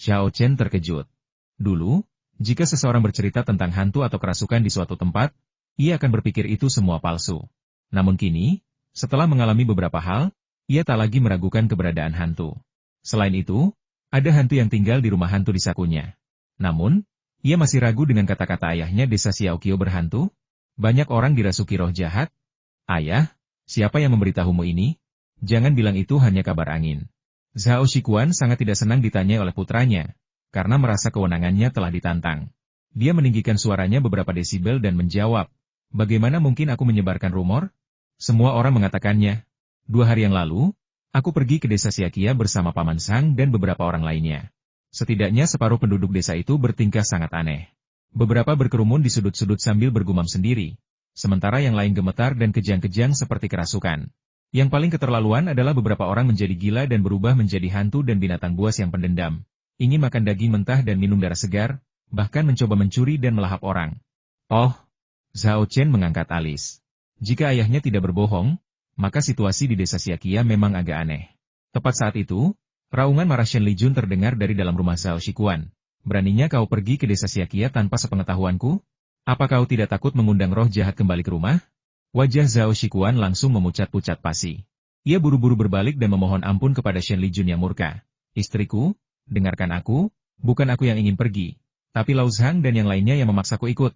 Xiao Chen terkejut. Dulu, jika seseorang bercerita tentang hantu atau kerasukan di suatu tempat, ia akan berpikir itu semua palsu. Namun kini, setelah mengalami beberapa hal, ia tak lagi meragukan keberadaan hantu. Selain itu, ada hantu yang tinggal di rumah hantu di sakunya. Namun, ia masih ragu dengan kata-kata ayahnya desa Xiaoqiu berhantu. Banyak orang dirasuki roh jahat. Ayah, siapa yang memberitahumu ini? Jangan bilang itu hanya kabar angin. Zhao Shikuan sangat tidak senang ditanya oleh putranya, karena merasa kewenangannya telah ditantang. Dia meninggikan suaranya beberapa desibel dan menjawab, bagaimana mungkin aku menyebarkan rumor? Semua orang mengatakannya. 2 hari yang lalu, aku pergi ke desa Xiaoqiu bersama Paman Sang dan beberapa orang lainnya. Setidaknya separuh penduduk desa itu bertingkah sangat aneh. Beberapa berkerumun di sudut-sudut sambil bergumam sendiri, sementara yang lain gemetar dan kejang-kejang seperti kerasukan. Yang paling keterlaluan adalah beberapa orang menjadi gila dan berubah menjadi hantu dan binatang buas yang pendendam. Ingin makan daging mentah dan minum darah segar, bahkan mencoba mencuri dan melahap orang. Oh, Zhao Chen mengangkat alis. Jika ayahnya tidak berbohong, maka situasi di desa Xiaoqiu memang agak aneh. Tepat saat itu, raungan marah Shen Lijun terdengar dari dalam rumah Zhao Shikuan. Beraninya kau pergi ke desa Xiaoqiu tanpa sepengetahuanku? Apa kau tidak takut mengundang roh jahat kembali ke rumah? Wajah Zhao Shikuan langsung memucat-pucat pasi. Ia buru-buru berbalik dan memohon ampun kepada Shen Lijun yang murka. Istriku, dengarkan aku, bukan aku yang ingin pergi, tapi Lao Zhang dan yang lainnya yang memaksaku ikut.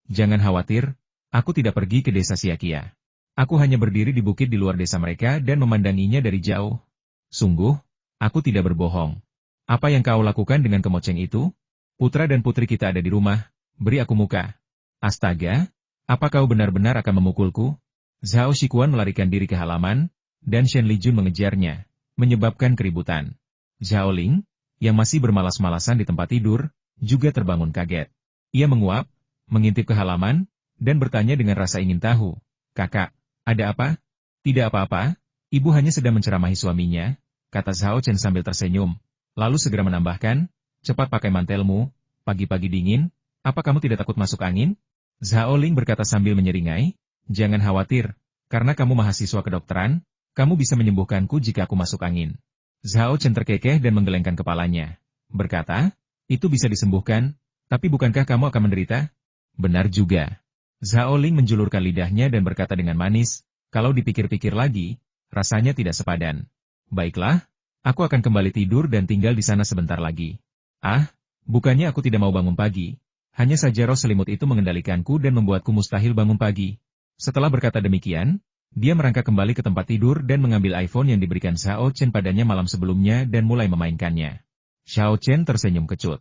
Jangan khawatir, aku tidak pergi ke desa Xiaoqiu. Aku hanya berdiri di bukit di luar desa mereka dan memandanginya dari jauh. Sungguh, aku tidak berbohong. Apa yang kau lakukan dengan kemoceng itu? Putra dan putri kita ada di rumah, beri aku muka. Astaga! Apa kau benar-benar akan memukulku? Zhao Shikuan melarikan diri ke halaman, dan Shen Lijun mengejarnya, menyebabkan keributan. Zhao Ling, yang masih bermalas-malasan di tempat tidur, juga terbangun kaget. Ia menguap, mengintip ke halaman, dan bertanya dengan rasa ingin tahu. Kakak, ada apa? Tidak apa-apa, ibu hanya sedang menceramahi suaminya, kata Zhao Chen sambil tersenyum. Lalu segera menambahkan, cepat pakai mantelmu, pagi-pagi dingin, apa kamu tidak takut masuk angin? Zhao Ling berkata sambil menyeringai, jangan khawatir, karena kamu mahasiswa kedokteran, kamu bisa menyembuhkanku jika aku masuk angin. Zhao Chen terkekeh dan menggelengkan kepalanya. Berkata, itu bisa disembuhkan, tapi bukankah kamu akan menderita? Benar juga. Zhao Ling menjulurkan lidahnya dan berkata dengan manis, kalau dipikir-pikir lagi, rasanya tidak sepadan. Baiklah, aku akan kembali tidur dan tinggal di sana sebentar lagi. Ah, bukannya aku tidak mau bangun pagi. Hanya saja roh selimut itu mengendalikanku dan membuatku mustahil bangun pagi. Setelah berkata demikian, dia merangkak kembali ke tempat tidur dan mengambil iPhone yang diberikan Xiao Chen padanya malam sebelumnya dan mulai memainkannya. Xiao Chen tersenyum kecut.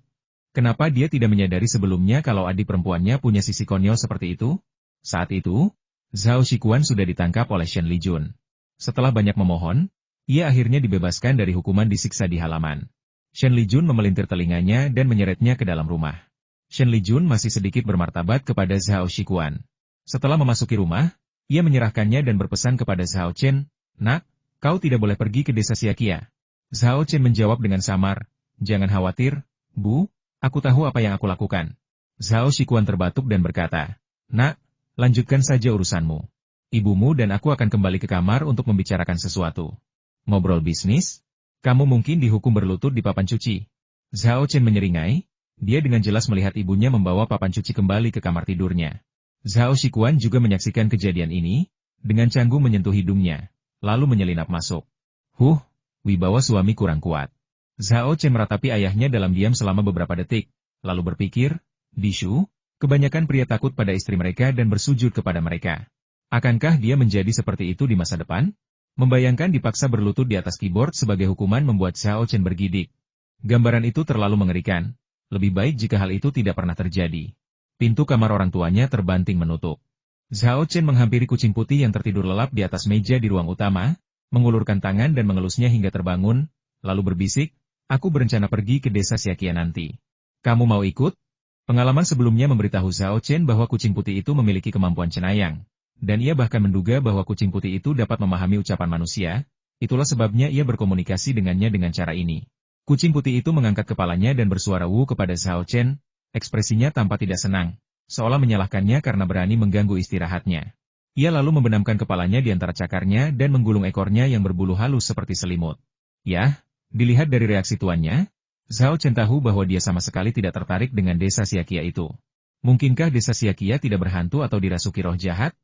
Kenapa dia tidak menyadari sebelumnya kalau adik perempuannya punya sisi konyol seperti itu? Saat itu, Zhao Shikuan sudah ditangkap oleh Shen Lijun. Setelah banyak memohon, ia akhirnya dibebaskan dari hukuman disiksa di halaman. Shen Lijun memelintir telinganya dan menyeretnya ke dalam rumah. Shen Lijun masih sedikit bermartabat kepada Zhao Shikuan. Setelah memasuki rumah, ia menyerahkannya dan berpesan kepada Zhao Chen, nak, kau tidak boleh pergi ke desa Xiaoqiu. Zhao Chen menjawab dengan samar, jangan khawatir, Bu, aku tahu apa yang aku lakukan. Zhao Shikuan terbatuk dan berkata, nak, lanjutkan saja urusanmu. Ibumu dan aku akan kembali ke kamar untuk membicarakan sesuatu. Ngobrol bisnis? Kamu mungkin dihukum berlutut di papan cuci. Zhao Chen menyeringai. Dia dengan jelas melihat ibunya membawa papan cuci kembali ke kamar tidurnya. Zhao Shikuan juga menyaksikan kejadian ini, dengan canggung menyentuh hidungnya, lalu menyelinap masuk. Wibawa suami kurang kuat. Zhao Chen meratapi ayahnya dalam diam selama beberapa detik, lalu berpikir, Dishu, kebanyakan pria takut pada istri mereka dan bersujud kepada mereka. Akankah dia menjadi seperti itu di masa depan? Membayangkan dipaksa berlutut di atas keyboard sebagai hukuman membuat Zhao Chen bergidik. Gambaran itu terlalu mengerikan. Lebih baik jika hal itu tidak pernah terjadi. Pintu kamar orang tuanya terbanting menutup. Zhao Chen menghampiri kucing putih yang tertidur lelap di atas meja di ruang utama, mengulurkan tangan dan mengelusnya hingga terbangun, lalu berbisik, aku berencana pergi ke desa Xiaoqiu nanti. Kamu mau ikut? Pengalaman sebelumnya memberitahu Zhao Chen bahwa kucing putih itu memiliki kemampuan cenayang, dan ia bahkan menduga bahwa kucing putih itu dapat memahami ucapan manusia, itulah sebabnya ia berkomunikasi dengannya dengan cara ini. Kucing putih itu mengangkat kepalanya dan bersuara wu kepada Zhao Chen, ekspresinya tampak tidak senang, seolah menyalahkannya karena berani mengganggu istirahatnya. Ia lalu membenamkan kepalanya di antara cakarnya dan menggulung ekornya yang berbulu halus seperti selimut. Yah, dilihat dari reaksi tuannya, Zhao Chen tahu bahwa dia sama sekali tidak tertarik dengan desa Siakia itu. Mungkinkah desa Siakia tidak berhantu atau dirasuki roh jahat?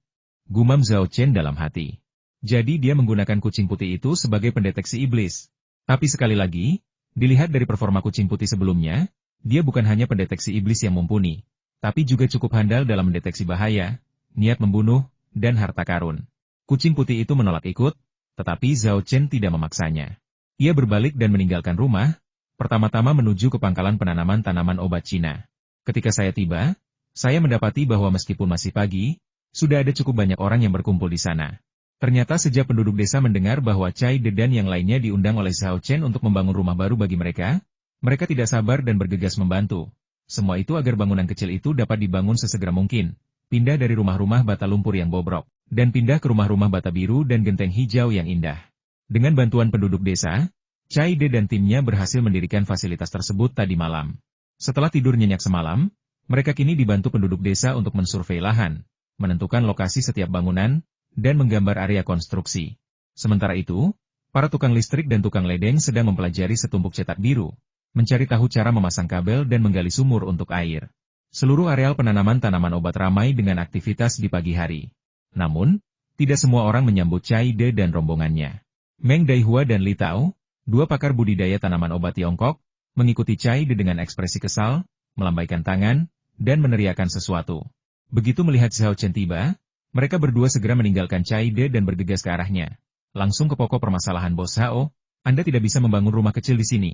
Gumam Zhao Chen dalam hati. Jadi dia menggunakan kucing putih itu sebagai pendeteksi iblis. Tapi sekali lagi, dilihat dari performa kucing putih sebelumnya, dia bukan hanya pendeteksi iblis yang mumpuni, tapi juga cukup handal dalam mendeteksi bahaya, niat membunuh, dan harta karun. Kucing putih itu menolak ikut, tetapi Zhao Chen tidak memaksanya. Ia berbalik dan meninggalkan rumah, pertama-tama menuju ke pangkalan penanaman tanaman obat Cina. Ketika saya tiba, saya mendapati bahwa meskipun masih pagi, sudah ada cukup banyak orang yang berkumpul di sana. Ternyata sejak penduduk desa mendengar bahwa Cai De dan yang lainnya diundang oleh Zhao Chen untuk membangun rumah baru bagi mereka tidak sabar dan bergegas membantu. Semua itu agar bangunan kecil itu dapat dibangun sesegera mungkin, pindah dari rumah-rumah bata lumpur yang bobrok, dan pindah ke rumah-rumah bata biru dan genteng hijau yang indah. Dengan bantuan penduduk desa, Cai De dan timnya berhasil mendirikan fasilitas tersebut tadi malam. Setelah tidur nyenyak semalam, mereka kini dibantu penduduk desa untuk mensurvei lahan, menentukan lokasi setiap bangunan, dan menggambar area konstruksi. Sementara itu, para tukang listrik dan tukang ledeng sedang mempelajari setumpuk cetak biru, mencari tahu cara memasang kabel dan menggali sumur untuk air. Seluruh areal penanaman tanaman obat ramai dengan aktivitas di pagi hari. Namun, tidak semua orang menyambut Cai De dan rombongannya. Meng Daihua dan Li Tao, dua pakar budidaya tanaman obat Tiongkok, mengikuti Cai De dengan ekspresi kesal, melambaikan tangan, dan meneriakkan sesuatu. Begitu melihat Zhao Chen tiba, mereka berdua segera meninggalkan Cai De dan bergegas ke arahnya. Langsung ke pokok permasalahan Bos Zhao, Anda tidak bisa membangun rumah kecil di sini.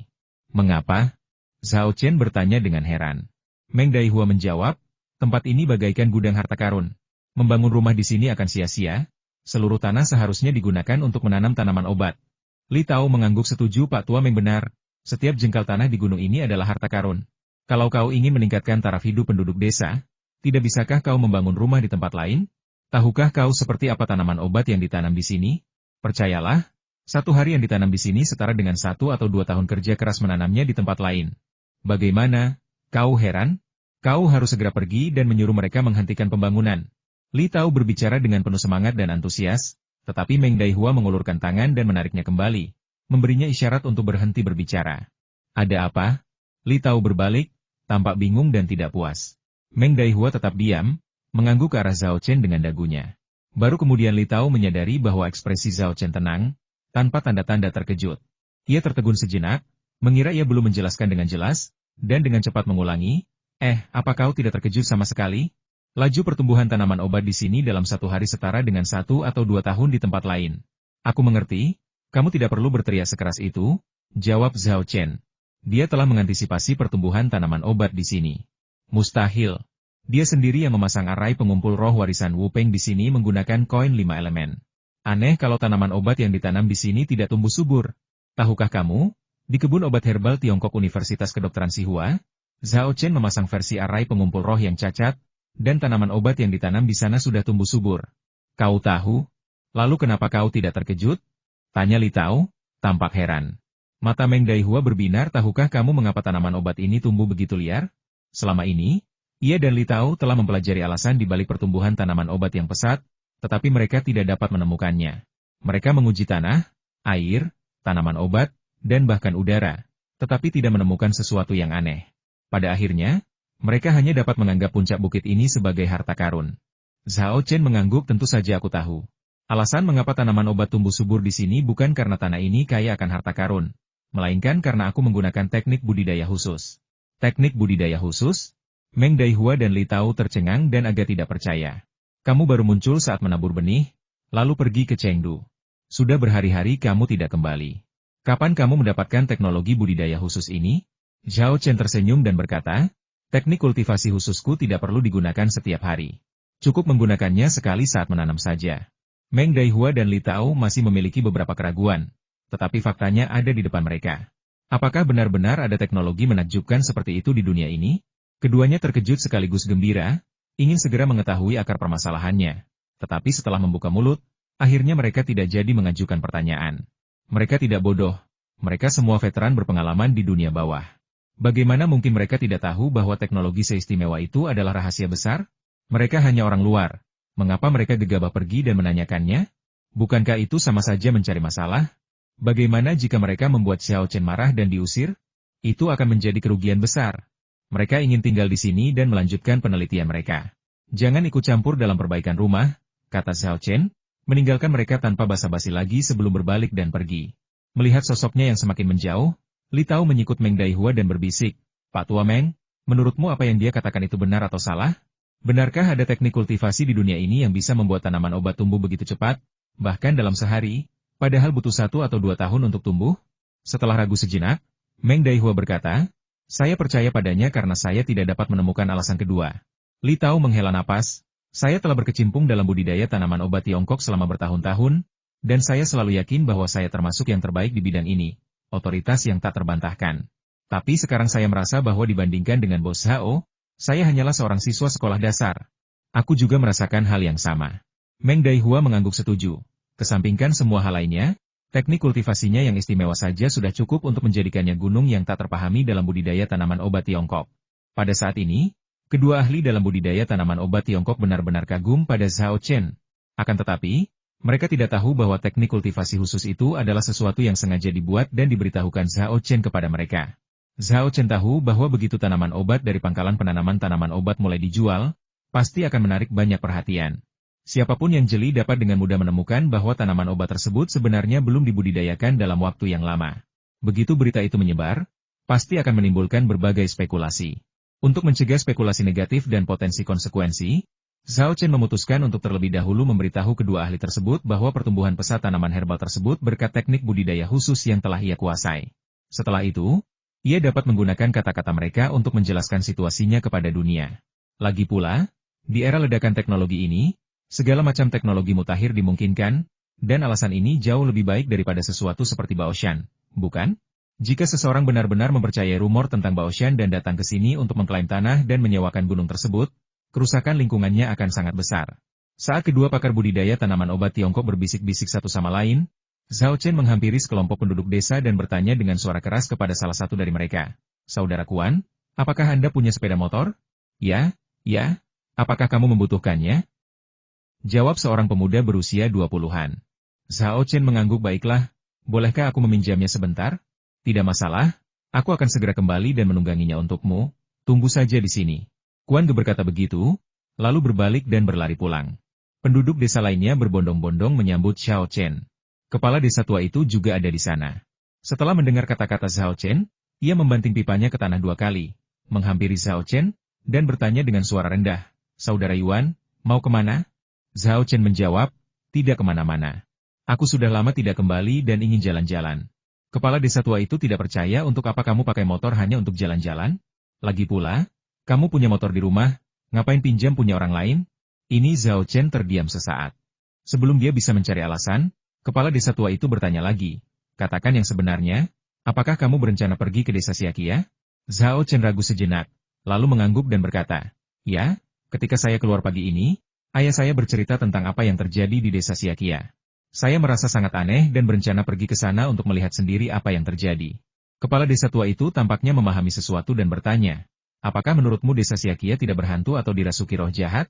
Mengapa? Zhao Chen bertanya dengan heran. Meng Daihua menjawab, tempat ini bagaikan gudang harta karun. Membangun rumah di sini akan sia-sia, seluruh tanah seharusnya digunakan untuk menanam tanaman obat. Li Tao mengangguk setuju Pak Tua Meng benar, setiap jengkal tanah di gunung ini adalah harta karun. Kalau kau ingin meningkatkan taraf hidup penduduk desa, tidak bisakah kau membangun rumah di tempat lain? Tahukah kau seperti apa tanaman obat yang ditanam di sini? Percayalah, satu hari yang ditanam di sini setara dengan 1 atau 2 tahun kerja keras menanamnya di tempat lain. Bagaimana? Kau heran? Kau harus segera pergi dan menyuruh mereka menghentikan pembangunan. Li Tao berbicara dengan penuh semangat dan antusias, tetapi Meng Daihua mengulurkan tangan dan menariknya kembali, memberinya isyarat untuk berhenti berbicara. Ada apa? Li Tao berbalik, tampak bingung dan tidak puas. Meng Daihua tetap diam, mengangguk ke arah Zhao Chen dengan dagunya. Baru kemudian Li Tao menyadari bahwa ekspresi Zhao Chen tenang, tanpa tanda-tanda terkejut. Ia tertegun sejenak, mengira ia belum menjelaskan dengan jelas, dan dengan cepat mengulangi, apa kau tidak terkejut sama sekali? Laju pertumbuhan tanaman obat di sini dalam 1 hari setara dengan 1 atau 2 tahun di tempat lain. Aku mengerti, kamu tidak perlu berteriak sekeras itu, jawab Zhao Chen. Dia telah mengantisipasi pertumbuhan tanaman obat di sini. Mustahil. Dia sendiri yang memasang arai pengumpul roh warisan Wu Peng di sini menggunakan koin 5 elemen. Aneh kalau tanaman obat yang ditanam di sini tidak tumbuh subur. Tahukah kamu, di kebun obat herbal Tiongkok Universitas Kedokteran Sihua, Zhao Chen memasang versi arai pengumpul roh yang cacat, dan tanaman obat yang ditanam di sana sudah tumbuh subur. Kau tahu? Lalu kenapa kau tidak terkejut? Tanya Li Tao, tampak heran. Mata Meng Daihua berbinar, tahukah kamu mengapa tanaman obat ini tumbuh begitu liar? Selama ini, ia dan Li Tao telah mempelajari alasan di balik pertumbuhan tanaman obat yang pesat, tetapi mereka tidak dapat menemukannya. Mereka menguji tanah, air, tanaman obat, dan bahkan udara, tetapi tidak menemukan sesuatu yang aneh. Pada akhirnya, mereka hanya dapat menganggap puncak bukit ini sebagai harta karun. Zhao Chen mengangguk, tentu saja aku tahu. Alasan mengapa tanaman obat tumbuh subur di sini bukan karena tanah ini kaya akan harta karun, melainkan karena aku menggunakan teknik budidaya khusus. Teknik budidaya khusus? Meng Daihua dan Li Tao tercengang dan agak tidak percaya. Kamu baru muncul saat menabur benih, lalu pergi ke Chengdu. Sudah berhari-hari kamu tidak kembali. Kapan kamu mendapatkan teknologi budidaya khusus ini? Zhao Chen tersenyum dan berkata, teknik kultivasi khususku tidak perlu digunakan setiap hari. Cukup menggunakannya sekali saat menanam saja. Meng Daihua dan Li Tao masih memiliki beberapa keraguan, tetapi faktanya ada di depan mereka. Apakah benar-benar ada teknologi menakjubkan seperti itu di dunia ini? Keduanya terkejut sekaligus gembira, ingin segera mengetahui akar permasalahannya. Tetapi setelah membuka mulut, akhirnya mereka tidak jadi mengajukan pertanyaan. Mereka tidak bodoh, mereka semua veteran berpengalaman di dunia bawah. Bagaimana mungkin mereka tidak tahu bahwa teknologi seistimewa itu adalah rahasia besar? Mereka hanya orang luar. Mengapa mereka gegabah pergi dan menanyakannya? Bukankah itu sama saja mencari masalah? Bagaimana jika mereka membuat Xiao Chen marah dan diusir? Itu akan menjadi kerugian besar. Mereka ingin tinggal di sini dan melanjutkan penelitian mereka. Jangan ikut campur dalam perbaikan rumah, kata Zhao Chen, meninggalkan mereka tanpa basa-basi lagi sebelum berbalik dan pergi. Melihat sosoknya yang semakin menjauh, Li Tao menyikut Meng Daihua dan berbisik, Pak Tua Meng, menurutmu apa yang dia katakan itu benar atau salah? Benarkah ada teknik kultivasi di dunia ini yang bisa membuat tanaman obat tumbuh begitu cepat, bahkan dalam sehari, padahal butuh 1 atau 2 tahun untuk tumbuh? Setelah ragu sejenak, Meng Daihua berkata, saya percaya padanya karena saya tidak dapat menemukan alasan kedua. Li Tao menghela napas, saya telah berkecimpung dalam budidaya tanaman obat Tiongkok selama bertahun-tahun, dan saya selalu yakin bahwa saya termasuk yang terbaik di bidang ini, otoritas yang tak terbantahkan. Tapi sekarang saya merasa bahwa dibandingkan dengan Bos Hao, saya hanyalah seorang siswa sekolah dasar. Aku juga merasakan hal yang sama. Meng Daihua mengangguk setuju. Kesampingkan semua hal lainnya, teknik kultivasinya yang istimewa saja sudah cukup untuk menjadikannya gunung yang tak terpahami dalam budidaya tanaman obat Tiongkok. Pada saat ini, kedua ahli dalam budidaya tanaman obat Tiongkok benar-benar kagum pada Zhao Chen. Akan tetapi, mereka tidak tahu bahwa teknik kultivasi khusus itu adalah sesuatu yang sengaja dibuat dan diberitahukan Zhao Chen kepada mereka. Zhao Chen tahu bahwa begitu tanaman obat dari pangkalan penanaman tanaman obat mulai dijual, pasti akan menarik banyak perhatian. Siapapun yang jeli dapat dengan mudah menemukan bahwa tanaman obat tersebut sebenarnya belum dibudidayakan dalam waktu yang lama. Begitu berita itu menyebar, pasti akan menimbulkan berbagai spekulasi. Untuk mencegah spekulasi negatif dan potensi konsekuensi, Zhao Chen memutuskan untuk terlebih dahulu memberitahu kedua ahli tersebut bahwa pertumbuhan pesat tanaman herbal tersebut berkat teknik budidaya khusus yang telah ia kuasai. Setelah itu, ia dapat menggunakan kata-kata mereka untuk menjelaskan situasinya kepada dunia. Lagi pula, di era ledakan teknologi ini, segala macam teknologi mutakhir dimungkinkan, dan alasan ini jauh lebih baik daripada sesuatu seperti Baoshan, bukan? Jika seseorang benar-benar mempercayai rumor tentang Baoshan dan datang ke sini untuk mengklaim tanah dan menyewakan gunung tersebut, kerusakan lingkungannya akan sangat besar. Saat kedua pakar budidaya tanaman obat Tiongkok berbisik-bisik satu sama lain, Zhao Chen menghampiri sekelompok penduduk desa dan bertanya dengan suara keras kepada salah satu dari mereka. Saudara Kuan, apakah Anda punya sepeda motor? Ya. Apakah kamu membutuhkannya? Jawab seorang pemuda berusia 20-an. Zhao Chen mengangguk, baiklah, bolehkah aku meminjamnya sebentar? Tidak masalah, aku akan segera kembali dan menungganginya untukmu, tunggu saja di sini. Kuan berkata begitu, lalu berbalik dan berlari pulang. Penduduk desa lainnya berbondong-bondong menyambut Zhao Chen. Kepala desa tua itu juga ada di sana. Setelah mendengar kata-kata Zhao Chen, ia membanting pipanya ke tanah 2 kali, menghampiri Zhao Chen, dan bertanya dengan suara rendah, Saudara Yuan, mau kemana? Zhao Chen menjawab, tidak kemana-mana. Aku sudah lama tidak kembali dan ingin jalan-jalan. Kepala desa tua itu tidak percaya, untuk apa kamu pakai motor hanya untuk jalan-jalan? Lagi pula, kamu punya motor di rumah, ngapain pinjam punya orang lain? Ini Zhao Chen terdiam sesaat. Sebelum dia bisa mencari alasan, kepala desa tua itu bertanya lagi, katakan yang sebenarnya, apakah kamu berencana pergi ke desa Xiaqia? Zhao Chen ragu sejenak, lalu mengangguk dan berkata, ya, ketika saya keluar pagi ini, ayah saya bercerita tentang apa yang terjadi di desa Xiaqia. Saya merasa sangat aneh dan berencana pergi ke sana untuk melihat sendiri apa yang terjadi. Kepala desa tua itu tampaknya memahami sesuatu dan bertanya, apakah menurutmu desa Xiaqia tidak berhantu atau dirasuki roh jahat?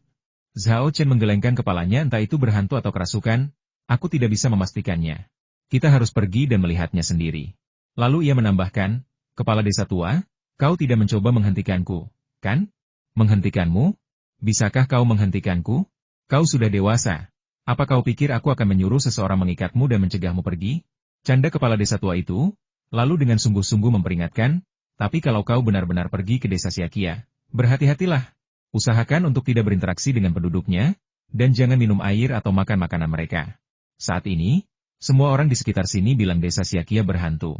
Zhao Chen menggelengkan kepalanya, entah itu berhantu atau kerasukan, aku tidak bisa memastikannya. Kita harus pergi dan melihatnya sendiri. Lalu ia menambahkan, kepala desa tua, kau tidak mencoba menghentikanku, kan? Menghentikanmu? Bisakah kau menghentikanku? Kau sudah dewasa. Apa kau pikir aku akan menyuruh seseorang mengikatmu dan mencegahmu pergi? Canda kepala desa tua itu, lalu dengan sungguh-sungguh memperingatkan, tapi kalau kau benar-benar pergi ke desa Xiaqia, berhati-hatilah. Usahakan untuk tidak berinteraksi dengan penduduknya, dan jangan minum air atau makan makanan mereka. Saat ini, semua orang di sekitar sini bilang desa Xiaqia berhantu.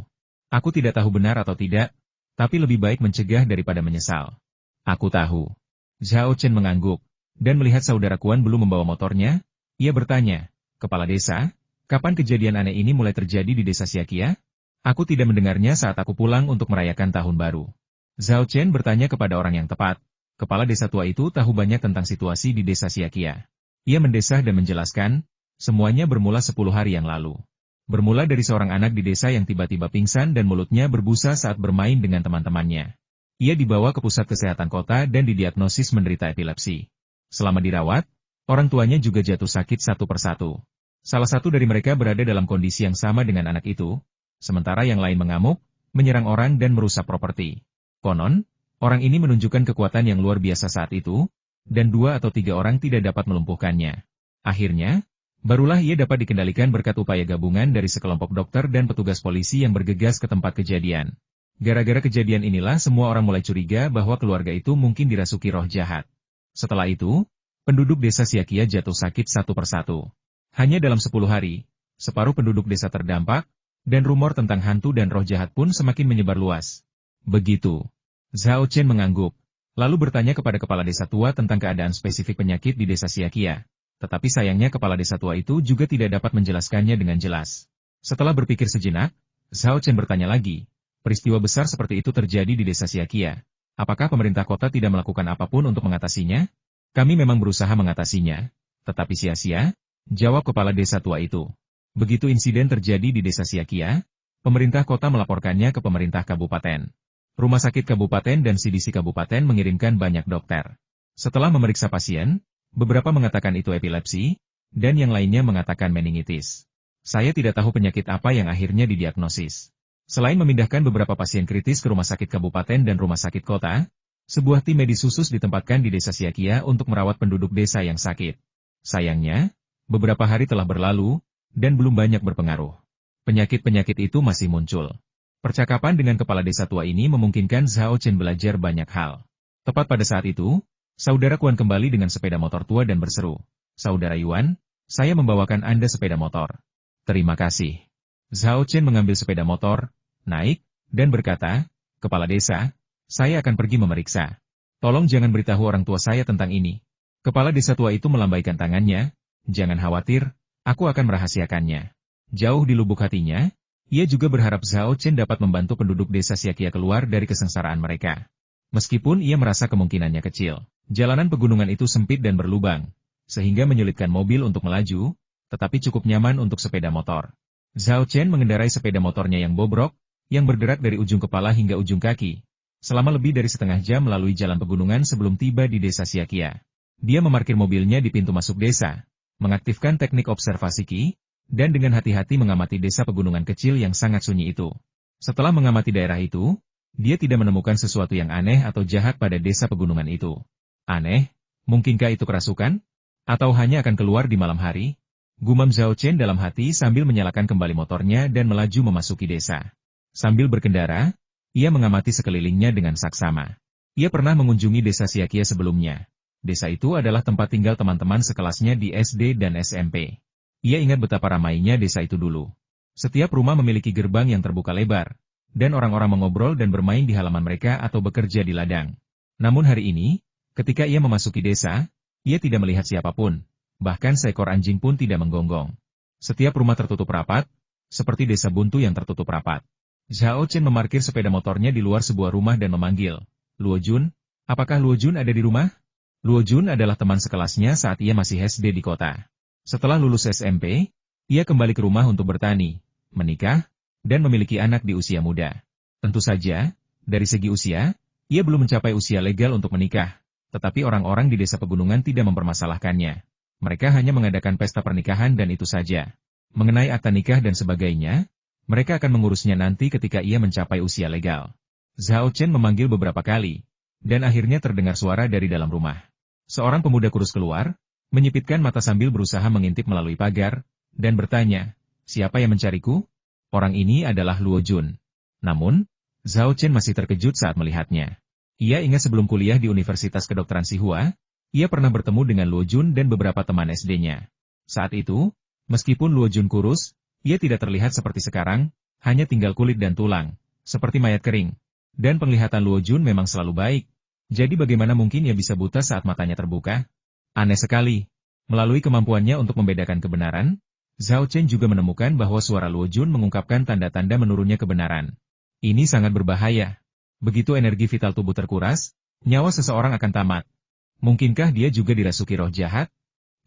Aku tidak tahu benar atau tidak, tapi lebih baik mencegah daripada menyesal. Aku tahu. Zhao Chen mengangguk, dan melihat saudara Kuan belum membawa motornya, ia bertanya, kepala desa, kapan kejadian aneh ini mulai terjadi di desa Xiaqia? Aku tidak mendengarnya saat aku pulang untuk merayakan tahun baru. Zhao Chen bertanya kepada orang yang tepat. Kepala desa tua itu tahu banyak tentang situasi di desa Xiaqia. Ia mendesah dan menjelaskan, semuanya bermula 10 hari yang lalu. Bermula dari seorang anak di desa yang tiba-tiba pingsan dan mulutnya berbusa saat bermain dengan teman-temannya. Ia dibawa ke pusat kesehatan kota dan didiagnosis menderita epilepsi. Selama dirawat, orang tuanya juga jatuh sakit satu persatu. Salah satu dari mereka berada dalam kondisi yang sama dengan anak itu, sementara yang lain mengamuk, menyerang orang dan merusak properti. Konon, orang ini menunjukkan kekuatan yang luar biasa saat itu, dan 2 atau 3 orang tidak dapat melumpuhkannya. Akhirnya, barulah ia dapat dikendalikan berkat upaya gabungan dari sekelompok dokter dan petugas polisi yang bergegas ke tempat kejadian. Gara-gara kejadian inilah semua orang mulai curiga bahwa keluarga itu mungkin dirasuki roh jahat. Setelah itu, penduduk desa Siakia jatuh sakit satu persatu. Hanya dalam 10 hari, separuh penduduk desa terdampak, dan rumor tentang hantu dan roh jahat pun semakin menyebar luas. Begitu. Zhao Chen mengangguk, lalu bertanya kepada kepala desa tua tentang keadaan spesifik penyakit di desa Siakia. Tetapi sayangnya kepala desa tua itu juga tidak dapat menjelaskannya dengan jelas. Setelah berpikir sejenak, Zhao Chen bertanya lagi, peristiwa besar seperti itu terjadi di desa Siakia. Apakah pemerintah kota tidak melakukan apapun untuk mengatasinya? Kami memang berusaha mengatasinya, tetapi sia-sia, jawab kepala desa tua itu. Begitu insiden terjadi di desa Siakia, pemerintah kota melaporkannya ke pemerintah kabupaten. Rumah sakit kabupaten dan CDC kabupaten mengirimkan banyak dokter. Setelah memeriksa pasien, beberapa mengatakan itu epilepsi, dan yang lainnya mengatakan meningitis. Saya tidak tahu penyakit apa yang akhirnya didiagnosis. Selain memindahkan beberapa pasien kritis ke rumah sakit kabupaten dan rumah sakit kota, sebuah tim medis khusus ditempatkan di desa Siakia untuk merawat penduduk desa yang sakit. Sayangnya, beberapa hari telah berlalu, dan belum banyak berpengaruh. Penyakit-penyakit itu masih muncul. Percakapan dengan kepala desa tua ini memungkinkan Zhao Chen belajar banyak hal. Tepat pada saat itu, Saudara Kuan kembali dengan sepeda motor tua dan berseru, "Saudara Yuan, saya membawakan Anda sepeda motor." "Terima kasih." Zhao Chen mengambil sepeda motor, naik, dan berkata, "Kepala desa, saya akan pergi memeriksa. Tolong jangan beritahu orang tua saya tentang ini." Kepala desa tua itu melambaikan tangannya, "Jangan khawatir, aku akan merahasiakannya." Jauh di lubuk hatinya, ia juga berharap Zhao Chen dapat membantu penduduk desa Siakia keluar dari kesengsaraan mereka. Meskipun ia merasa kemungkinannya kecil, jalanan pegunungan itu sempit dan berlubang, sehingga menyulitkan mobil untuk melaju, tetapi cukup nyaman untuk sepeda motor. Zhao Chen mengendarai sepeda motornya yang bobrok, yang bergerak dari ujung kepala hingga ujung kaki, selama lebih dari setengah jam melalui jalan pegunungan sebelum tiba di desa Siakia. Dia memarkir mobilnya di pintu masuk desa, mengaktifkan teknik observasi Qi, dan dengan hati-hati mengamati desa pegunungan kecil yang sangat sunyi itu. Setelah mengamati daerah itu, dia tidak menemukan sesuatu yang aneh atau jahat pada desa pegunungan itu. Aneh? Mungkinkah itu kerasukan? Atau hanya akan keluar di malam hari? Gumam Zhao Chen dalam hati sambil menyalakan kembali motornya dan melaju memasuki desa. Sambil berkendara, ia mengamati sekelilingnya dengan saksama. Ia pernah mengunjungi desa Siakia sebelumnya. Desa itu adalah tempat tinggal teman-teman sekelasnya di SD dan SMP. Ia ingat betapa ramainya desa itu dulu. Setiap rumah memiliki gerbang yang terbuka lebar, dan orang-orang mengobrol dan bermain di halaman mereka atau bekerja di ladang. Namun hari ini, ketika ia memasuki desa, ia tidak melihat siapapun, bahkan seekor anjing pun tidak menggonggong. Setiap rumah tertutup rapat, seperti desa buntu yang tertutup rapat. Zhao Chen memarkir sepeda motornya di luar sebuah rumah dan memanggil, "Luo Jun, apakah Luo Jun ada di rumah?" Luo Jun adalah teman sekelasnya saat ia masih SD di kota. Setelah lulus SMP, ia kembali ke rumah untuk bertani, menikah, dan memiliki anak di usia muda. Tentu saja, dari segi usia, ia belum mencapai usia legal untuk menikah, tetapi orang-orang di desa pegunungan tidak mempermasalahkannya. Mereka hanya mengadakan pesta pernikahan dan itu saja. Mengenai akta nikah dan sebagainya, mereka akan mengurusnya nanti ketika ia mencapai usia legal. Zhao Chen memanggil beberapa kali, dan akhirnya terdengar suara dari dalam rumah. Seorang pemuda kurus keluar, menyipitkan mata sambil berusaha mengintip melalui pagar, dan bertanya, "Siapa yang mencariku?" Orang ini adalah Luo Jun. Namun, Zhao Chen masih terkejut saat melihatnya. Ia ingat sebelum kuliah di Universitas Kedokteran Sihua, ia pernah bertemu dengan Luo Jun dan beberapa teman SD-nya. Saat itu, meskipun Luo Jun kurus, ia tidak terlihat seperti sekarang, hanya tinggal kulit dan tulang, seperti mayat kering. Dan penglihatan Luo Jun memang selalu baik. Jadi bagaimana mungkin ia bisa buta saat matanya terbuka? Aneh sekali. Melalui kemampuannya untuk membedakan kebenaran, Zhao Chen juga menemukan bahwa suara Luo Jun mengungkapkan tanda-tanda menurunnya kebenaran. Ini sangat berbahaya. Begitu energi vital tubuh terkuras, nyawa seseorang akan tamat. Mungkinkah dia juga dirasuki roh jahat?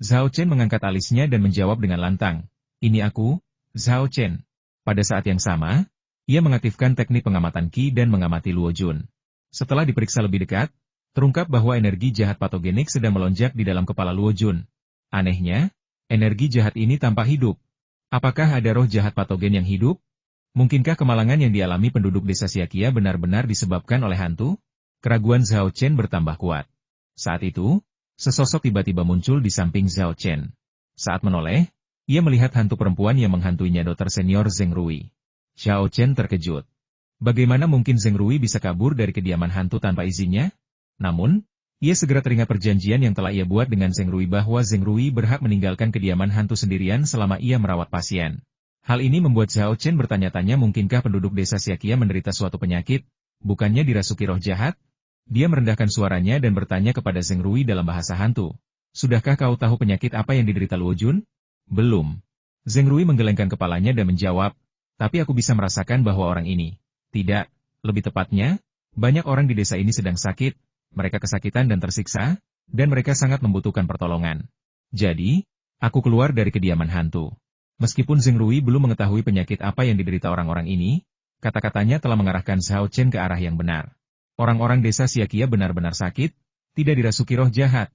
Zhao Chen mengangkat alisnya dan menjawab dengan lantang. "Ini aku, Zhao Chen." Pada saat yang sama, ia mengaktifkan teknik pengamatan Qi dan mengamati Luo Jun. Setelah diperiksa lebih dekat, terungkap bahwa energi jahat patogenik sedang melonjak di dalam kepala Luo Jun. Anehnya, energi jahat ini tampak hidup. Apakah ada roh jahat patogen yang hidup? Mungkinkah kemalangan yang dialami penduduk desa Siakia benar-benar disebabkan oleh hantu? Keraguan Zhao Chen bertambah kuat. Saat itu, sesosok tiba-tiba muncul di samping Zhao Chen. Saat menoleh, ia melihat hantu perempuan yang menghantuinya Dokter Senior Zheng Rui. Zhao Chen terkejut. Bagaimana mungkin Zheng Rui bisa kabur dari kediaman hantu tanpa izinnya? Namun, ia segera teringat perjanjian yang telah ia buat dengan Zheng Rui bahwa Zheng Rui berhak meninggalkan kediaman hantu sendirian selama ia merawat pasien. Hal ini membuat Zhao Chen bertanya-tanya mungkinkah penduduk desa Siakia menderita suatu penyakit, bukannya dirasuki roh jahat? Dia merendahkan suaranya dan bertanya kepada Zheng Rui dalam bahasa hantu. Sudahkah kau tahu penyakit apa yang diderita Luo Jun? Belum. Zheng Rui menggelengkan kepalanya dan menjawab, tapi aku bisa merasakan bahwa orang ini. Tidak, lebih tepatnya, banyak orang di desa ini sedang sakit, mereka kesakitan dan tersiksa, dan mereka sangat membutuhkan pertolongan. Jadi, aku keluar dari kediaman hantu. Meskipun Zheng Rui belum mengetahui penyakit apa yang diderita orang-orang ini, kata-katanya telah mengarahkan Zhao Chen ke arah yang benar. Orang-orang desa Siakia benar-benar sakit, tidak dirasuki roh jahat.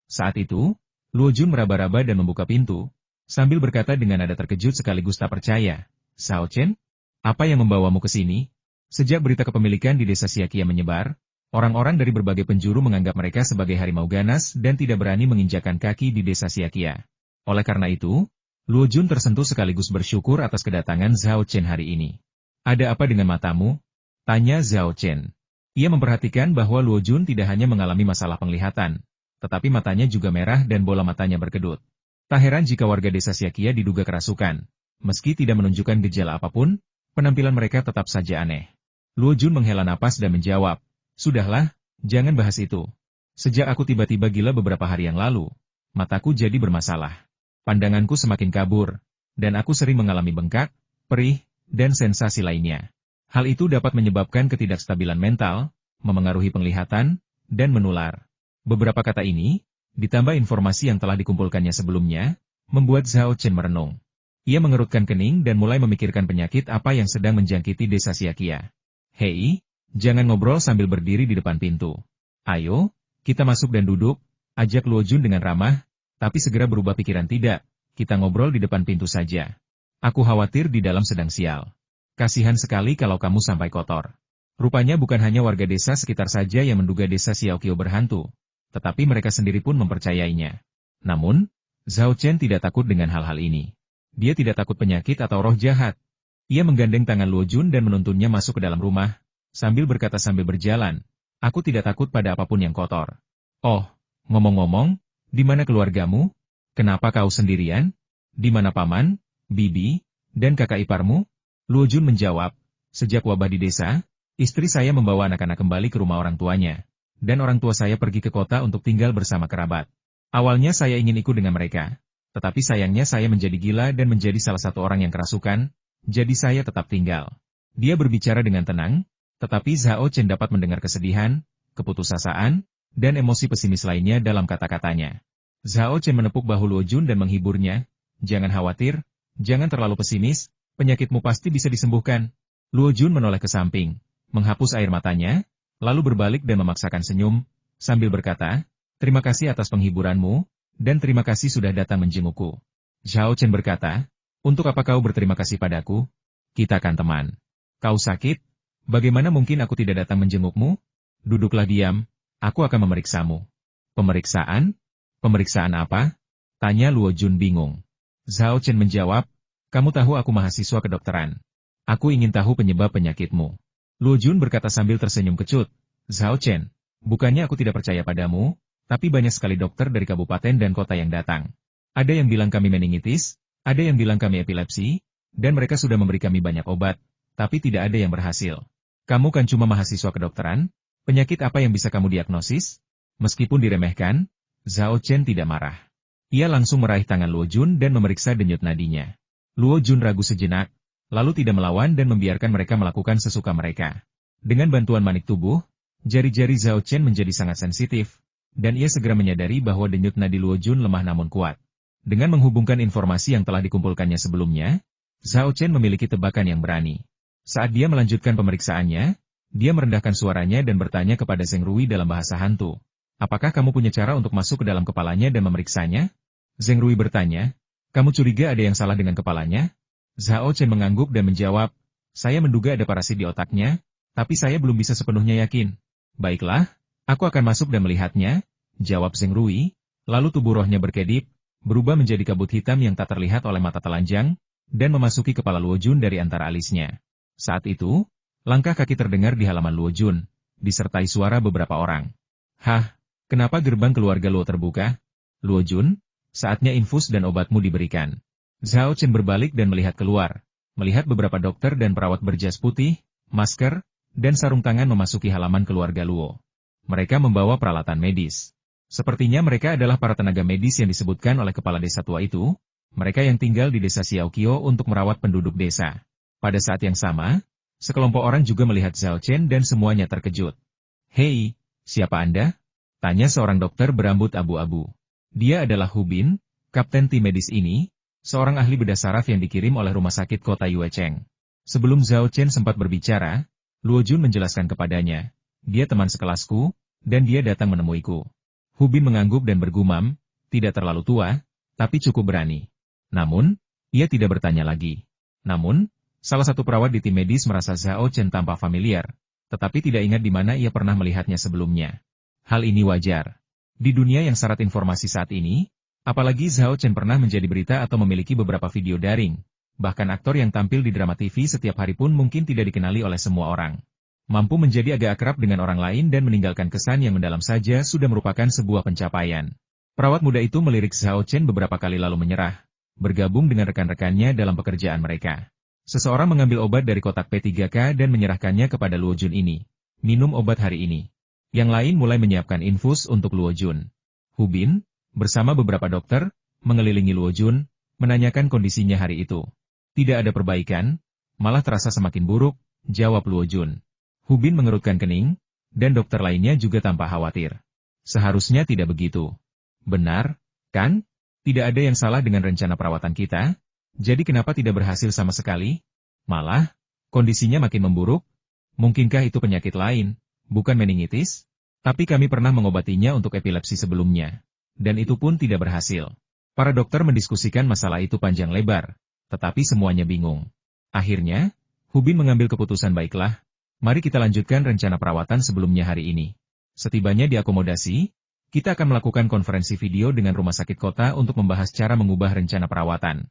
Saat itu, Luo Jun meraba-raba dan membuka pintu, sambil berkata dengan nada terkejut sekaligus tak percaya, Zhao Chen, apa yang membawamu ke sini? Sejak berita kepemilikan di desa Siakia menyebar, orang-orang dari berbagai penjuru menganggap mereka sebagai harimau ganas dan tidak berani menginjakan kaki di desa Siakia. Oleh karena itu, Luo Jun tersentuh sekaligus bersyukur atas kedatangan Zhao Chen hari ini. Ada apa dengan matamu? Tanya Zhao Chen. Ia memperhatikan bahwa Luo Jun tidak hanya mengalami masalah penglihatan, tetapi matanya juga merah dan bola matanya berkedut. Tak heran jika warga desa Siakia diduga kerasukan. Meski tidak menunjukkan gejala apapun, penampilan mereka tetap saja aneh. Luo Jun menghela napas dan menjawab, sudahlah, jangan bahas itu. Sejak aku tiba-tiba gila beberapa hari yang lalu, mataku jadi bermasalah. Pandanganku semakin kabur, dan aku sering mengalami bengkak, perih, dan sensasi lainnya. Hal itu dapat menyebabkan ketidakstabilan mental, memengaruhi penglihatan, dan menular. Beberapa kata ini, ditambah informasi yang telah dikumpulkannya sebelumnya, membuat Zhao Chen merenung. Ia mengerutkan kening dan mulai memikirkan penyakit apa yang sedang menjangkiti desa Siakia. Hei, jangan ngobrol sambil berdiri di depan pintu. Ayo, kita masuk dan duduk, ajak Luo Jun dengan ramah, tapi segera berubah pikiran tidak, kita ngobrol di depan pintu saja. Aku khawatir di dalam sedang sial. Kasihan sekali kalau kamu sampai kotor. Rupanya bukan hanya warga desa sekitar saja yang menduga desa Xiaoqiu berhantu, tetapi mereka sendiri pun mempercayainya. Namun, Zhao Chen tidak takut dengan hal-hal ini. Dia tidak takut penyakit atau roh jahat. Ia menggandeng tangan Luo Jun dan menuntunnya masuk ke dalam rumah, sambil berkata sambil berjalan, aku tidak takut pada apapun yang kotor. Oh, ngomong-ngomong, di mana keluargamu? Kenapa kau sendirian? Di mana paman, bibi, dan kakak iparmu? Luo Jun menjawab, sejak wabah di desa, istri saya membawa anak-anak kembali ke rumah orang tuanya, dan orang tua saya pergi ke kota untuk tinggal bersama kerabat. Awalnya saya ingin ikut dengan mereka, tetapi sayangnya saya menjadi gila dan menjadi salah satu orang yang kerasukan, jadi saya tetap tinggal. Dia berbicara dengan tenang, tetapi Zhao Chen dapat mendengar kesedihan, keputusasaan, dan emosi pesimis lainnya dalam kata-katanya. Zhao Chen menepuk bahu Luo Jun dan menghiburnya, jangan khawatir, jangan terlalu pesimis, penyakitmu pasti bisa disembuhkan. Luo Jun menoleh ke samping, menghapus air matanya, lalu berbalik dan memaksakan senyum, sambil berkata, terima kasih atas penghiburanmu, dan terima kasih sudah datang menjengukku. Zhao Chen berkata, untuk apa kau berterima kasih padaku? Kita kan teman. Kau sakit? Bagaimana mungkin aku tidak datang menjengukmu? Duduklah diam. Aku akan memeriksamu. Pemeriksaan? Pemeriksaan apa? Tanya Luo Jun bingung. Zhao Chen menjawab, kamu tahu aku mahasiswa kedokteran. Aku ingin tahu penyebab penyakitmu. Luo Jun berkata sambil tersenyum kecut. Zhao Chen, bukannya aku tidak percaya padamu, tapi banyak sekali dokter dari kabupaten dan kota yang datang. Ada yang bilang kami meningitis, ada yang bilang kami epilepsi, dan mereka sudah memberi kami banyak obat, tapi tidak ada yang berhasil. Kamu kan cuma mahasiswa kedokteran? Penyakit apa yang bisa kamu diagnosis? Meskipun diremehkan, Zhao Chen tidak marah. Ia langsung meraih tangan Luo Jun dan memeriksa denyut nadinya. Luo Jun ragu sejenak, lalu tidak melawan dan membiarkan mereka melakukan sesuka mereka. Dengan bantuan manik tubuh, jari-jari Zhao Chen menjadi sangat sensitif, dan ia segera menyadari bahwa denyut nadi Luo Jun lemah namun kuat. Dengan menghubungkan informasi yang telah dikumpulkannya sebelumnya, Zhao Chen memiliki tebakan yang berani. Saat dia melanjutkan pemeriksaannya, dia merendahkan suaranya dan bertanya kepada Zheng Rui dalam bahasa hantu. Apakah kamu punya cara untuk masuk ke dalam kepalanya dan memeriksanya? Zheng Rui bertanya, kamu curiga ada yang salah dengan kepalanya? Zhao Chen mengangguk dan menjawab, Saya menduga ada parasit di otaknya, tapi saya belum bisa sepenuhnya yakin. Baiklah, aku akan masuk dan melihatnya, jawab Zheng Rui, lalu tubuh rohnya berkedip, berubah menjadi kabut hitam yang tak terlihat oleh mata telanjang, dan memasuki kepala Luo Jun dari antara alisnya. Saat itu, langkah kaki terdengar di halaman Luo Jun, disertai suara beberapa orang. Hah, kenapa gerbang keluarga Luo terbuka? Luo Jun, saatnya infus dan obatmu diberikan. Zhao Chen berbalik dan melihat keluar, melihat beberapa dokter dan perawat berjas putih, masker, dan sarung tangan memasuki halaman keluarga Luo. Mereka membawa peralatan medis. Sepertinya mereka adalah para tenaga medis yang disebutkan oleh kepala desa tua itu, mereka yang tinggal di desa Xiaoqiao untuk merawat penduduk desa. Pada saat yang sama, sekelompok orang juga melihat Zhao Chen dan semuanya terkejut. Hei, siapa Anda? Tanya seorang dokter berambut abu-abu. Dia adalah Hu Bin, kapten tim medis ini, seorang ahli bedah saraf yang dikirim oleh rumah sakit kota Yuecheng. Sebelum Zhao Chen sempat berbicara, Luo Jun menjelaskan kepadanya, dia teman sekelasku, dan dia datang menemuiku. Hu Bin mengangguk dan bergumam, tidak terlalu tua, tapi cukup berani. Namun, ia tidak bertanya lagi. Namun, salah satu perawat di tim medis merasa Zhao Chen tampak familiar, tetapi tidak ingat di mana ia pernah melihatnya sebelumnya. Hal ini wajar. Di dunia yang syarat informasi saat ini, apalagi Zhao Chen pernah menjadi berita atau memiliki beberapa video daring, bahkan aktor yang tampil di drama TV setiap hari pun mungkin tidak dikenali oleh semua orang. Mampu menjadi agak akrab dengan orang lain dan meninggalkan kesan yang mendalam saja sudah merupakan sebuah pencapaian. Perawat muda itu melirik Zhao Chen beberapa kali lalu menyerah, bergabung dengan rekan-rekannya dalam pekerjaan mereka. Seseorang mengambil obat dari kotak P3K dan menyerahkannya kepada Luo Jun ini. Minum obat hari ini. Yang lain mulai menyiapkan infus untuk Luo Jun. Hu Bin, bersama beberapa dokter, mengelilingi Luo Jun, menanyakan kondisinya hari itu. Tidak ada perbaikan, malah terasa semakin buruk, jawab Luo Jun. Hu Bin mengerutkan kening, dan dokter lainnya juga tampak khawatir. Seharusnya tidak begitu. Benar, kan? Tidak ada yang salah dengan rencana perawatan kita, jadi kenapa tidak berhasil sama sekali? Malah, kondisinya makin memburuk. Mungkinkah itu penyakit lain, bukan meningitis? Tapi kami pernah mengobatinya untuk epilepsi sebelumnya. Dan itu pun tidak berhasil. Para dokter mendiskusikan masalah itu panjang lebar, tetapi semuanya bingung. Akhirnya, Hu Bin mengambil keputusan baiklah, mari kita lanjutkan rencana perawatan sebelumnya hari ini. Setibanya di akomodasi, kita akan melakukan konferensi video dengan rumah sakit kota untuk membahas cara mengubah rencana perawatan.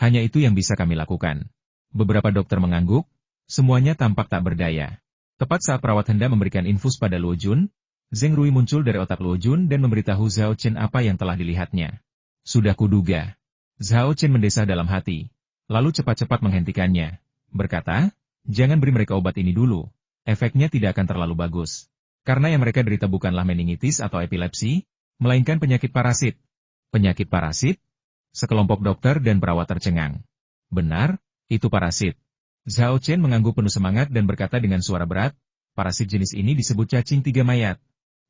Hanya itu yang bisa kami lakukan. Beberapa dokter mengangguk, semuanya tampak tak berdaya. Tepat saat perawat hendak memberikan infus pada Luo Jun, Zheng Rui muncul dari otak Luo Jun dan memberitahu Zhao Chen apa yang telah dilihatnya. Sudah kuduga. Zhao Chen mendesah dalam hati, lalu cepat-cepat menghentikannya. Berkata, jangan beri mereka obat ini dulu, efeknya tidak akan terlalu bagus. Karena yang mereka derita bukanlah meningitis atau epilepsi, melainkan penyakit parasit. Penyakit parasit? Sekelompok dokter dan perawat tercengang. Benar, itu parasit. Zhao Chen mengangguk penuh semangat dan berkata dengan suara berat, parasit jenis ini disebut cacing 3 mayat.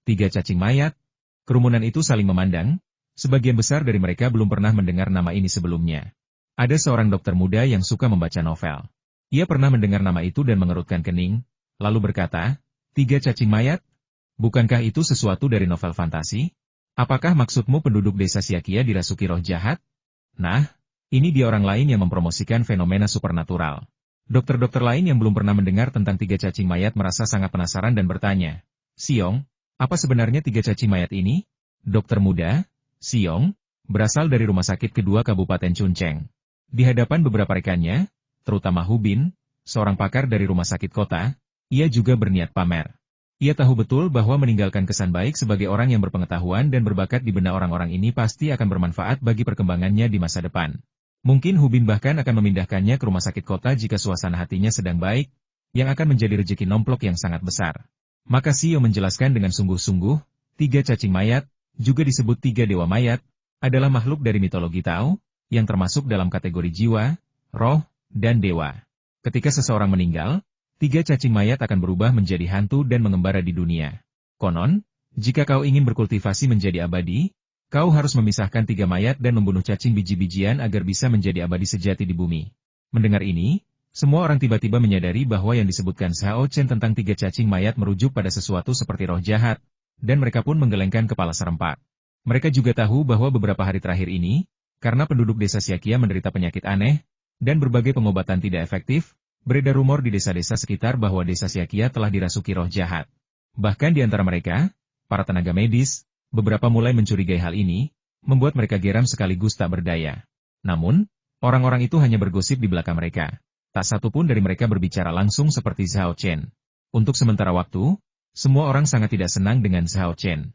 3 cacing mayat? Kerumunan itu saling memandang, sebagian besar dari mereka belum pernah mendengar nama ini sebelumnya. Ada seorang dokter muda yang suka membaca novel. Ia pernah mendengar nama itu dan mengerutkan kening, lalu berkata, 3 cacing mayat? Bukankah itu sesuatu dari novel fantasi? Apakah maksudmu penduduk desa Xiaoqiao dirasuki roh jahat? Nah, ini dia orang lain yang mempromosikan fenomena supernatural. Dokter-dokter lain yang belum pernah mendengar tentang 3 cacing mayat merasa sangat penasaran dan bertanya, Siong, apa sebenarnya 3 cacing mayat ini? Dokter muda, Siong, berasal dari rumah sakit kedua Kabupaten Chuncheng. Di hadapan beberapa rekannya, terutama Hu Bin, seorang pakar dari rumah sakit kota, ia juga berniat pamer. Ia tahu betul bahwa meninggalkan kesan baik sebagai orang yang berpengetahuan dan berbakat di benak orang-orang ini pasti akan bermanfaat bagi perkembangannya di masa depan. Mungkin Hu Bin bahkan akan memindahkannya ke rumah sakit kota jika suasana hatinya sedang baik, yang akan menjadi rezeki nomplok yang sangat besar. Maka Sio menjelaskan dengan sungguh-sungguh, 3 cacing mayat, juga disebut 3 dewa mayat, adalah makhluk dari mitologi Tao, yang termasuk dalam kategori jiwa, roh, dan dewa. Ketika seseorang meninggal, 3 cacing mayat akan berubah menjadi hantu dan mengembara di dunia. Konon, jika kau ingin berkultivasi menjadi abadi, kau harus memisahkan 3 mayat dan membunuh cacing biji-bijian agar bisa menjadi abadi sejati di bumi. Mendengar ini, semua orang tiba-tiba menyadari bahwa yang disebutkan Zhao Chen tentang 3 cacing mayat merujuk pada sesuatu seperti roh jahat, dan mereka pun menggelengkan kepala serempak. Mereka juga tahu bahwa beberapa hari terakhir ini, karena penduduk desa Xiaoqiao menderita penyakit aneh, dan berbagai pengobatan tidak efektif, Beredar rumor di desa-desa sekitar bahwa desa Siakia telah dirasuki roh jahat. Bahkan di antara mereka, para tenaga medis, beberapa mulai mencurigai hal ini, membuat mereka geram sekaligus tak berdaya. Namun, orang-orang itu hanya bergosip di belakang mereka. Tak satu pun dari mereka berbicara langsung seperti Zhao Chen. Untuk sementara waktu, semua orang sangat tidak senang dengan Zhao Chen.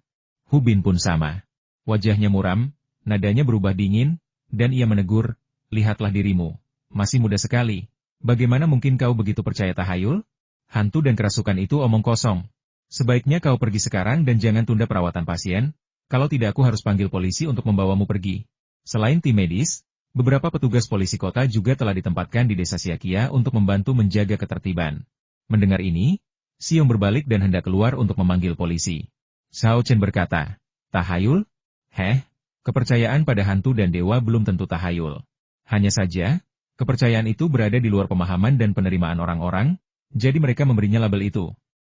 Hu Bin pun sama. Wajahnya muram, nadanya berubah dingin, dan ia menegur, lihatlah dirimu, masih muda sekali. Bagaimana mungkin kau begitu percaya tahayul? Hantu dan kerasukan itu omong kosong. Sebaiknya kau pergi sekarang dan jangan tunda perawatan pasien, kalau tidak aku harus panggil polisi untuk membawamu pergi. Selain tim medis, beberapa petugas polisi kota juga telah ditempatkan di desa Siakia untuk membantu menjaga ketertiban. Mendengar ini, Xiong berbalik dan hendak keluar untuk memanggil polisi. Zhao Chen berkata, tahayul? Kepercayaan pada hantu dan dewa belum tentu tahayul. Hanya saja, kepercayaan itu berada di luar pemahaman dan penerimaan orang-orang, jadi mereka memberinya label itu.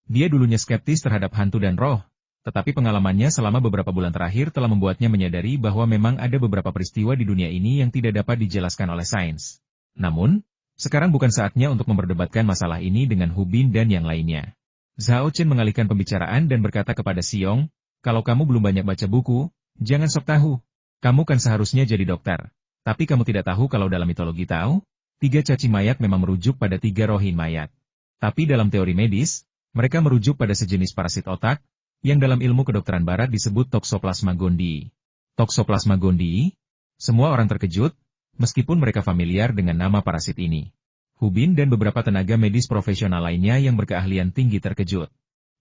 Dia dulunya skeptis terhadap hantu dan roh, tetapi pengalamannya selama beberapa bulan terakhir telah membuatnya menyadari bahwa memang ada beberapa peristiwa di dunia ini yang tidak dapat dijelaskan oleh sains. Namun, sekarang bukan saatnya untuk memperdebatkan masalah ini dengan Hu Bin dan yang lainnya. Zhao Chen mengalihkan pembicaraan dan berkata kepada Xiong, kalau kamu belum banyak baca buku, jangan sok tahu. Kamu kan seharusnya jadi dokter. Tapi kamu tidak tahu kalau dalam mitologi Tao, 3 cacing mayat memang merujuk pada 3 rohin mayat. Tapi dalam teori medis, mereka merujuk pada sejenis parasit otak, yang dalam ilmu kedokteran barat disebut Toxoplasma gondii. Toxoplasma gondii? Semua orang terkejut, meskipun mereka familiar dengan nama parasit ini. Hu Bin dan beberapa tenaga medis profesional lainnya yang berkeahlian tinggi terkejut.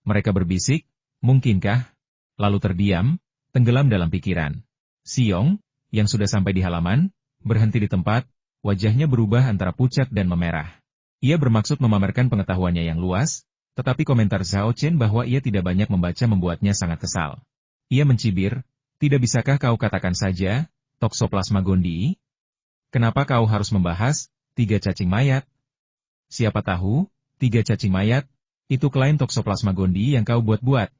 Mereka berbisik, mungkinkah? Lalu terdiam, tenggelam dalam pikiran. Xiong, yang sudah sampai di halaman, berhenti di tempat, wajahnya berubah antara pucat dan memerah. Ia bermaksud memamerkan pengetahuannya yang luas, tetapi komentar Zhao Chen bahwa ia tidak banyak membaca membuatnya sangat kesal. Ia mencibir, tidak bisakah kau katakan saja, Toxoplasma gondii? Kenapa kau harus membahas 3 cacing mayat? Siapa tahu, 3 cacing mayat, itu klaim Toxoplasma gondii yang kau buat-buat.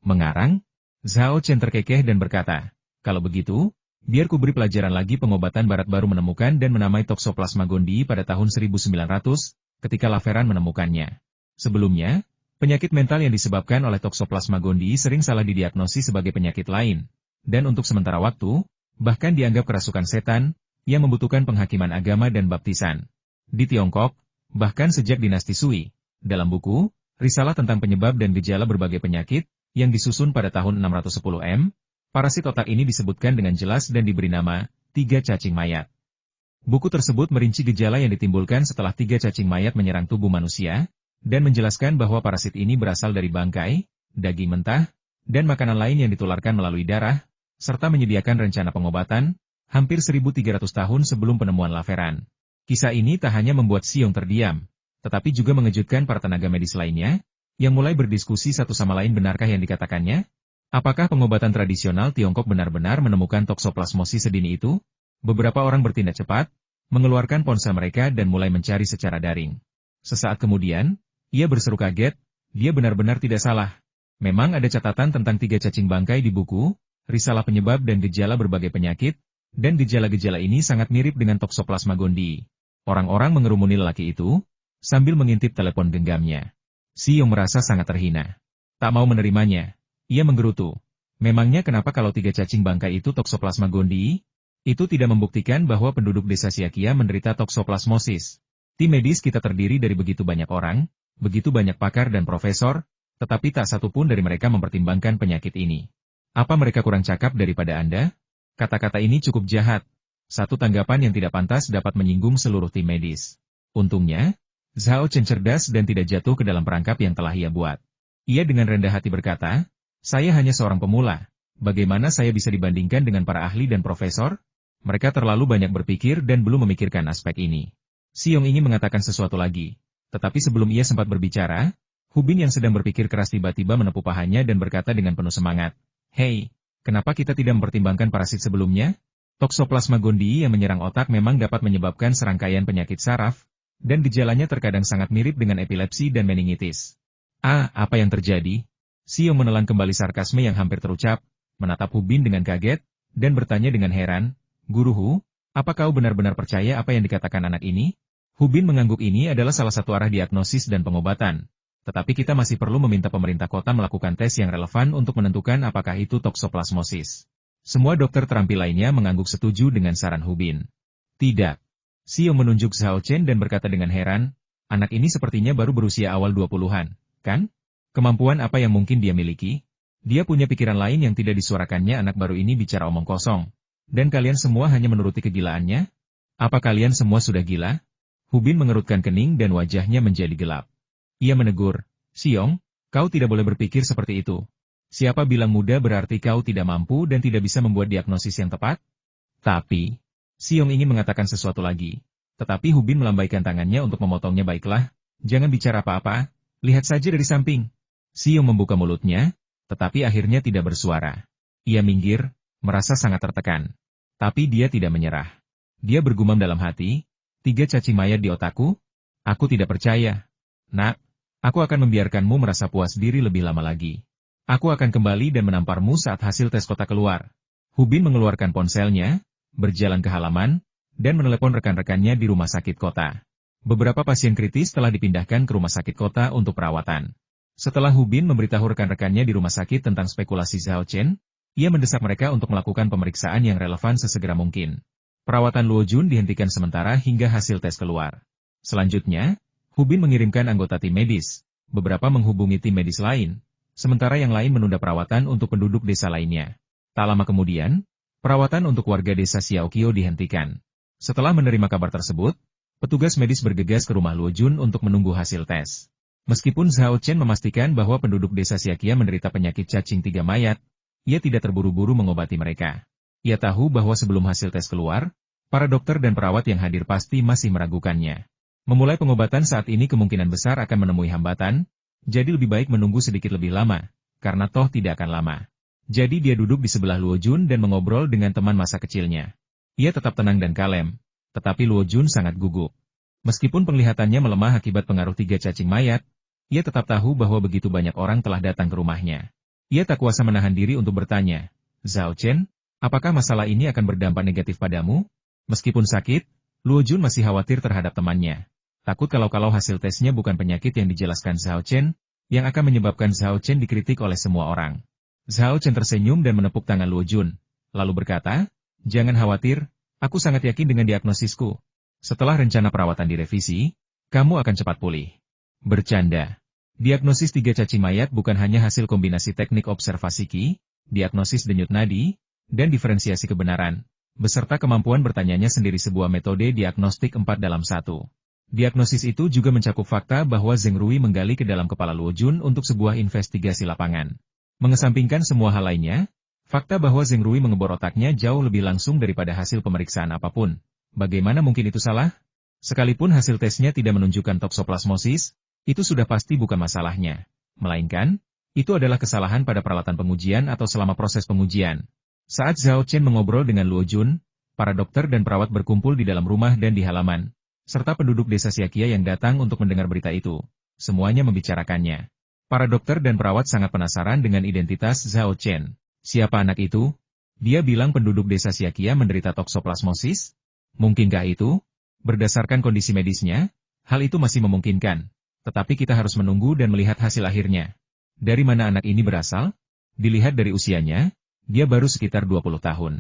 Mengarang, Zhao Chen terkekeh dan berkata, kalau begitu, biar ku beri pelajaran lagi. Pengobatan barat baru menemukan dan menamai Toxoplasma gondii pada tahun 1900, ketika Laveran menemukannya. Sebelumnya, penyakit mental yang disebabkan oleh Toxoplasma gondii sering salah didiagnosis sebagai penyakit lain, dan untuk sementara waktu, bahkan dianggap kerasukan setan, yang membutuhkan penghakiman agama dan baptisan. Di Tiongkok, bahkan sejak dinasti Sui, dalam buku, Risalah tentang penyebab dan gejala berbagai penyakit, yang disusun pada tahun 610 M, parasit otak ini disebutkan dengan jelas dan diberi nama, 3 cacing mayat. Buku tersebut merinci gejala yang ditimbulkan setelah 3 cacing mayat menyerang tubuh manusia, dan menjelaskan bahwa parasit ini berasal dari bangkai, daging mentah, dan makanan lain yang ditularkan melalui darah, serta menyediakan rencana pengobatan, hampir 1300 tahun sebelum penemuan Laveran. Kisah ini tak hanya membuat Xiong terdiam, tetapi juga mengejutkan para tenaga medis lainnya, yang mulai berdiskusi satu sama lain benarkah yang dikatakannya? Apakah pengobatan tradisional Tiongkok benar-benar menemukan toksoplasmosis sedini itu? Beberapa orang bertindak cepat, mengeluarkan ponsel mereka dan mulai mencari secara daring. Sesaat kemudian, ia berseru kaget, dia benar-benar tidak salah. Memang ada catatan tentang 3 cacing bangkai di buku, Risalah Penyebab dan Gejala Berbagai Penyakit, dan gejala-gejala ini sangat mirip dengan Toxoplasma gondii. Orang-orang mengerumuni lelaki itu, sambil mengintip telepon genggamnya. Xiong merasa sangat terhina. Tak mau menerimanya. Ia menggerutu. Memangnya kenapa kalau 3 cacing bangkai itu Toxoplasma gondii? Itu tidak membuktikan bahwa penduduk desa Siakia menderita toksoplasmosis. Tim medis kita terdiri dari begitu banyak orang, begitu banyak pakar dan profesor, tetapi tak satu pun dari mereka mempertimbangkan penyakit ini. Apa mereka kurang cakap daripada Anda? Kata-kata ini cukup jahat. Satu tanggapan yang tidak pantas dapat menyinggung seluruh tim medis. Untungnya, Zhao Chen cerdas dan tidak jatuh ke dalam perangkap yang telah ia buat. Ia dengan rendah hati berkata, saya hanya seorang pemula. Bagaimana saya bisa dibandingkan dengan para ahli dan profesor? Mereka terlalu banyak berpikir dan belum memikirkan aspek ini. Xiong ingin mengatakan sesuatu lagi. Tetapi sebelum ia sempat berbicara, Hu Bin yang sedang berpikir keras tiba-tiba menepuk pahanya dan berkata dengan penuh semangat, hei, kenapa kita tidak mempertimbangkan parasit sebelumnya? Toxoplasma gondii yang menyerang otak memang dapat menyebabkan serangkaian penyakit saraf, dan gejalanya terkadang sangat mirip dengan epilepsi dan meningitis. Apa yang terjadi? Xiong menelan kembali sarkasme yang hampir terucap, menatap Hu Bin dengan kaget, dan bertanya dengan heran, Guru Hu, apa kau benar-benar percaya apa yang dikatakan anak ini? Hubin mengangguk, ini adalah salah satu arah diagnosis dan pengobatan. Tetapi kita masih perlu meminta pemerintah kota melakukan tes yang relevan untuk menentukan apakah itu toksoplasmosis. Semua dokter terampil lainnya mengangguk setuju dengan saran Hubin. Tidak. Xiong menunjuk Zhao Chen dan berkata dengan heran, anak ini sepertinya baru berusia awal 20-an, kan? Kemampuan apa yang mungkin dia miliki? Dia punya pikiran lain yang tidak disuarakannya. Anak baru ini bicara omong kosong. Dan kalian semua hanya menuruti kegilaannya? Apa kalian semua sudah gila? Hubin mengerutkan kening dan wajahnya menjadi gelap. Ia menegur, Xiong, kau tidak boleh berpikir seperti itu. Siapa bilang muda berarti kau tidak mampu dan tidak bisa membuat diagnosis yang tepat? Tapi, Xiong ingin mengatakan sesuatu lagi. Tetapi Hubin melambaikan tangannya untuk memotongnya. Baiklah, jangan bicara apa-apa, lihat saja dari samping. Xiong membuka mulutnya, tetapi akhirnya tidak bersuara. Ia minggir, merasa sangat tertekan. Tapi dia tidak menyerah. Dia bergumam dalam hati, 3 cacing mayat di otakku? Aku tidak percaya. Nak, aku akan membiarkanmu merasa puas diri lebih lama lagi. Aku akan kembali dan menamparmu saat hasil tes kota keluar. Hubin mengeluarkan ponselnya, berjalan ke halaman, dan menelepon rekan-rekannya di rumah sakit kota. Beberapa pasien kritis telah dipindahkan ke rumah sakit kota untuk perawatan. Setelah Hubin memberitahu rekan-rekannya di rumah sakit tentang spekulasi Zhao Chen, ia mendesak mereka untuk melakukan pemeriksaan yang relevan sesegera mungkin. Perawatan Luo Jun dihentikan sementara hingga hasil tes keluar. Selanjutnya, Hubin mengirimkan anggota tim medis. Beberapa menghubungi tim medis lain, sementara yang lain menunda perawatan untuk penduduk desa lainnya. Tak lama kemudian, perawatan untuk warga desa Xiaoqiu dihentikan. Setelah menerima kabar tersebut, petugas medis bergegas ke rumah Luo Jun untuk menunggu hasil tes. Meskipun Zhao Chen memastikan bahwa penduduk desa Xiaoqiu menderita penyakit cacing 3 mayat, ia tidak terburu-buru mengobati mereka. Ia tahu bahwa sebelum hasil tes keluar, para dokter dan perawat yang hadir pasti masih meragukannya. Memulai pengobatan saat ini kemungkinan besar akan menemui hambatan, jadi lebih baik menunggu sedikit lebih lama, karena toh tidak akan lama. Jadi dia duduk di sebelah Luo Jun dan mengobrol dengan teman masa kecilnya. Ia tetap tenang dan kalem, tetapi Luo Jun sangat gugup. Meskipun penglihatannya melemah akibat pengaruh 3 cacing mayat, ia tetap tahu bahwa begitu banyak orang telah datang ke rumahnya. Ia tak kuasa menahan diri untuk bertanya, Zhao Chen, apakah masalah ini akan berdampak negatif padamu? Meskipun sakit, Luo Jun masih khawatir terhadap temannya. Takut kalau hasil tesnya bukan penyakit yang dijelaskan Zhao Chen, yang akan menyebabkan Zhao Chen dikritik oleh semua orang. Zhao Chen tersenyum dan menepuk tangan Luo Jun, lalu berkata, jangan khawatir, aku sangat yakin dengan diagnosisku. Setelah rencana perawatan direvisi, kamu akan cepat pulih. Bercanda. Diagnosis 3 cacing mayat bukan hanya hasil kombinasi teknik observasi Qi, diagnosis denyut nadi, dan diferensiasi kebenaran, beserta kemampuan bertanyanya sendiri sebuah metode diagnostik 4 dalam 1. Diagnosis itu juga mencakup fakta bahwa Zheng Rui menggali ke dalam kepala Luo Jun untuk sebuah investigasi lapangan. Mengesampingkan semua hal lainnya, fakta bahwa Zheng Rui mengebor otaknya jauh lebih langsung daripada hasil pemeriksaan apapun. Bagaimana mungkin itu salah? Sekalipun hasil tesnya tidak menunjukkan toksoplasmosis, itu sudah pasti bukan masalahnya. Melainkan, itu adalah kesalahan pada peralatan pengujian atau selama proses pengujian. Saat Zhao Chen mengobrol dengan Luo Jun, para dokter dan perawat berkumpul di dalam rumah dan di halaman, serta penduduk desa Xiaoqiu yang datang untuk mendengar berita itu. Semuanya membicarakannya. Para dokter dan perawat sangat penasaran dengan identitas Zhao Chen. Siapa anak itu? Dia bilang penduduk desa Xiaoqiu menderita toksoplasmosis? Mungkinkah itu? Berdasarkan kondisi medisnya, hal itu masih memungkinkan. Tetapi kita harus menunggu dan melihat hasil akhirnya. Dari mana anak ini berasal? Dilihat dari usianya, dia baru sekitar 20 tahun.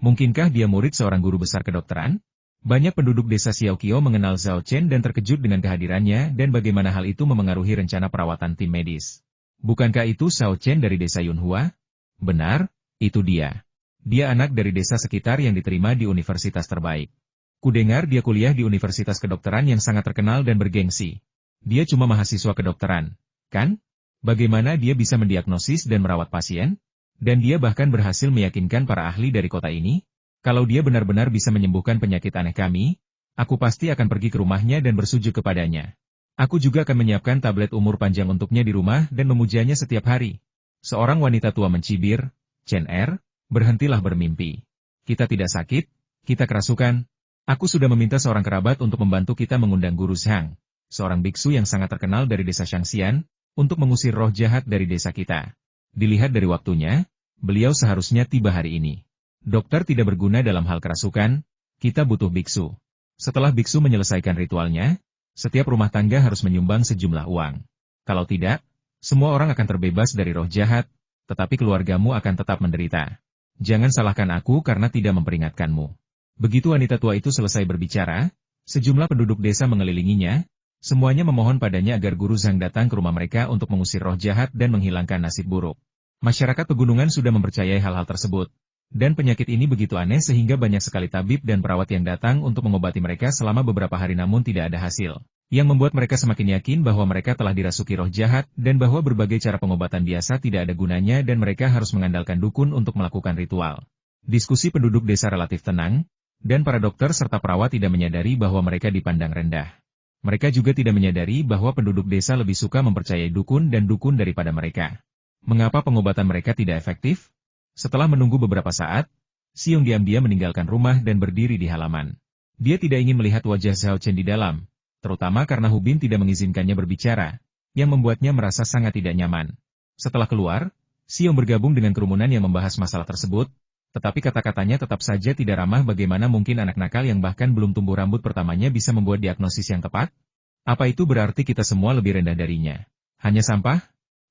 Mungkinkah dia murid seorang guru besar kedokteran? Banyak penduduk desa Xiaoqiu mengenal Zhao Chen dan terkejut dengan kehadirannya dan bagaimana hal itu memengaruhi rencana perawatan tim medis. Bukankah itu Zhao Chen dari desa Yunhua? Benar, itu dia. Dia anak dari desa sekitar yang diterima di universitas terbaik. Kudengar dia kuliah di universitas kedokteran yang sangat terkenal dan bergengsi. Dia cuma mahasiswa kedokteran, kan? Bagaimana dia bisa mendiagnosis dan merawat pasien? Dan dia bahkan berhasil meyakinkan para ahli dari kota ini, kalau dia benar-benar bisa menyembuhkan penyakit aneh kami, aku pasti akan pergi ke rumahnya dan bersujud kepadanya. Aku juga akan menyiapkan tablet umur panjang untuknya di rumah dan memujanya setiap hari. Seorang wanita tua mencibir, Chen Er, berhentilah bermimpi. Kita tidak sakit, kita kerasukan. Aku sudah meminta seorang kerabat untuk membantu kita mengundang Guru Zhang, seorang biksu yang sangat terkenal dari desa Shangxian, untuk mengusir roh jahat dari desa kita. Dilihat dari waktunya, beliau seharusnya tiba hari ini. Dokter tidak berguna dalam hal kerasukan, kita butuh biksu. Setelah biksu menyelesaikan ritualnya, setiap rumah tangga harus menyumbang sejumlah uang. Kalau tidak, semua orang akan terbebas dari roh jahat, tetapi keluargamu akan tetap menderita. Jangan salahkan aku karena tidak memperingatkanmu. Begitu wanita tua itu selesai berbicara, sejumlah penduduk desa mengelilinginya, semuanya memohon padanya agar Guru Zhang datang ke rumah mereka untuk mengusir roh jahat dan menghilangkan nasib buruk. Masyarakat pegunungan sudah mempercayai hal-hal tersebut. Dan penyakit ini begitu aneh sehingga banyak sekali tabib dan perawat yang datang untuk mengobati mereka selama beberapa hari namun tidak ada hasil. Yang membuat mereka semakin yakin bahwa mereka telah dirasuki roh jahat dan bahwa berbagai cara pengobatan biasa tidak ada gunanya dan mereka harus mengandalkan dukun untuk melakukan ritual. Diskusi penduduk desa relatif tenang, dan para dokter serta perawat tidak menyadari bahwa mereka dipandang rendah. Mereka juga tidak menyadari bahwa penduduk desa lebih suka mempercayai dukun dan dukun daripada mereka. Mengapa pengobatan mereka tidak efektif? Setelah menunggu beberapa saat, Xiong diam-diam meninggalkan rumah dan berdiri di halaman. Dia tidak ingin melihat wajah Zhao Chen di dalam, terutama karena Hubin tidak mengizinkannya berbicara, yang membuatnya merasa sangat tidak nyaman. Setelah keluar, Xiong bergabung dengan kerumunan yang membahas masalah tersebut, tetapi kata-katanya tetap saja tidak ramah. Bagaimana mungkin anak nakal yang bahkan belum tumbuh rambut pertamanya bisa membuat diagnosis yang tepat? Apa itu berarti kita semua lebih rendah darinya? Hanya sampah?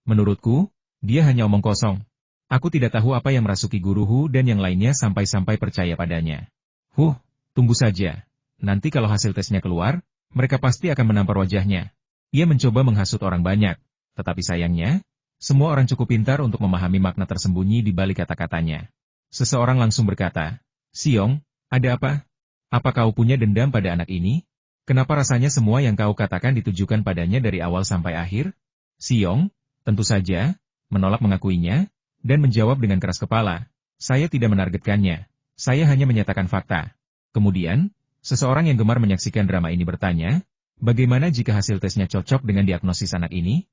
Menurutku, dia hanya omong kosong. Aku tidak tahu apa yang merasuki Guru Hu dan yang lainnya sampai-sampai percaya padanya. Tunggu saja. Nanti kalau hasil tesnya keluar, mereka pasti akan menampar wajahnya. Ia mencoba menghasut orang banyak, tetapi sayangnya, semua orang cukup pintar untuk memahami makna tersembunyi di balik kata-katanya. Seseorang langsung berkata, Xiong, ada apa? Apa kau punya dendam pada anak ini? Kenapa rasanya semua yang kau katakan ditujukan padanya dari awal sampai akhir? Xiong, tentu saja, menolak mengakuinya, dan menjawab dengan keras kepala, saya tidak menargetkannya, saya hanya menyatakan fakta. Kemudian, seseorang yang gemar menyaksikan drama ini bertanya, bagaimana jika hasil tesnya cocok dengan diagnosis anak ini?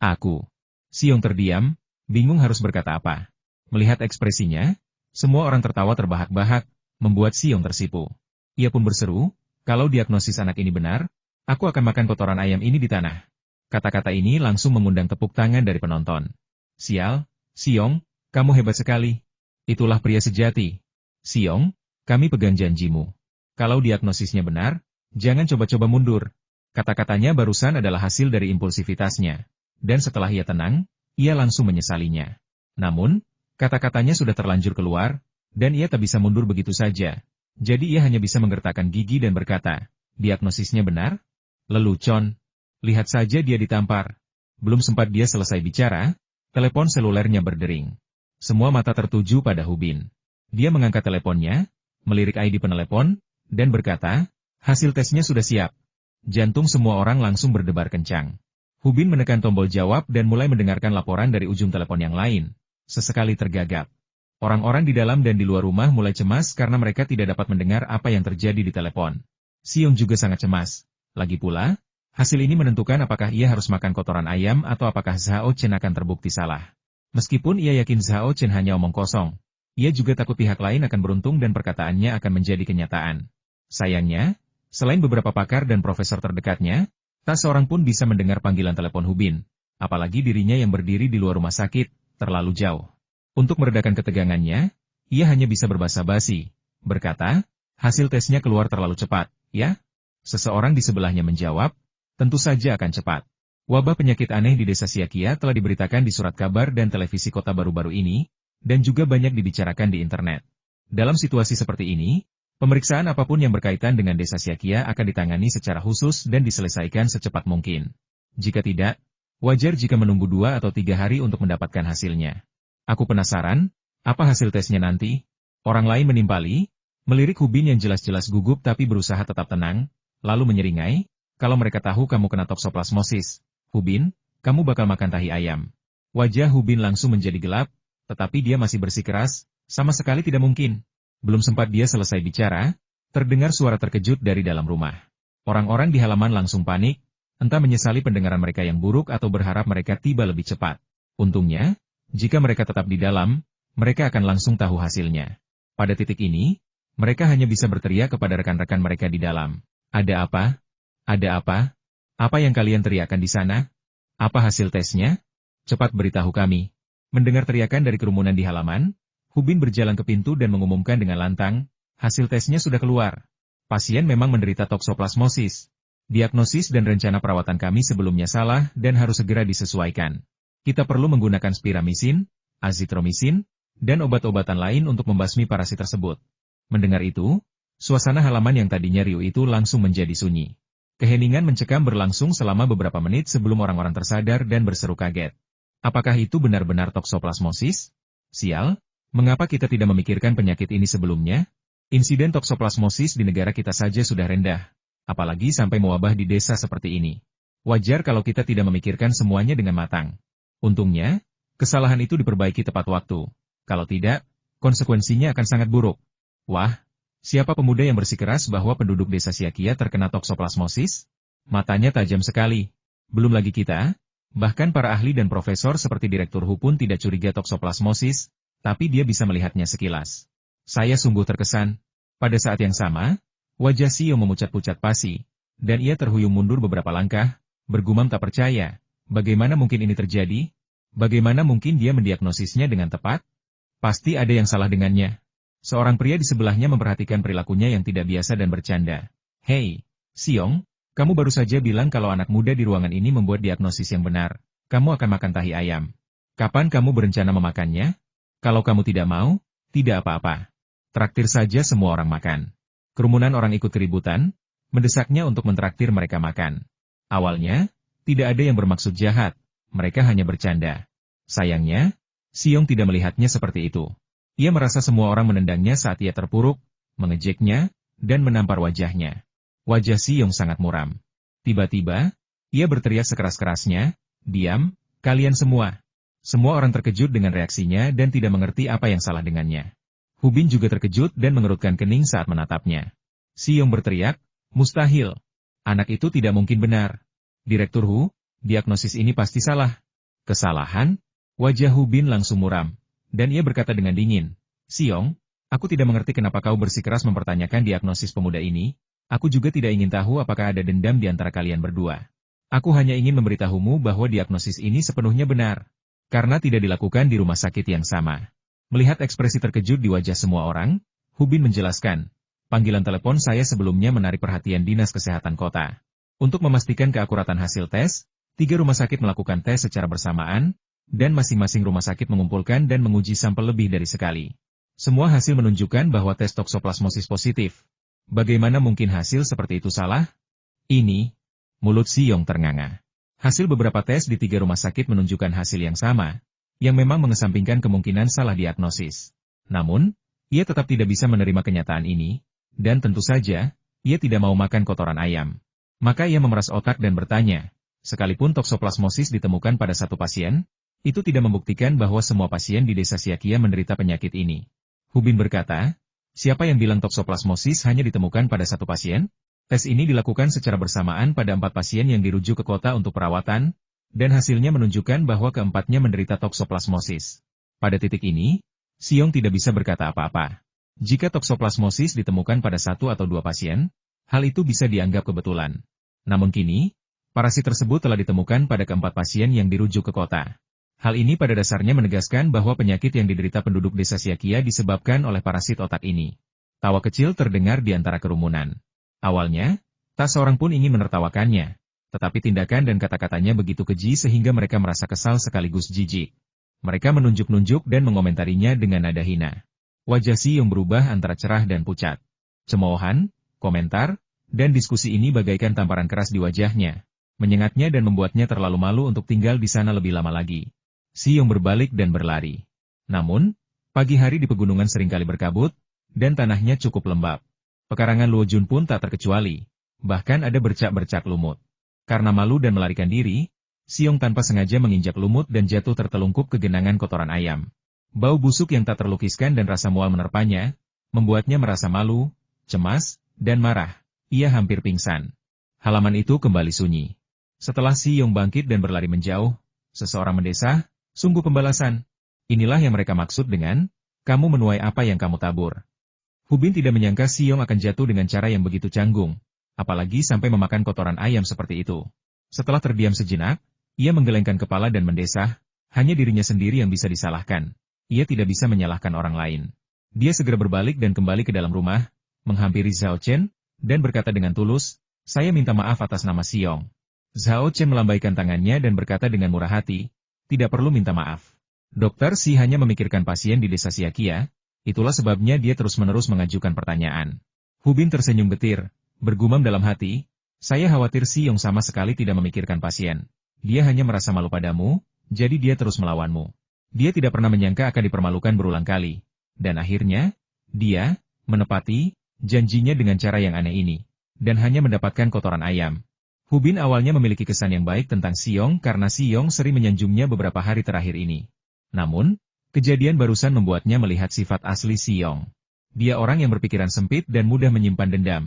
Aku. Xiong terdiam, bingung harus berkata apa. Melihat ekspresinya, semua orang tertawa terbahak-bahak, membuat Xiong tersipu. Ia pun berseru, kalau diagnosis anak ini benar, aku akan makan kotoran ayam ini di tanah. Kata-kata ini langsung mengundang tepuk tangan dari penonton. Sial, Xiong, kamu hebat sekali. Itulah pria sejati. Xiong, kami pegang janjimu. Kalau diagnosisnya benar, jangan coba-coba mundur. Kata-katanya barusan adalah hasil dari impulsivitasnya. Dan setelah ia tenang, ia langsung menyesalinya. Namun, kata-katanya sudah terlanjur keluar, dan ia tak bisa mundur begitu saja. Jadi ia hanya bisa menggertakkan gigi dan berkata, diagnosisnya benar? Lelucon. Lihat saja dia ditampar. Belum sempat dia selesai bicara, telepon selulernya berdering. Semua mata tertuju pada Hubin. Dia mengangkat teleponnya, melirik ID penelepon, dan berkata, hasil tesnya sudah siap. Jantung semua orang langsung berdebar kencang. Hubin menekan tombol jawab dan mulai mendengarkan laporan dari ujung telepon yang lain. Sesekali tergagap. Orang-orang di dalam dan di luar rumah mulai cemas karena mereka tidak dapat mendengar apa yang terjadi di telepon. Xiong juga sangat cemas. Lagi pula, hasil ini menentukan apakah ia harus makan kotoran ayam atau apakah Zhao Chen akan terbukti salah. Meskipun ia yakin Zhao Chen hanya omong kosong, ia juga takut pihak lain akan beruntung dan perkataannya akan menjadi kenyataan. Sayangnya, selain beberapa pakar dan profesor terdekatnya, tak seorang pun bisa mendengar panggilan telepon Hubin, apalagi dirinya yang berdiri di luar rumah sakit, terlalu jauh. Untuk meredakan ketegangannya, ia hanya bisa berbahasa basi, berkata, hasil tesnya keluar terlalu cepat, ya? Seseorang di sebelahnya menjawab, tentu saja akan cepat. Wabah penyakit aneh di desa Siakia telah diberitakan di surat kabar dan televisi kota baru-baru ini, dan juga banyak dibicarakan di internet. Dalam situasi seperti ini, pemeriksaan apapun yang berkaitan dengan desa Siakia akan ditangani secara khusus dan diselesaikan secepat mungkin. Jika tidak, wajar jika menunggu 2 atau 3 hari untuk mendapatkan hasilnya. Aku penasaran, apa hasil tesnya nanti? Orang lain menimpali, melirik Hubin yang jelas-jelas gugup tapi berusaha tetap tenang, lalu menyeringai, kalau mereka tahu kamu kena toksoplasmosis, Hubin, kamu bakal makan tahi ayam. Wajah Hubin langsung menjadi gelap, tetapi dia masih bersikeras, sama sekali tidak mungkin. Belum sempat dia selesai bicara, terdengar suara terkejut dari dalam rumah. Orang-orang di halaman langsung panik, entah menyesali pendengaran mereka yang buruk atau berharap mereka tiba lebih cepat. Untungnya, jika mereka tetap di dalam, mereka akan langsung tahu hasilnya. Pada titik ini, mereka hanya bisa berteriak kepada rekan-rekan mereka di dalam. Ada apa? Ada apa? Apa yang kalian teriakkan di sana? Apa hasil tesnya? Cepat beritahu kami. Mendengar teriakan dari kerumunan di halaman, Hubin berjalan ke pintu dan mengumumkan dengan lantang, hasil tesnya sudah keluar. Pasien memang menderita toksoplasmosis. Diagnosis dan rencana perawatan kami sebelumnya salah dan harus segera disesuaikan. Kita perlu menggunakan spiramisin, azitromisin, dan obat-obatan lain untuk membasmi parasit tersebut. Mendengar itu, suasana halaman yang tadinya riuh itu langsung menjadi sunyi. Keheningan mencekam berlangsung selama beberapa menit sebelum orang-orang tersadar dan berseru kaget. Apakah itu benar-benar toksoplasmosis? Sial, mengapa kita tidak memikirkan penyakit ini sebelumnya? Insiden toksoplasmosis di negara kita saja sudah rendah, apalagi sampai mewabah di desa seperti ini. Wajar kalau kita tidak memikirkan semuanya dengan matang. Untungnya, kesalahan itu diperbaiki tepat waktu. Kalau tidak, konsekuensinya akan sangat buruk. Wah, siapa pemuda yang bersikeras bahwa penduduk desa Siakia terkena toksoplasmosis? Matanya tajam sekali. Belum lagi kita, bahkan para ahli dan profesor seperti Direktur Hu pun tidak curiga toksoplasmosis, tapi dia bisa melihatnya sekilas. Saya sungguh terkesan. Pada saat yang sama, wajah Sio memucat-pucat pasi, dan ia terhuyung mundur beberapa langkah, bergumam tak percaya. Bagaimana mungkin ini terjadi? Bagaimana mungkin dia mendiagnosisnya dengan tepat? Pasti ada yang salah dengannya. Seorang pria di sebelahnya memperhatikan perilakunya yang tidak biasa dan bercanda. Hei, Siong, kamu baru saja bilang kalau anak muda di ruangan ini membuat diagnosis yang benar. Kamu akan makan tahi ayam. Kapan kamu berencana memakannya? Kalau kamu tidak mau, tidak apa-apa. Traktir saja semua orang makan. Kerumunan orang ikut keributan, mendesaknya untuk mentraktir mereka makan. Awalnya, tidak ada yang bermaksud jahat, mereka hanya bercanda. Sayangnya, Siong tidak melihatnya seperti itu. Ia merasa semua orang menendangnya saat ia terpuruk, mengejeknya, dan menampar wajahnya. Wajah Siong sangat muram. Tiba-tiba, ia berteriak sekeras-kerasnya, "Diam, kalian semua!" Semua orang terkejut dengan reaksinya dan tidak mengerti apa yang salah dengannya. Hubin juga terkejut dan mengerutkan kening saat menatapnya. Siong berteriak, "Mustahil! Anak itu tidak mungkin benar. Direktur Hu, diagnosis ini pasti salah." Kesalahan? Wajah Hubin langsung muram, dan ia berkata dengan dingin, "Siong, aku tidak mengerti kenapa kau bersikeras mempertanyakan diagnosis pemuda ini. Aku juga tidak ingin tahu apakah ada dendam di antara kalian berdua. Aku hanya ingin memberitahumu bahwa diagnosis ini sepenuhnya benar, karena tidak dilakukan di rumah sakit yang sama." Melihat ekspresi terkejut di wajah semua orang, Hubin menjelaskan, "Panggilan telepon saya sebelumnya menarik perhatian Dinas Kesehatan Kota. Untuk memastikan keakuratan hasil tes, 3 rumah sakit melakukan tes secara bersamaan, dan masing-masing rumah sakit mengumpulkan dan menguji sampel lebih dari sekali. Semua hasil menunjukkan bahwa tes toksoplasmosis positif. Bagaimana mungkin hasil seperti itu salah? Ini." Mulut Siong ternganga. Hasil beberapa tes di 3 rumah sakit menunjukkan hasil yang sama, yang memang mengesampingkan kemungkinan salah diagnosis. Namun, ia tetap tidak bisa menerima kenyataan ini, dan tentu saja, ia tidak mau makan kotoran ayam. Maka ia memeras otak dan bertanya, sekalipun toksoplasmosis ditemukan pada satu pasien, itu tidak membuktikan bahwa semua pasien di desa Siakia menderita penyakit ini. Hubin berkata, "Siapa yang bilang toksoplasmosis hanya ditemukan pada satu pasien? Tes ini dilakukan secara bersamaan pada 4 pasien yang dirujuk ke kota untuk perawatan, dan hasilnya menunjukkan bahwa keempatnya menderita toksoplasmosis." Pada titik ini, Siong tidak bisa berkata apa-apa. Jika toksoplasmosis ditemukan pada 1 atau 2 pasien, hal itu bisa dianggap kebetulan. Namun kini, parasit tersebut telah ditemukan pada ke-4 pasien yang dirujuk ke kota. Hal ini pada dasarnya menegaskan bahwa penyakit yang diderita penduduk desa Siakia disebabkan oleh parasit otak ini. Tawa kecil terdengar di antara kerumunan. Awalnya, tak seorang pun ingin menertawakannya. Tetapi tindakan dan kata-katanya begitu keji sehingga mereka merasa kesal sekaligus jijik. Mereka menunjuk-nunjuk dan mengomentarinya dengan nada hina. Wajah Siong berubah antara cerah dan pucat. Cemoohan, komentar, dan diskusi ini bagaikan tamparan keras di wajahnya, menyengatnya dan membuatnya terlalu malu untuk tinggal di sana lebih lama lagi. Siong berbalik dan berlari. Namun, pagi hari di pegunungan seringkali berkabut, dan tanahnya cukup lembab. Pekarangan Luojun pun tak terkecuali, bahkan ada bercak-bercak lumut. Karena malu dan melarikan diri, Siong tanpa sengaja menginjak lumut dan jatuh tertelungkup ke genangan kotoran ayam. Bau busuk yang tak terlukiskan dan rasa mual menerpanya, membuatnya merasa malu, cemas, dan marah. Ia hampir pingsan. Halaman itu kembali sunyi. Setelah Siong bangkit dan berlari menjauh, seseorang mendesah, "Sungguh pembalasan. Inilah yang mereka maksud dengan, kamu menuai apa yang kamu tabur." Hubin tidak menyangka Siong akan jatuh dengan cara yang begitu canggung, apalagi sampai memakan kotoran ayam seperti itu. Setelah terdiam sejenak, ia menggelengkan kepala dan mendesah, hanya dirinya sendiri yang bisa disalahkan. Ia tidak bisa menyalahkan orang lain. Dia segera berbalik dan kembali ke dalam rumah, menghampiri Zhao Chen, dan berkata dengan tulus, "Saya minta maaf atas nama Xiong." Zhao Chen melambaikan tangannya dan berkata dengan murah hati, "Tidak perlu minta maaf. Dokter Xi hanya memikirkan pasien di desa Xiakia, itulah sebabnya dia terus-menerus mengajukan pertanyaan." Hu Bin tersenyum getir, bergumam dalam hati, "Saya khawatir Xiong sama sekali tidak memikirkan pasien. Dia hanya merasa malu padamu, jadi dia terus melawanmu. Dia tidak pernah menyangka akan dipermalukan berulang kali. Dan akhirnya, dia menepati janjinya dengan cara yang aneh ini, dan hanya mendapatkan kotoran ayam." Hu Bin awalnya memiliki kesan yang baik tentang Xiong karena Xiong sering menyanjungnya beberapa hari terakhir ini. Namun, kejadian barusan membuatnya melihat sifat asli Xiong. Dia orang yang berpikiran sempit dan mudah menyimpan dendam.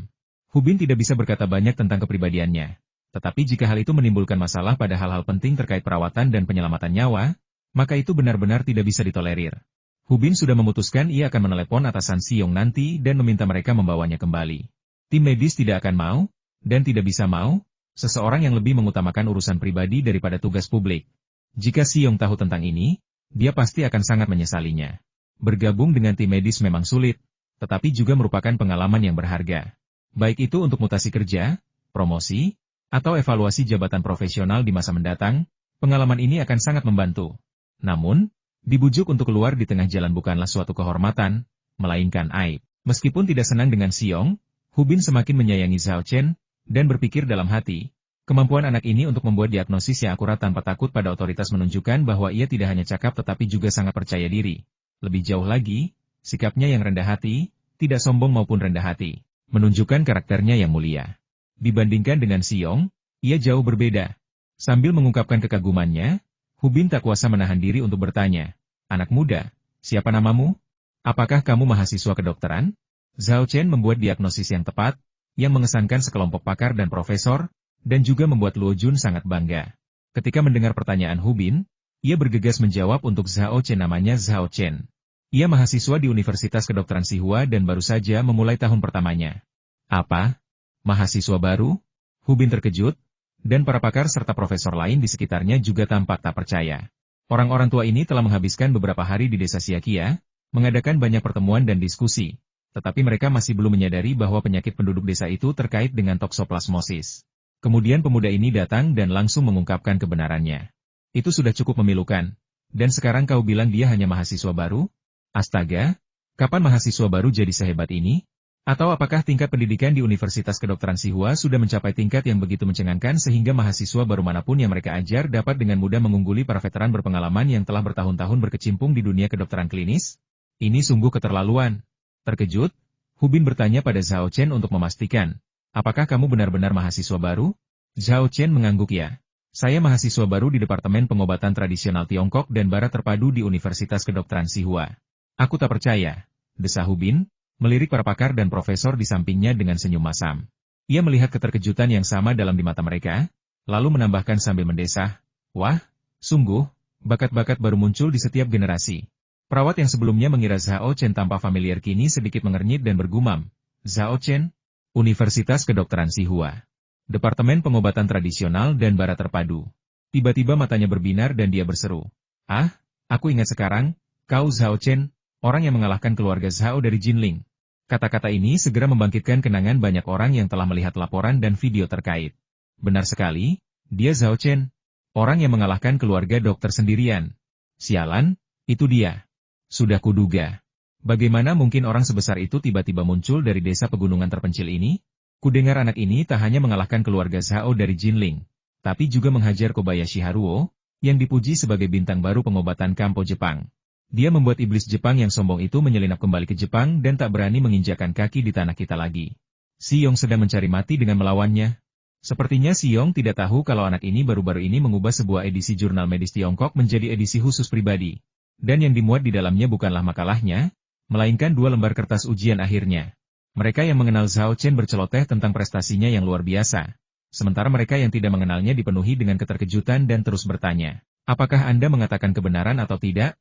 Hu Bin tidak bisa berkata banyak tentang kepribadiannya. Tetapi jika hal itu menimbulkan masalah pada hal-hal penting terkait perawatan dan penyelamatan nyawa, maka itu benar-benar tidak bisa ditolerir. Hu Bin sudah memutuskan ia akan menelepon atasan Xiong nanti dan meminta mereka membawanya kembali. Tim medis tidak akan mau, dan tidak bisa mau, seseorang yang lebih mengutamakan urusan pribadi daripada tugas publik. Jika Xiong tahu tentang ini, dia pasti akan sangat menyesalinya. Bergabung dengan tim medis memang sulit, tetapi juga merupakan pengalaman yang berharga. Baik itu untuk mutasi kerja, promosi, atau evaluasi jabatan profesional di masa mendatang, pengalaman ini akan sangat membantu. Namun, dibujuk untuk keluar di tengah jalan bukanlah suatu kehormatan, melainkan aib. Meskipun tidak senang dengan Xiong, Hu Bin semakin menyayangi Zhao Chen, dan berpikir dalam hati, kemampuan anak ini untuk membuat diagnosis yang akurat tanpa takut pada otoritas menunjukkan bahwa ia tidak hanya cakap tetapi juga sangat percaya diri. Lebih jauh lagi, sikapnya yang rendah hati, tidak sombong maupun rendah hati, menunjukkan karakternya yang mulia. Dibandingkan dengan Xiong, ia jauh berbeda. Sambil mengungkapkan kekagumannya, Hu Bin tak kuasa menahan diri untuk bertanya, "Anak muda, siapa namamu? Apakah kamu mahasiswa kedokteran?" Zhao Chen membuat diagnosis yang tepat, yang mengesankan sekelompok pakar dan profesor, dan juga membuat Luo Jun sangat bangga. Ketika mendengar pertanyaan Hu Bin, ia bergegas menjawab untuk Zhao Chen. Namanya Zhao Chen. Ia mahasiswa di Universitas Kedokteran Tsinghua dan baru saja memulai tahun pertamanya. "Apa? Mahasiswa baru?" Hu Bin terkejut, dan para pakar serta profesor lain di sekitarnya juga tampak tak percaya. Orang-orang tua ini telah menghabiskan beberapa hari di desa Xiakia, mengadakan banyak pertemuan dan diskusi. Tetapi mereka masih belum menyadari bahwa penyakit penduduk desa itu terkait dengan toksoplasmosis. Kemudian pemuda ini datang dan langsung mengungkapkan kebenarannya. "Itu sudah cukup memilukan. Dan sekarang kau bilang dia hanya mahasiswa baru? Astaga, kapan mahasiswa baru jadi sehebat ini? Atau apakah tingkat pendidikan di Universitas Kedokteran Tsinghua sudah mencapai tingkat yang begitu mencengangkan sehingga mahasiswa baru manapun yang mereka ajar dapat dengan mudah mengungguli para veteran berpengalaman yang telah bertahun-tahun berkecimpung di dunia kedokteran klinis? Ini sungguh keterlaluan." Terkejut, Hu Bin bertanya pada Zhao Chen untuk memastikan, "Apakah kamu benar-benar mahasiswa baru?" Zhao Chen mengangguk ya. "Saya mahasiswa baru di Departemen Pengobatan Tradisional Tiongkok dan Barat Terpadu di Universitas Kedokteran Tsinghua." "Aku tak percaya," desa Hu Bin, melirik para pakar dan profesor di sampingnya dengan senyum masam. Ia melihat keterkejutan yang sama dalam di mata mereka, lalu menambahkan sambil mendesah, "Wah, sungguh, bakat-bakat baru muncul di setiap generasi." Perawat yang sebelumnya mengira Zhao Chen tanpa familiar kini sedikit mengernyit dan bergumam, "Zhao Chen? Universitas Kedokteran Tsinghua. Departemen Pengobatan Tradisional dan Barat Terpadu." Tiba-tiba matanya berbinar dan dia berseru, "Ah, aku ingat sekarang, kau Zhao Chen, orang yang mengalahkan keluarga Zhao dari Jinling." Kata-kata ini segera membangkitkan kenangan banyak orang yang telah melihat laporan dan video terkait. Benar sekali, dia Zhao Chen, orang yang mengalahkan keluarga dokter sendirian. Sialan, itu dia. Sudah kuduga. Bagaimana mungkin orang sebesar itu tiba-tiba muncul dari desa pegunungan terpencil ini? Kudengar anak ini tak hanya mengalahkan keluarga Zhao dari Jinling, tapi juga menghajar Kobayashi Haruo, yang dipuji sebagai bintang baru pengobatan Kampo Jepang. Dia membuat iblis Jepang yang sombong itu menyelinap kembali ke Jepang dan tak berani menginjakan kaki di tanah kita lagi. Xiong sedang mencari mati dengan melawannya. Sepertinya Xiong tidak tahu kalau anak ini baru-baru ini mengubah sebuah edisi jurnal medis Tiongkok menjadi edisi khusus pribadi. Dan yang dimuat di dalamnya bukanlah makalahnya, melainkan 2 lembar kertas ujian akhirnya. Mereka yang mengenal Zhao Chen berceloteh tentang prestasinya yang luar biasa. Sementara mereka yang tidak mengenalnya dipenuhi dengan keterkejutan dan terus bertanya, "Apakah Anda mengatakan kebenaran atau tidak?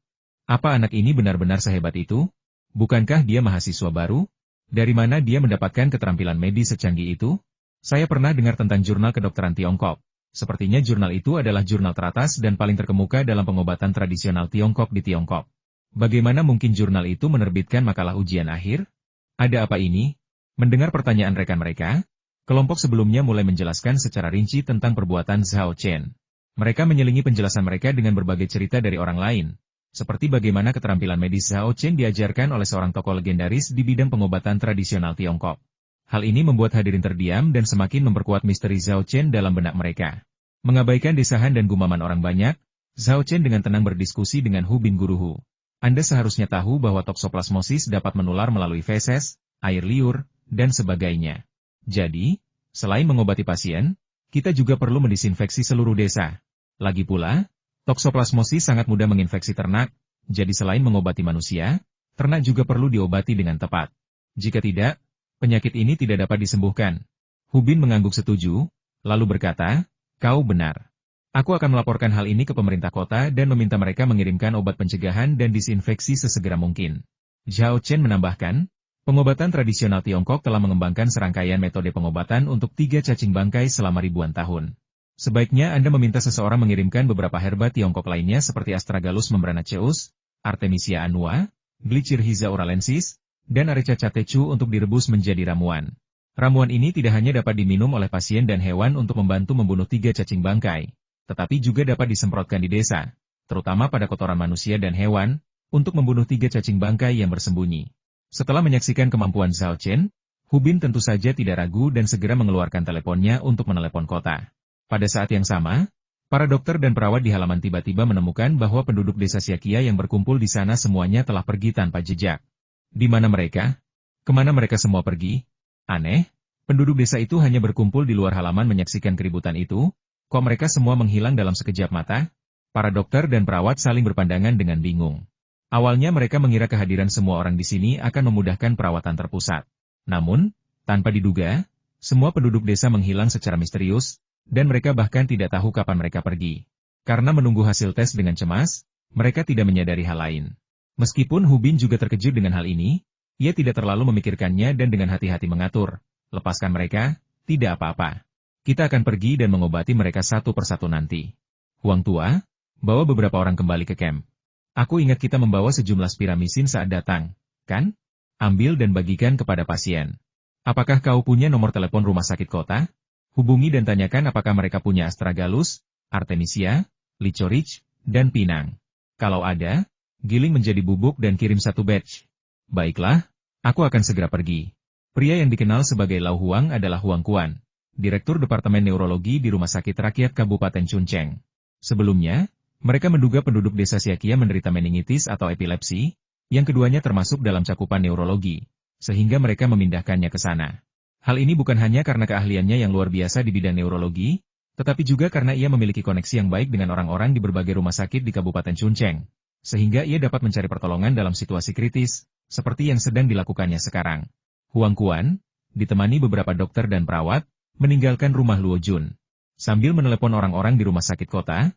Apa anak ini benar-benar sehebat itu? Bukankah dia mahasiswa baru? Dari mana dia mendapatkan keterampilan medis secanggih itu? Saya pernah dengar tentang jurnal kedokteran Tiongkok. Sepertinya jurnal itu adalah jurnal teratas dan paling terkemuka dalam pengobatan tradisional Tiongkok di Tiongkok. Bagaimana mungkin jurnal itu menerbitkan makalah ujian akhir? Ada apa ini? Mendengar pertanyaan rekan mereka, kelompok sebelumnya mulai menjelaskan secara rinci tentang perbuatan Zhao Chen. Mereka menyelingi penjelasan mereka dengan berbagai cerita dari orang lain, seperti bagaimana keterampilan medis Zhao Chen diajarkan oleh seorang tokoh legendaris di bidang pengobatan tradisional Tiongkok. Hal ini membuat hadirin terdiam dan semakin memperkuat misteri Zhao Chen dalam benak mereka. Mengabaikan desahan dan gumaman orang banyak, Zhao Chen dengan tenang berdiskusi dengan Hu Bin Guruhu. Anda seharusnya tahu bahwa toksoplasmosis dapat menular melalui feses, air liur, dan sebagainya. Jadi, selain mengobati pasien, kita juga perlu mendisinfeksi seluruh desa. Lagi pula, toksoplasmosis sangat mudah menginfeksi ternak, jadi selain mengobati manusia, ternak juga perlu diobati dengan tepat. Jika tidak, penyakit ini tidak dapat disembuhkan. Hu Bin mengangguk setuju, lalu berkata, kau benar. Aku akan melaporkan hal ini ke pemerintah kota dan meminta mereka mengirimkan obat pencegahan dan disinfeksi sesegera mungkin. Zhao Chen menambahkan, pengobatan tradisional Tiongkok telah mengembangkan serangkaian metode pengobatan untuk 3 cacing bangkai selama ribuan tahun. Sebaiknya Anda meminta seseorang mengirimkan beberapa herba Tiongkok lainnya seperti Astragalus membranaceus, Artemisia annua, Glycyrrhiza uralensis, dan Areca catechu untuk direbus menjadi ramuan. Ramuan ini tidak hanya dapat diminum oleh pasien dan hewan untuk membantu membunuh 3 cacing bangkai, tetapi juga dapat disemprotkan di desa, terutama pada kotoran manusia dan hewan, untuk membunuh 3 cacing bangkai yang bersembunyi. Setelah menyaksikan kemampuan Zhao Chen, Hu Bin tentu saja tidak ragu dan segera mengeluarkan teleponnya untuk menelepon kota. Pada saat yang sama, para dokter dan perawat di halaman tiba-tiba menemukan bahwa penduduk desa Xiaqia yang berkumpul di sana semuanya telah pergi tanpa jejak. Di mana mereka? Kemana mereka semua pergi? Aneh, penduduk desa itu hanya berkumpul di luar halaman menyaksikan keributan itu, kok mereka semua menghilang dalam sekejap mata? Para dokter dan perawat saling berpandangan dengan bingung. Awalnya mereka mengira kehadiran semua orang di sini akan memudahkan perawatan terpusat. Namun, tanpa diduga, semua penduduk desa menghilang secara misterius, dan mereka bahkan tidak tahu kapan mereka pergi. Karena menunggu hasil tes dengan cemas, mereka tidak menyadari hal lain. Meskipun Hu Bin juga terkejut dengan hal ini, ia tidak terlalu memikirkannya dan dengan hati-hati mengatur, lepaskan mereka, tidak apa-apa. Kita akan pergi dan mengobati mereka satu persatu nanti. Huang tua, bawa beberapa orang kembali ke camp. Aku ingat kita membawa sejumlah spiramisin saat datang, kan? Ambil dan bagikan kepada pasien. Apakah kau punya nomor telepon rumah sakit kota? Hubungi dan tanyakan apakah mereka punya Astragalus, Artemisia, Licorice, dan Pinang. Kalau ada, giling menjadi bubuk dan kirim 1 batch. Baiklah, aku akan segera pergi. Pria yang dikenal sebagai Lau Huang adalah Huang Kuan, Direktur Departemen Neurologi di Rumah Sakit Rakyat Kabupaten Chuncheng. Sebelumnya, mereka menduga penduduk desa Xiaqia menderita meningitis atau epilepsi, yang keduanya termasuk dalam cakupan neurologi, sehingga mereka memindahkannya ke sana. Hal ini bukan hanya karena keahliannya yang luar biasa di bidang neurologi, tetapi juga karena ia memiliki koneksi yang baik dengan orang-orang di berbagai rumah sakit di Kabupaten Chuncheng, sehingga ia dapat mencari pertolongan dalam situasi kritis, seperti yang sedang dilakukannya sekarang. Huang Kuan, ditemani beberapa dokter dan perawat, meninggalkan rumah Luo Jun. Sambil menelepon orang-orang di rumah sakit kota,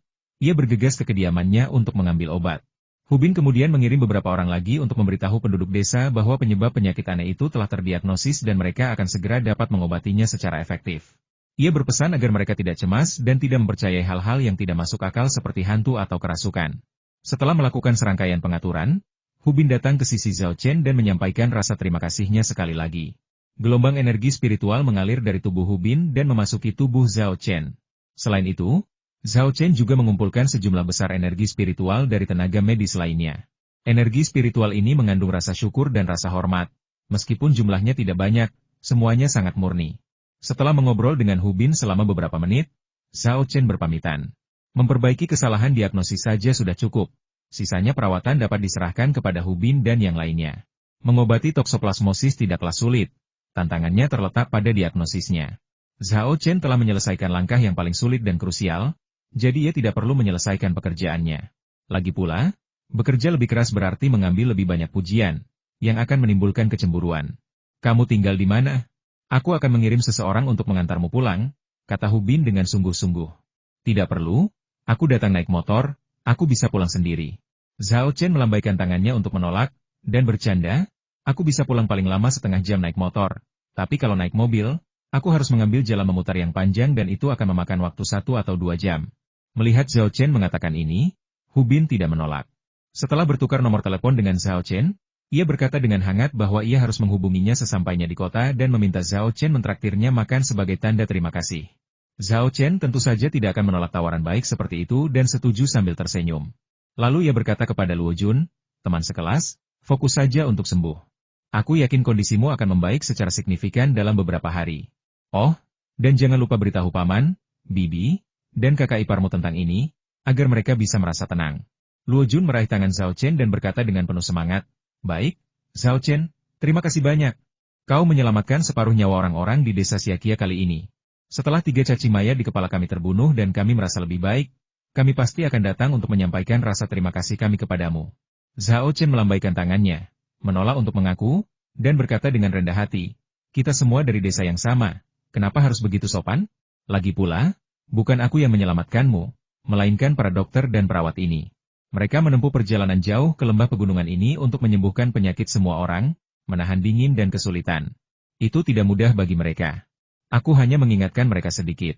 ia bergegas ke kediamannya untuk mengambil obat. Hu Bin kemudian mengirim beberapa orang lagi untuk memberitahu penduduk desa bahwa penyebab penyakit aneh itu telah terdiagnosis dan mereka akan segera dapat mengobatinya secara efektif. Ia berpesan agar mereka tidak cemas dan tidak mempercayai hal-hal yang tidak masuk akal seperti hantu atau kerasukan. Setelah melakukan serangkaian pengaturan, Hu Bin datang ke sisi Zhao Chen dan menyampaikan rasa terima kasihnya sekali lagi. Gelombang energi spiritual mengalir dari tubuh Hu Bin dan memasuki tubuh Zhao Chen. Selain itu, Zhao Chen juga mengumpulkan sejumlah besar energi spiritual dari tenaga medis lainnya. Energi spiritual ini mengandung rasa syukur dan rasa hormat. Meskipun jumlahnya tidak banyak, semuanya sangat murni. Setelah mengobrol dengan Hu Bin selama beberapa menit, Zhao Chen berpamitan. Memperbaiki kesalahan diagnosis saja sudah cukup. Sisanya perawatan dapat diserahkan kepada Hu Bin dan yang lainnya. Mengobati toksoplasmosis tidaklah sulit. Tantangannya terletak pada diagnosisnya. Zhao Chen telah menyelesaikan langkah yang paling sulit dan krusial, jadi ia tidak perlu menyelesaikan pekerjaannya. Lagi pula, bekerja lebih keras berarti mengambil lebih banyak pujian, yang akan menimbulkan kecemburuan. Kamu tinggal di mana? Aku akan mengirim seseorang untuk mengantarmu pulang, kata Hu Bin dengan sungguh-sungguh. Tidak perlu, aku datang naik motor, aku bisa pulang sendiri. Zhao Chen melambaikan tangannya untuk menolak, dan bercanda, aku bisa pulang paling lama setengah jam naik motor, tapi kalau naik mobil, aku harus mengambil jalan memutar yang panjang dan itu akan memakan waktu 1 atau 2 jam. Melihat Zhao Chen mengatakan ini, Hu Bin tidak menolak. Setelah bertukar nomor telepon dengan Zhao Chen, Ia berkata dengan hangat bahwa ia harus menghubunginya sesampainya di kota dan meminta Zhao Chen mentraktirnya makan sebagai tanda terima kasih. Zhao Chen tentu saja tidak akan menolak tawaran baik seperti itu dan setuju sambil tersenyum. Lalu ia berkata kepada Luo Jun, teman sekelas, fokus saja untuk sembuh. Aku yakin kondisimu akan membaik secara signifikan dalam beberapa hari. Oh, dan jangan lupa beritahu paman, bibi, dan kakak iparmu tentang ini, agar mereka bisa merasa tenang. Luo Jun meraih tangan Zhao Chen dan berkata dengan penuh semangat, baik, Zhao Chen, terima kasih banyak. Kau menyelamatkan separuh nyawa orang-orang di desa Xiakia kali ini. Setelah 3 cacing mayat di kepala kami terbunuh dan kami merasa lebih baik, kami pasti akan datang untuk menyampaikan rasa terima kasih kami kepadamu. Zhao Chen melambaikan tangannya, menolak untuk mengaku, dan berkata dengan rendah hati, kita semua dari desa yang sama. Kenapa harus begitu sopan? Lagi pula, bukan aku yang menyelamatkanmu, melainkan para dokter dan perawat ini. Mereka menempuh perjalanan jauh ke lembah pegunungan ini untuk menyembuhkan penyakit semua orang, menahan dingin dan kesulitan. Itu tidak mudah bagi mereka. Aku hanya mengingatkan mereka sedikit.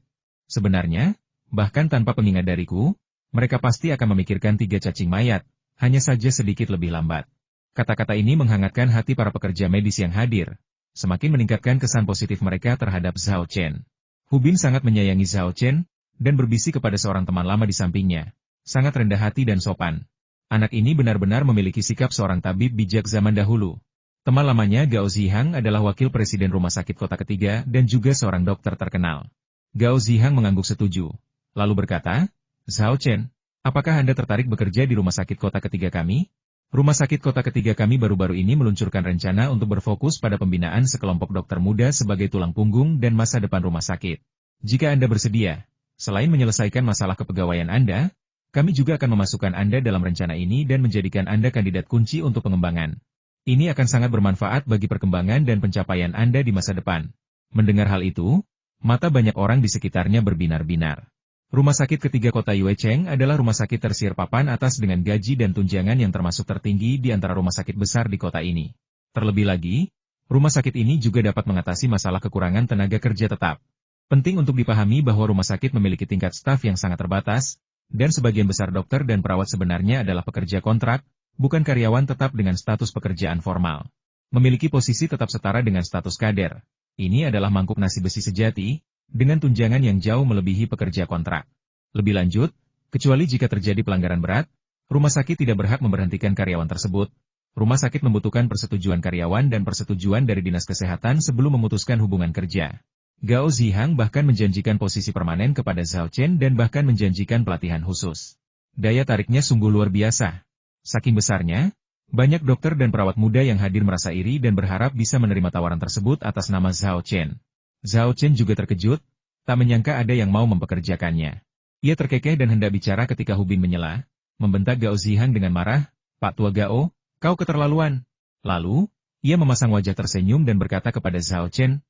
Sebenarnya, bahkan tanpa pengingat dariku, mereka pasti akan memikirkan 3 cacing mayat, hanya saja sedikit lebih lambat. Kata-kata ini menghangatkan hati para pekerja medis yang hadir, semakin meningkatkan kesan positif mereka terhadap Zhao Chen. Hu Bin sangat menyayangi Zhao Chen, dan berbisik kepada seorang teman lama di sampingnya, sangat rendah hati dan sopan. Anak ini benar-benar memiliki sikap seorang tabib bijak zaman dahulu. Teman lamanya Gao Zihang adalah wakil presiden rumah sakit kota ketiga dan juga seorang dokter terkenal. Gao Zihang mengangguk setuju, lalu berkata, Zhao Chen, apakah Anda tertarik bekerja di rumah sakit kota ketiga kami? Rumah sakit kota ketiga kami baru-baru ini meluncurkan rencana untuk berfokus pada pembinaan sekelompok dokter muda sebagai tulang punggung dan masa depan rumah sakit. Jika Anda bersedia, selain menyelesaikan masalah kepegawaian Anda, kami juga akan memasukkan Anda dalam rencana ini dan menjadikan Anda kandidat kunci untuk pengembangan. Ini akan sangat bermanfaat bagi perkembangan dan pencapaian Anda di masa depan. Mendengar hal itu, mata banyak orang di sekitarnya berbinar-binar. Rumah sakit ketiga kota Yuecheng adalah rumah sakit tersier papan atas dengan gaji dan tunjangan yang termasuk tertinggi di antara rumah sakit besar di kota ini. Terlebih lagi, rumah sakit ini juga dapat mengatasi masalah kekurangan tenaga kerja tetap. Penting untuk dipahami bahwa rumah sakit memiliki tingkat staf yang sangat terbatas, dan sebagian besar dokter dan perawat sebenarnya adalah pekerja kontrak, bukan karyawan tetap dengan status pekerjaan formal. Memiliki posisi tetap setara dengan status kader. Ini adalah mangkuk nasi besi sejati, dengan tunjangan yang jauh melebihi pekerja kontrak. Lebih lanjut, kecuali jika terjadi pelanggaran berat, rumah sakit tidak berhak memberhentikan karyawan tersebut. Rumah sakit membutuhkan persetujuan karyawan dan persetujuan dari dinas kesehatan sebelum memutuskan hubungan kerja. Gao Zihang bahkan menjanjikan posisi permanen kepada Zhao Chen dan bahkan menjanjikan pelatihan khusus. Daya tariknya sungguh luar biasa. Saking besarnya, banyak dokter dan perawat muda yang hadir merasa iri dan berharap bisa menerima tawaran tersebut atas nama Zhao Chen. Zhao Chen juga terkejut, tak menyangka ada yang mau mempekerjakannya. Ia terkekeh dan hendak bicara ketika Hu Bin menyela, membentak Gao Zihang dengan marah, Pak Tua Gao, kau keterlaluan. Lalu, ia memasang wajah tersenyum dan berkata kepada Zhao Chen,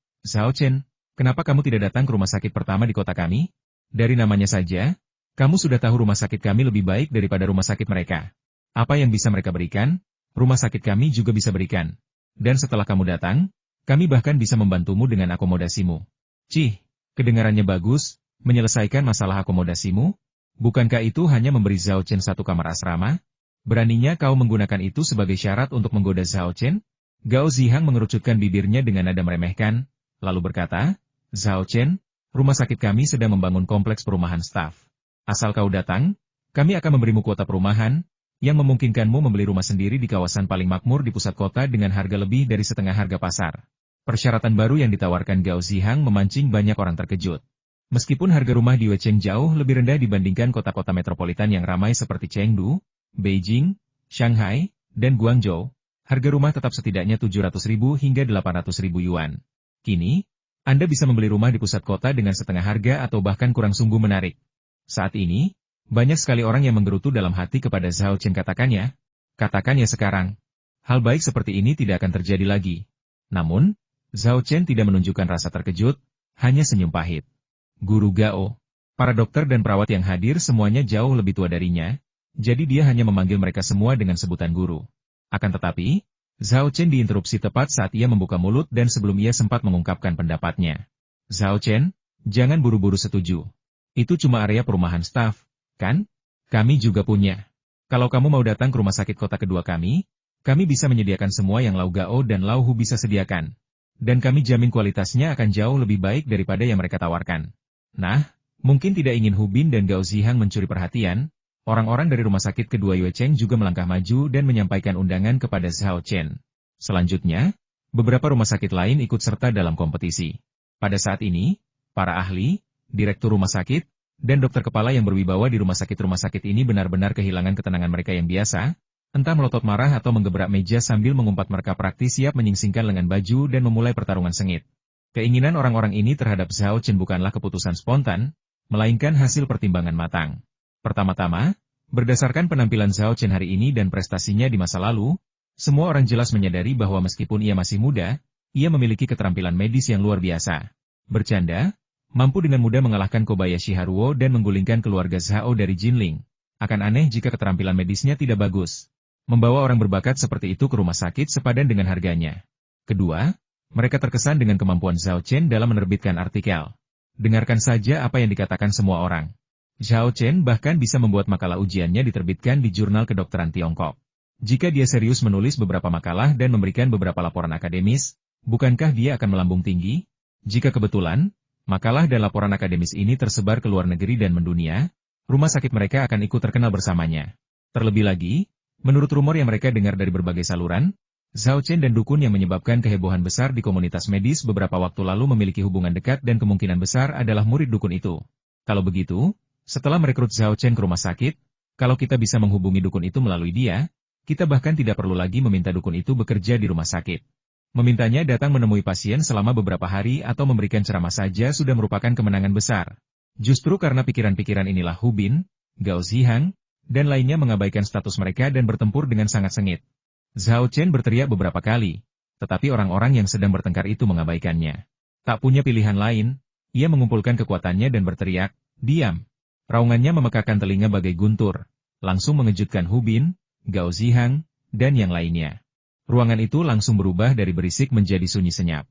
kenapa kamu tidak datang ke rumah sakit pertama di kota kami? Dari namanya saja, kamu sudah tahu rumah sakit kami lebih baik daripada rumah sakit mereka. Apa yang bisa mereka berikan, rumah sakit kami juga bisa berikan. Dan setelah kamu datang, kami bahkan bisa membantumu dengan akomodasimu. Cih, kedengarannya bagus, menyelesaikan masalah akomodasimu? Bukankah itu hanya memberi Zhao Chen satu kamar asrama? Beraninya kau menggunakan itu sebagai syarat untuk menggoda Zhao Chen? Gao Zihang mengerucutkan bibirnya dengan nada meremehkan, lalu berkata, Zhao Chen, rumah sakit kami sedang membangun kompleks perumahan staf. Asal kau datang, kami akan memberimu kuota perumahan, yang memungkinkanmu membeli rumah sendiri di kawasan paling makmur di pusat kota dengan harga lebih dari setengah harga pasar. Persyaratan baru yang ditawarkan Gao Zihang memancing banyak orang terkejut. Meskipun harga rumah di Yuecheng jauh lebih rendah dibandingkan kota-kota metropolitan yang ramai seperti Chengdu, Beijing, Shanghai, dan Guangzhou, harga rumah tetap setidaknya 700.000 hingga 800.000 yuan. Kini, Anda bisa membeli rumah di pusat kota dengan setengah harga atau bahkan kurang sungguh menarik. Saat ini, banyak sekali orang yang menggerutu dalam hati kepada Zhao Chen katakannya sekarang. Hal baik seperti ini tidak akan terjadi lagi. Namun, Zhao Chen tidak menunjukkan rasa terkejut, hanya senyum pahit. Guru Gao. Para dokter dan perawat yang hadir semuanya jauh lebih tua darinya, jadi dia hanya memanggil mereka semua dengan sebutan guru. Akan tetapi, Zhao Chen diinterupsi tepat saat ia membuka mulut dan sebelum ia sempat mengungkapkan pendapatnya. Zhao Chen, jangan buru-buru setuju. Itu cuma area perumahan staf, kan? Kami juga punya. Kalau kamu mau datang ke rumah sakit kota kedua kami Kami bisa menyediakan semua yang Lau Gao dan Lau Hu bisa sediakan. Dan kami jamin kualitasnya akan jauh lebih baik daripada yang mereka tawarkan. Nah, mungkin tidak ingin Hu Bin dan Gao Zihang mencuri perhatian, orang-orang dari rumah sakit kedua Yue Cheng juga melangkah maju dan menyampaikan undangan kepada Zhao Chen. Selanjutnya, beberapa rumah sakit lain ikut serta dalam kompetisi. Pada saat ini, para ahli, direktur rumah sakit, dan dokter kepala yang berwibawa di rumah sakit ini benar-benar kehilangan ketenangan mereka yang biasa, entah melotot marah atau menggebrak meja sambil mengumpat mereka praktis siap menyingsingkan lengan baju dan memulai pertarungan sengit. Keinginan orang-orang ini terhadap Zhao Chen bukanlah keputusan spontan, melainkan hasil pertimbangan matang. Pertama-tama, berdasarkan penampilan Zhao Chen hari ini dan prestasinya di masa lalu, semua orang jelas menyadari bahwa meskipun ia masih muda, ia memiliki keterampilan medis yang luar biasa. Bercanda, mampu dengan mudah mengalahkan Kobayashi Haruo dan menggulingkan keluarga Zhao dari Jinling. Akan aneh jika keterampilan medisnya tidak bagus. Membawa orang berbakat seperti itu ke rumah sakit sepadan dengan harganya. Kedua, mereka terkesan dengan kemampuan Zhao Chen dalam menerbitkan artikel. Dengarkan saja apa yang dikatakan semua orang. Zhao Chen bahkan bisa membuat makalah ujiannya diterbitkan di jurnal kedokteran Tiongkok. Jika dia serius menulis beberapa makalah dan memberikan beberapa laporan akademis, bukankah dia akan melambung tinggi? Jika kebetulan, makalah dan laporan akademis ini tersebar ke luar negeri dan mendunia, rumah sakit mereka akan ikut terkenal bersamanya. Terlebih lagi, menurut rumor yang mereka dengar dari berbagai saluran, Zhao Chen dan dukun yang menyebabkan kehebohan besar di komunitas medis beberapa waktu lalu memiliki hubungan dekat dan kemungkinan besar adalah murid dukun itu. Kalau begitu, setelah merekrut Zhao Chen ke rumah sakit, kalau kita bisa menghubungi dukun itu melalui dia, kita bahkan tidak perlu lagi meminta dukun itu bekerja di rumah sakit. Memintanya datang menemui pasien selama beberapa hari atau memberikan ceramah saja sudah merupakan kemenangan besar. Justru karena pikiran-pikiran inilah Hu Bin, Gao Zihang, dan lainnya mengabaikan status mereka dan bertempur dengan sangat sengit. Zhao Chen berteriak beberapa kali, tetapi orang-orang yang sedang bertengkar itu mengabaikannya. Tak punya pilihan lain, ia mengumpulkan kekuatannya dan berteriak, "Diam!" Raungannya memekakan telinga bagai guntur, langsung mengejutkan Hu Bin, Gao Zihang, dan yang lainnya. Ruangan itu langsung berubah dari berisik menjadi sunyi senyap.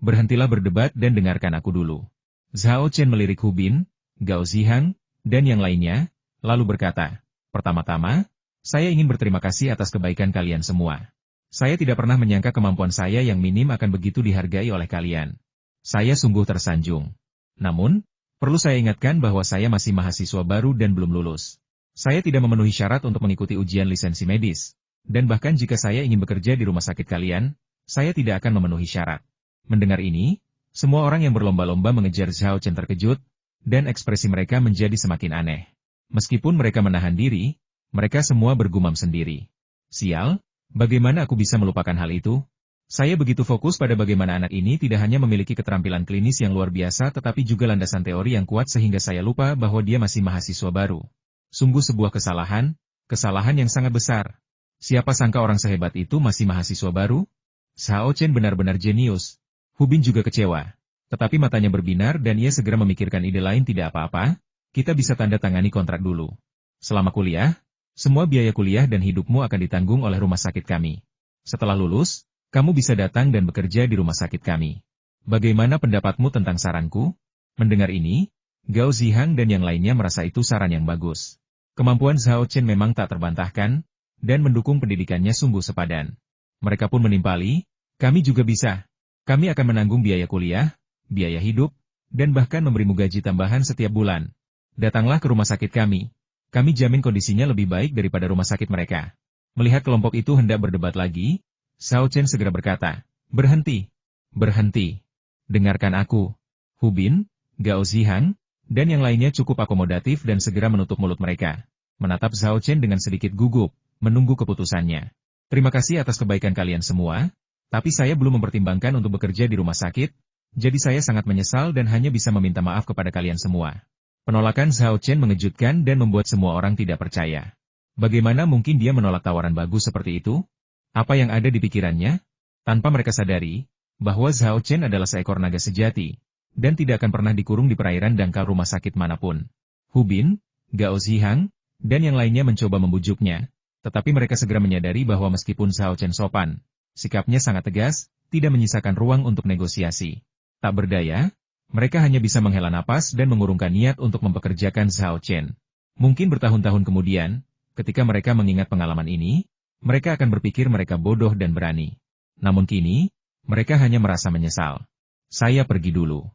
Berhentilah berdebat dan dengarkan aku dulu. Zhao Chen melirik Hu Bin, Gao Zihang, dan yang lainnya, lalu berkata, "Pertama-tama, saya ingin berterima kasih atas kebaikan kalian semua. Saya tidak pernah menyangka kemampuan saya yang minim akan begitu dihargai oleh kalian. Saya sungguh tersanjung. Namun, perlu saya ingatkan bahwa saya masih mahasiswa baru dan belum lulus. Saya tidak memenuhi syarat untuk mengikuti ujian lisensi medis, dan bahkan jika saya ingin bekerja di rumah sakit kalian, saya tidak akan memenuhi syarat." Mendengar ini, semua orang yang berlomba-lomba mengejar Zhao Chen terkejut, dan ekspresi mereka menjadi semakin aneh. Meskipun mereka menahan diri, mereka semua bergumam sendiri. "Sial, bagaimana aku bisa melupakan hal itu? Saya begitu fokus pada bagaimana anak ini tidak hanya memiliki keterampilan klinis yang luar biasa tetapi juga landasan teori yang kuat sehingga saya lupa bahwa dia masih mahasiswa baru. Sungguh sebuah kesalahan yang sangat besar. Siapa sangka orang sehebat itu masih mahasiswa baru?" Zhao Chen benar-benar jenius. Hu Bin juga kecewa. Tetapi matanya berbinar dan ia segera memikirkan ide lain. "Tidak apa-apa, kita bisa tanda tangani kontrak dulu. Selama kuliah, semua biaya kuliah dan hidupmu akan ditanggung oleh rumah sakit kami. Setelah lulus, kamu bisa datang dan bekerja di rumah sakit kami. Bagaimana pendapatmu tentang saranku?" Mendengar ini, Gao Zihang dan yang lainnya merasa itu saran yang bagus. Kemampuan Zhao Chen memang tak terbantahkan, dan mendukung pendidikannya sungguh sepadan. Mereka pun menimpali, "Kami juga bisa. Kami akan menanggung biaya kuliah, biaya hidup, dan bahkan memberimu gaji tambahan setiap bulan. Datanglah ke rumah sakit kami. Kami jamin kondisinya lebih baik daripada rumah sakit mereka." Melihat kelompok itu hendak berdebat lagi, Zhao Chen segera berkata, "Berhenti. Berhenti. Dengarkan aku." Hu Bin, Gao Zihang, dan yang lainnya cukup akomodatif dan segera menutup mulut mereka. Menatap Zhao Chen dengan sedikit gugup, menunggu keputusannya. "Terima kasih atas kebaikan kalian semua, tapi saya belum mempertimbangkan untuk bekerja di rumah sakit, jadi saya sangat menyesal dan hanya bisa meminta maaf kepada kalian semua." Penolakan Zhao Chen mengejutkan dan membuat semua orang tidak percaya. Bagaimana mungkin dia menolak tawaran bagus seperti itu? Apa yang ada di pikirannya? Tanpa mereka sadari, bahwa Zhao Chen adalah seekor naga sejati, dan tidak akan pernah dikurung di perairan dangkal rumah sakit manapun. Hu Bin, Gao Zihang, dan yang lainnya mencoba membujuknya, tetapi mereka segera menyadari bahwa meskipun Zhao Chen sopan, sikapnya sangat tegas, tidak menyisakan ruang untuk negosiasi. Tak berdaya, mereka hanya bisa menghela napas dan mengurungkan niat untuk mempekerjakan Zhao Chen. Mungkin bertahun-tahun kemudian, ketika mereka mengingat pengalaman ini, mereka akan berpikir mereka bodoh dan berani. Namun kini, mereka hanya merasa menyesal. Saya pergi dulu.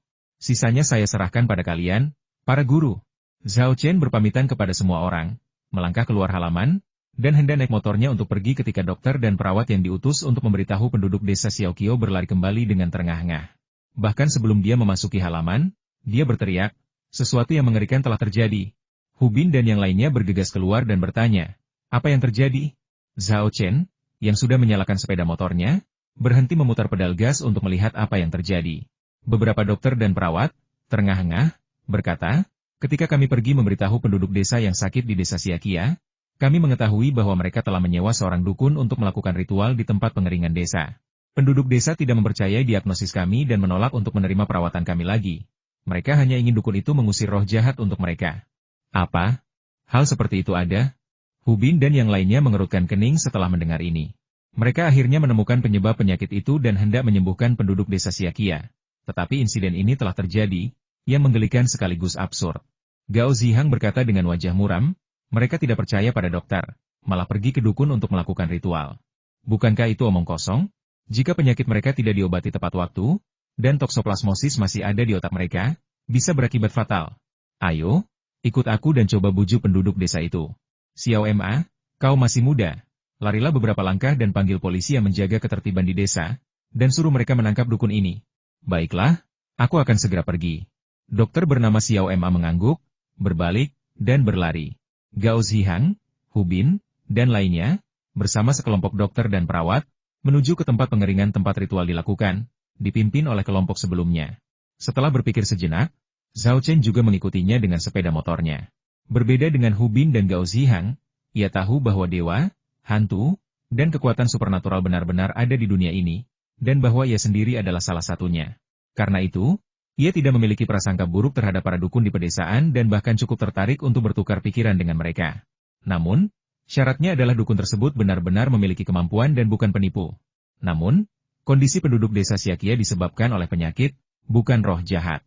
Sisanya saya serahkan pada kalian, para guru. Zhao Chen berpamitan kepada semua orang, melangkah keluar halaman, dan hendak naik motornya untuk pergi ketika dokter dan perawat yang diutus untuk memberitahu penduduk desa Xiaoqiao berlari kembali dengan terengah-engah. Bahkan sebelum dia memasuki halaman, dia berteriak, sesuatu yang mengerikan telah terjadi. Hu Bin dan yang lainnya bergegas keluar dan bertanya, apa yang terjadi? Zhao Chen, yang sudah menyalakan sepeda motornya, berhenti memutar pedal gas untuk melihat apa yang terjadi. Beberapa dokter dan perawat, terengah-engah, berkata, ketika kami pergi memberitahu penduduk desa yang sakit di desa Xiaoqiao, kami mengetahui bahwa mereka telah menyewa seorang dukun untuk melakukan ritual di tempat pengeringan desa. Penduduk desa tidak mempercayai diagnosis kami dan menolak untuk menerima perawatan kami lagi. Mereka hanya ingin dukun itu mengusir roh jahat untuk mereka. Apa? Hal seperti itu ada? Hu Bin dan yang lainnya mengerutkan kening setelah mendengar ini. Mereka akhirnya menemukan penyebab penyakit itu dan hendak menyembuhkan penduduk desa Xiaoqiao. Tetapi insiden ini telah terjadi, yang menggelikan sekaligus absurd. Gao Zihang berkata dengan wajah muram, mereka tidak percaya pada dokter, malah pergi ke dukun untuk melakukan ritual. Bukankah itu omong kosong? Jika penyakit mereka tidak diobati tepat waktu, dan toksoplasmosis masih ada di otak mereka, bisa berakibat fatal. Ayo, ikut aku dan coba bujuk penduduk desa itu. Xiao Ma, kau masih muda. Larilah beberapa langkah dan panggil polisi yang menjaga ketertiban di desa, dan suruh mereka menangkap dukun ini. Baiklah, aku akan segera pergi. Dokter bernama Xiao Ma mengangguk, berbalik, dan berlari. Gao Zihang, Hu Bin, dan lainnya, bersama sekelompok dokter dan perawat, menuju ke tempat pengeringan tempat ritual dilakukan, dipimpin oleh kelompok sebelumnya. Setelah berpikir sejenak, Zhao Chen juga mengikutinya dengan sepeda motornya. Berbeda dengan Hu Bin dan Gao Zihang, ia tahu bahwa dewa, hantu, dan kekuatan supernatural benar-benar ada di dunia ini, dan bahwa ia sendiri adalah salah satunya. Karena itu, ia tidak memiliki prasangka buruk terhadap para dukun di pedesaan dan bahkan cukup tertarik untuk bertukar pikiran dengan mereka. Namun, syaratnya adalah dukun tersebut benar-benar memiliki kemampuan dan bukan penipu. Namun, kondisi penduduk desa Xiaoqiao disebabkan oleh penyakit, bukan roh jahat.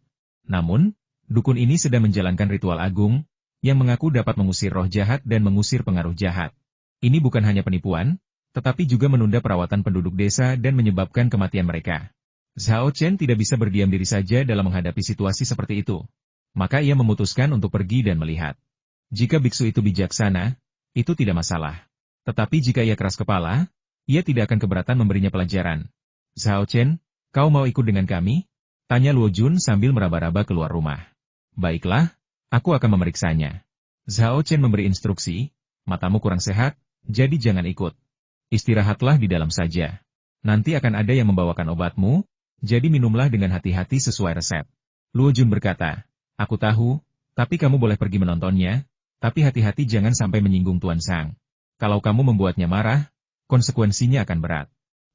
Namun, dukun ini sedang menjalankan ritual agung, yang mengaku dapat mengusir roh jahat dan mengusir pengaruh jahat. Ini bukan hanya penipuan, tetapi juga menunda perawatan penduduk desa dan menyebabkan kematian mereka. Zhao Chen tidak bisa berdiam diri saja dalam menghadapi situasi seperti itu. Maka ia memutuskan untuk pergi dan melihat. Jika biksu itu bijaksana, itu tidak masalah. Tetapi jika ia keras kepala, ia tidak akan keberatan memberinya pelajaran. Zhao Chen, kau mau ikut dengan kami? Tanya Luo Jun sambil meraba-raba keluar rumah. Baiklah, aku akan memeriksanya. Zhao Chen memberi instruksi, matamu kurang sehat, jadi jangan ikut. Istirahatlah di dalam saja. Nanti akan ada yang membawakan obatmu, jadi minumlah dengan hati-hati sesuai resep. Luo Jun berkata, aku tahu, tapi kamu boleh pergi menontonnya, tapi hati-hati jangan sampai menyinggung Tuan Sang. Kalau kamu membuatnya marah, konsekuensinya akan berat.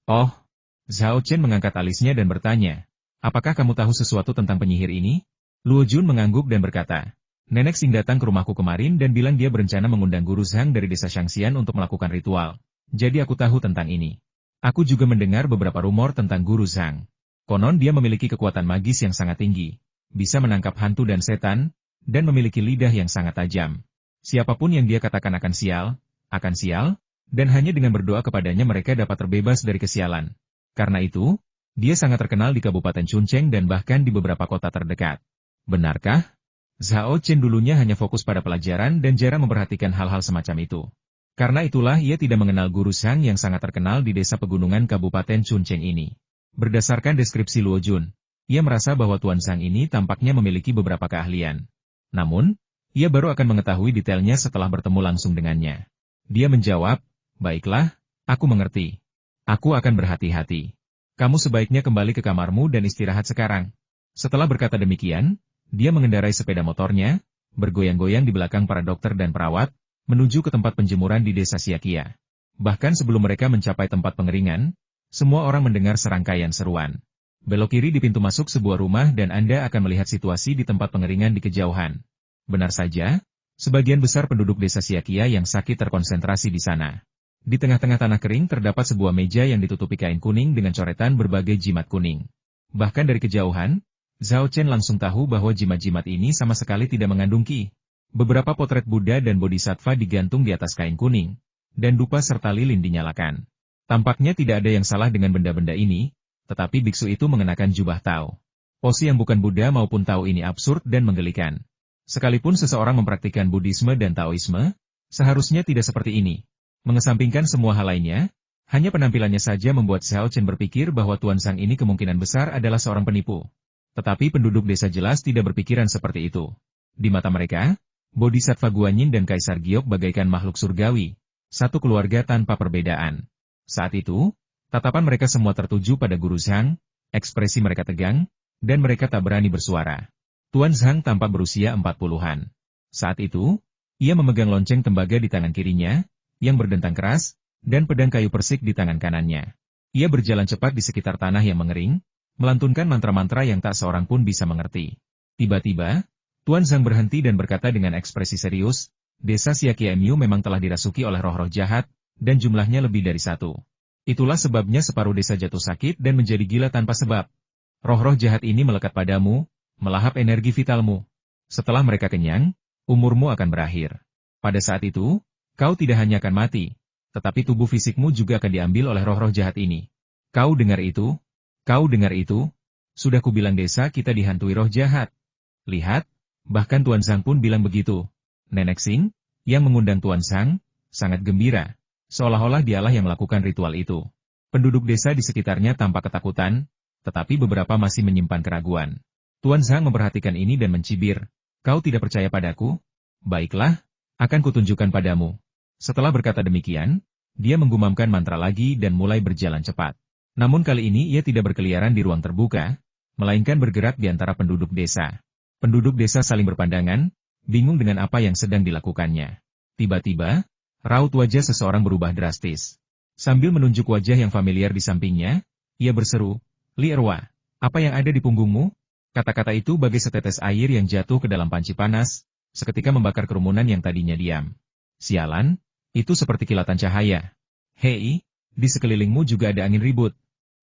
Oh, Zhao Chen mengangkat alisnya dan bertanya, apakah kamu tahu sesuatu tentang penyihir ini? Luo Jun mengangguk dan berkata, Nenek Xing datang ke rumahku kemarin dan bilang dia berencana mengundang guru Zhang dari desa Shangxian untuk melakukan ritual. Jadi aku tahu tentang ini. Aku juga mendengar beberapa rumor tentang guru Zhang. Konon dia memiliki kekuatan magis yang sangat tinggi, bisa menangkap hantu dan setan, dan memiliki lidah yang sangat tajam. Siapapun yang dia katakan akan sial, dan hanya dengan berdoa kepadanya mereka dapat terbebas dari kesialan. Karena itu, dia sangat terkenal di Kabupaten Chuncheng dan bahkan di beberapa kota terdekat. Benarkah? Zhao Chen dulunya hanya fokus pada pelajaran dan jarang memperhatikan hal-hal semacam itu. Karena itulah ia tidak mengenal guru Zhang yang sangat terkenal di desa pegunungan Kabupaten Chuncheng ini. Berdasarkan deskripsi Luo Jun, ia merasa bahwa Tuan Zhang ini tampaknya memiliki beberapa keahlian. Namun, ia baru akan mengetahui detailnya setelah bertemu langsung dengannya. Dia menjawab, baiklah, aku mengerti. Aku akan berhati-hati. Kamu sebaiknya kembali ke kamarmu dan istirahat sekarang. Setelah berkata demikian, dia mengendarai sepeda motornya, bergoyang-goyang di belakang para dokter dan perawat, menuju ke tempat penjemuran di desa Xiaoqiao. Bahkan sebelum mereka mencapai tempat pengeringan, semua orang mendengar serangkaian seruan. Belok kiri di pintu masuk sebuah rumah dan Anda akan melihat situasi di tempat pengeringan di kejauhan. Benar saja, sebagian besar penduduk desa Xiaoqiao yang sakit terkonsentrasi di sana. Di tengah-tengah tanah kering terdapat sebuah meja yang ditutupi kain kuning dengan coretan berbagai jimat kuning. Bahkan dari kejauhan, Zhao Chen langsung tahu bahwa jimat-jimat ini sama sekali tidak mengandung qi. Beberapa potret Buddha dan Bodhisattva digantung di atas kain kuning. dan dupa serta lilin dinyalakan. Tampaknya tidak ada yang salah dengan benda-benda ini, tetapi biksu itu mengenakan jubah Tao. Pose yang bukan Buddha maupun Tao ini absurd dan menggelikan. Sekalipun seseorang mempraktikkan Buddhisme dan Taoisme, seharusnya tidak seperti ini. Mengesampingkan semua hal lainnya, hanya penampilannya saja membuat Xiao Chen berpikir bahwa Tuan Sang ini kemungkinan besar adalah seorang penipu. Tetapi penduduk desa jelas tidak berpikiran seperti itu. Di mata mereka, Bodhisattva Guanyin dan Kaisar Giok bagaikan makhluk surgawi, satu keluarga tanpa perbedaan. Saat itu, tatapan mereka semua tertuju pada Guru Zhang, ekspresi mereka tegang, dan mereka tak berani bersuara. Tuan Zhang tampak berusia 40-an. Saat itu, ia memegang lonceng tembaga di tangan kirinya, yang berdentang keras, dan pedang kayu persik di tangan kanannya. Ia berjalan cepat di sekitar tanah yang mengering, melantunkan mantra-mantra yang tak seorang pun bisa mengerti. Tiba-tiba, Tuan Zhang berhenti dan berkata dengan ekspresi serius, desa Siakiamiu memang telah dirasuki oleh roh-roh jahat, dan jumlahnya lebih dari satu. Itulah sebabnya separuh desa jatuh sakit dan menjadi gila tanpa sebab. Roh-roh jahat ini melekat padamu, melahap energi vitalmu. Setelah mereka kenyang, umurmu akan berakhir. Pada saat itu, kau tidak hanya akan mati, tetapi tubuh fisikmu juga akan diambil oleh roh-roh jahat ini. Kau dengar itu? Kau dengar itu? Sudah kubilang desa kita dihantui roh jahat. Lihat, bahkan Tuan Zhang pun bilang begitu. Nenek Xing, yang mengundang Tuan Zhang, sangat gembira. Seolah-olah dialah yang melakukan ritual itu. Penduduk desa di sekitarnya tampak ketakutan, tetapi beberapa masih menyimpan keraguan. Tuan Zhang memperhatikan ini dan mencibir. Kau tidak percaya padaku? Baiklah, akan kutunjukkan padamu. Setelah berkata demikian, dia menggumamkan mantra lagi dan mulai berjalan cepat. Namun kali ini ia tidak berkeliaran di ruang terbuka, melainkan bergerak di antara penduduk desa. Penduduk desa saling berpandangan, bingung dengan apa yang sedang dilakukannya. Tiba-tiba, raut wajah seseorang berubah drastis. Sambil menunjuk wajah yang familiar di sampingnya, ia berseru, Li Erwa, apa yang ada di punggungmu? Kata-kata itu bagai setetes air yang jatuh ke dalam panci panas, seketika membakar kerumunan yang tadinya diam. Sialan, itu seperti kilatan cahaya. Hei, di sekelilingmu juga ada angin ribut.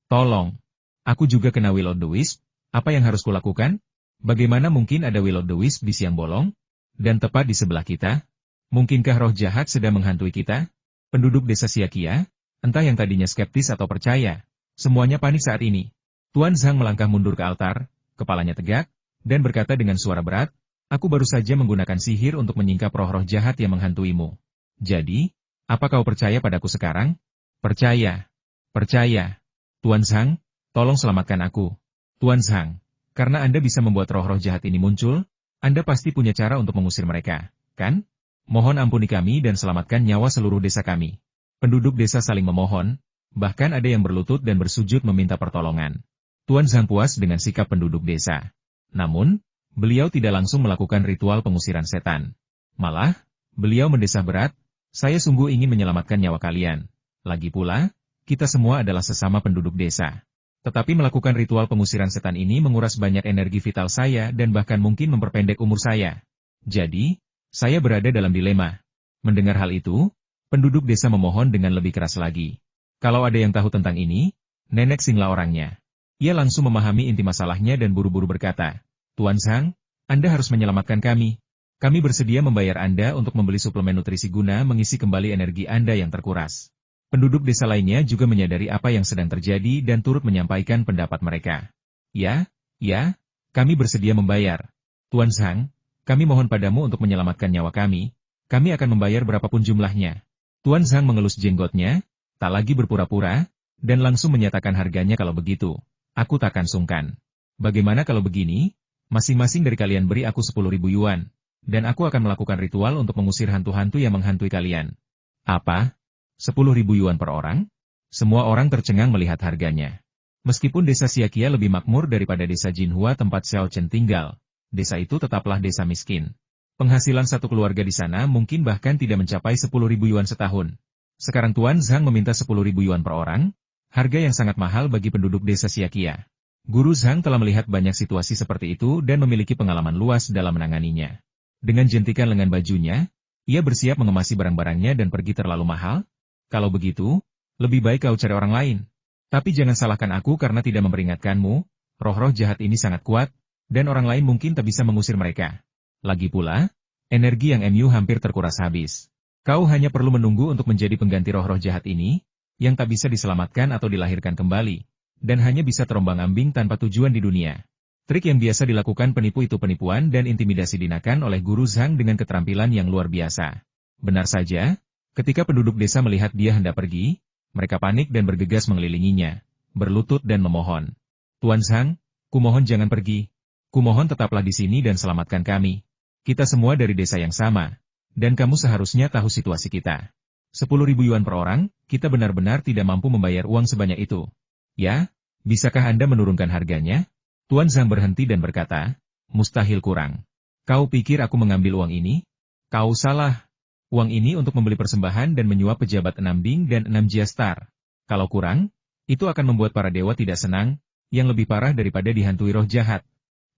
Tolong, aku juga kena Will of the Wisp, apa yang harus kulakukan? Bagaimana mungkin ada Will of the Wisp di siang bolong? Dan tepat di sebelah kita? Mungkinkah roh jahat sedang menghantui kita? Penduduk desa Siakia, entah yang tadinya skeptis atau percaya, semuanya panik saat ini. Tuan Zhang melangkah mundur ke altar, kepalanya tegak, dan berkata dengan suara berat, aku baru saja menggunakan sihir untuk menyingkap roh-roh jahat yang menghantuimu. Jadi, apa kau percaya padaku sekarang? Percaya. Percaya. Tuan Zhang, tolong selamatkan aku. Tuan Zhang, karena Anda bisa membuat roh-roh jahat ini muncul, Anda pasti punya cara untuk mengusir mereka, kan? Mohon ampuni kami dan selamatkan nyawa seluruh desa kami. Penduduk desa saling memohon, bahkan ada yang berlutut dan bersujud meminta pertolongan. Tuan Zhang puas dengan sikap penduduk desa. Namun, beliau tidak langsung melakukan ritual pengusiran setan. Malah, beliau mendesah berat, saya sungguh ingin menyelamatkan nyawa kalian. Lagi pula, kita semua adalah sesama penduduk desa. Tetapi melakukan ritual pengusiran setan ini menguras banyak energi vital saya dan bahkan mungkin memperpendek umur saya. Jadi, saya berada dalam dilema. Mendengar hal itu, penduduk desa memohon dengan lebih keras lagi. Kalau ada yang tahu tentang ini, Nenek Xinglah orangnya. Ia langsung memahami inti masalahnya dan buru-buru berkata, Tuan Zhang, Anda harus menyelamatkan kami. Kami bersedia membayar Anda untuk membeli suplemen nutrisi guna mengisi kembali energi Anda yang terkuras. Penduduk desa lainnya juga menyadari apa yang sedang terjadi dan turut menyampaikan pendapat mereka. Ya, kami bersedia membayar. Tuan Zhang, kami mohon padamu untuk menyelamatkan nyawa kami akan membayar berapapun jumlahnya. Tuan Zhang mengelus jenggotnya, tak lagi berpura-pura, dan langsung menyatakan harganya kalau begitu. Aku takkan sungkan. Bagaimana kalau begini? Masing-masing dari kalian beri aku 10.000 yuan, dan aku akan melakukan ritual untuk mengusir hantu-hantu yang menghantui kalian. Apa? 10.000 yuan per orang? Semua orang tercengang melihat harganya. Meskipun desa Siakia lebih makmur daripada desa Jinhua tempat Xiao Chen tinggal, desa itu tetaplah desa miskin. Penghasilan satu keluarga di sana mungkin bahkan tidak mencapai 10.000 yuan setahun. Sekarang Tuan Zhang meminta 10.000 yuan per orang, harga yang sangat mahal bagi penduduk desa Siakia. Guru Zhang telah melihat banyak situasi seperti itu dan memiliki pengalaman luas dalam menanganinya. Dengan jentikan lengan bajunya, ia bersiap mengemasi barang-barangnya dan pergi terlalu mahal. Kalau begitu, lebih baik kau cari orang lain. Tapi jangan salahkan aku karena tidak memperingatkanmu, roh-roh jahat ini sangat kuat, dan orang lain mungkin tak bisa mengusir mereka. Lagi pula, energi yang MU hampir terkuras habis. Kau hanya perlu menunggu untuk menjadi pengganti roh-roh jahat ini, yang tak bisa diselamatkan atau dilahirkan kembali, dan hanya bisa terombang-ambing tanpa tujuan di dunia. Trik yang biasa dilakukan penipu itu penipuan dan intimidasi dinakan oleh Guru Zhang dengan keterampilan yang luar biasa. Benar saja, ketika penduduk desa melihat dia hendak pergi, mereka panik dan bergegas mengelilinginya, berlutut dan memohon. Tuan Zhang, kumohon jangan pergi. Kumohon tetaplah di sini dan selamatkan kami. Kita semua dari desa yang sama. Dan kamu seharusnya tahu situasi kita. 10.000 yuan per orang, kita benar-benar tidak mampu membayar uang sebanyak itu. Ya, bisakah Anda menurunkan harganya? Tuan Zhang berhenti dan berkata, mustahil kurang. Kau pikir aku mengambil uang ini? Kau salah. Uang ini untuk membeli persembahan dan menyuap pejabat 6 Ding dan 6 Jiastar. Kalau kurang, itu akan membuat para dewa tidak senang, yang lebih parah daripada dihantui roh jahat.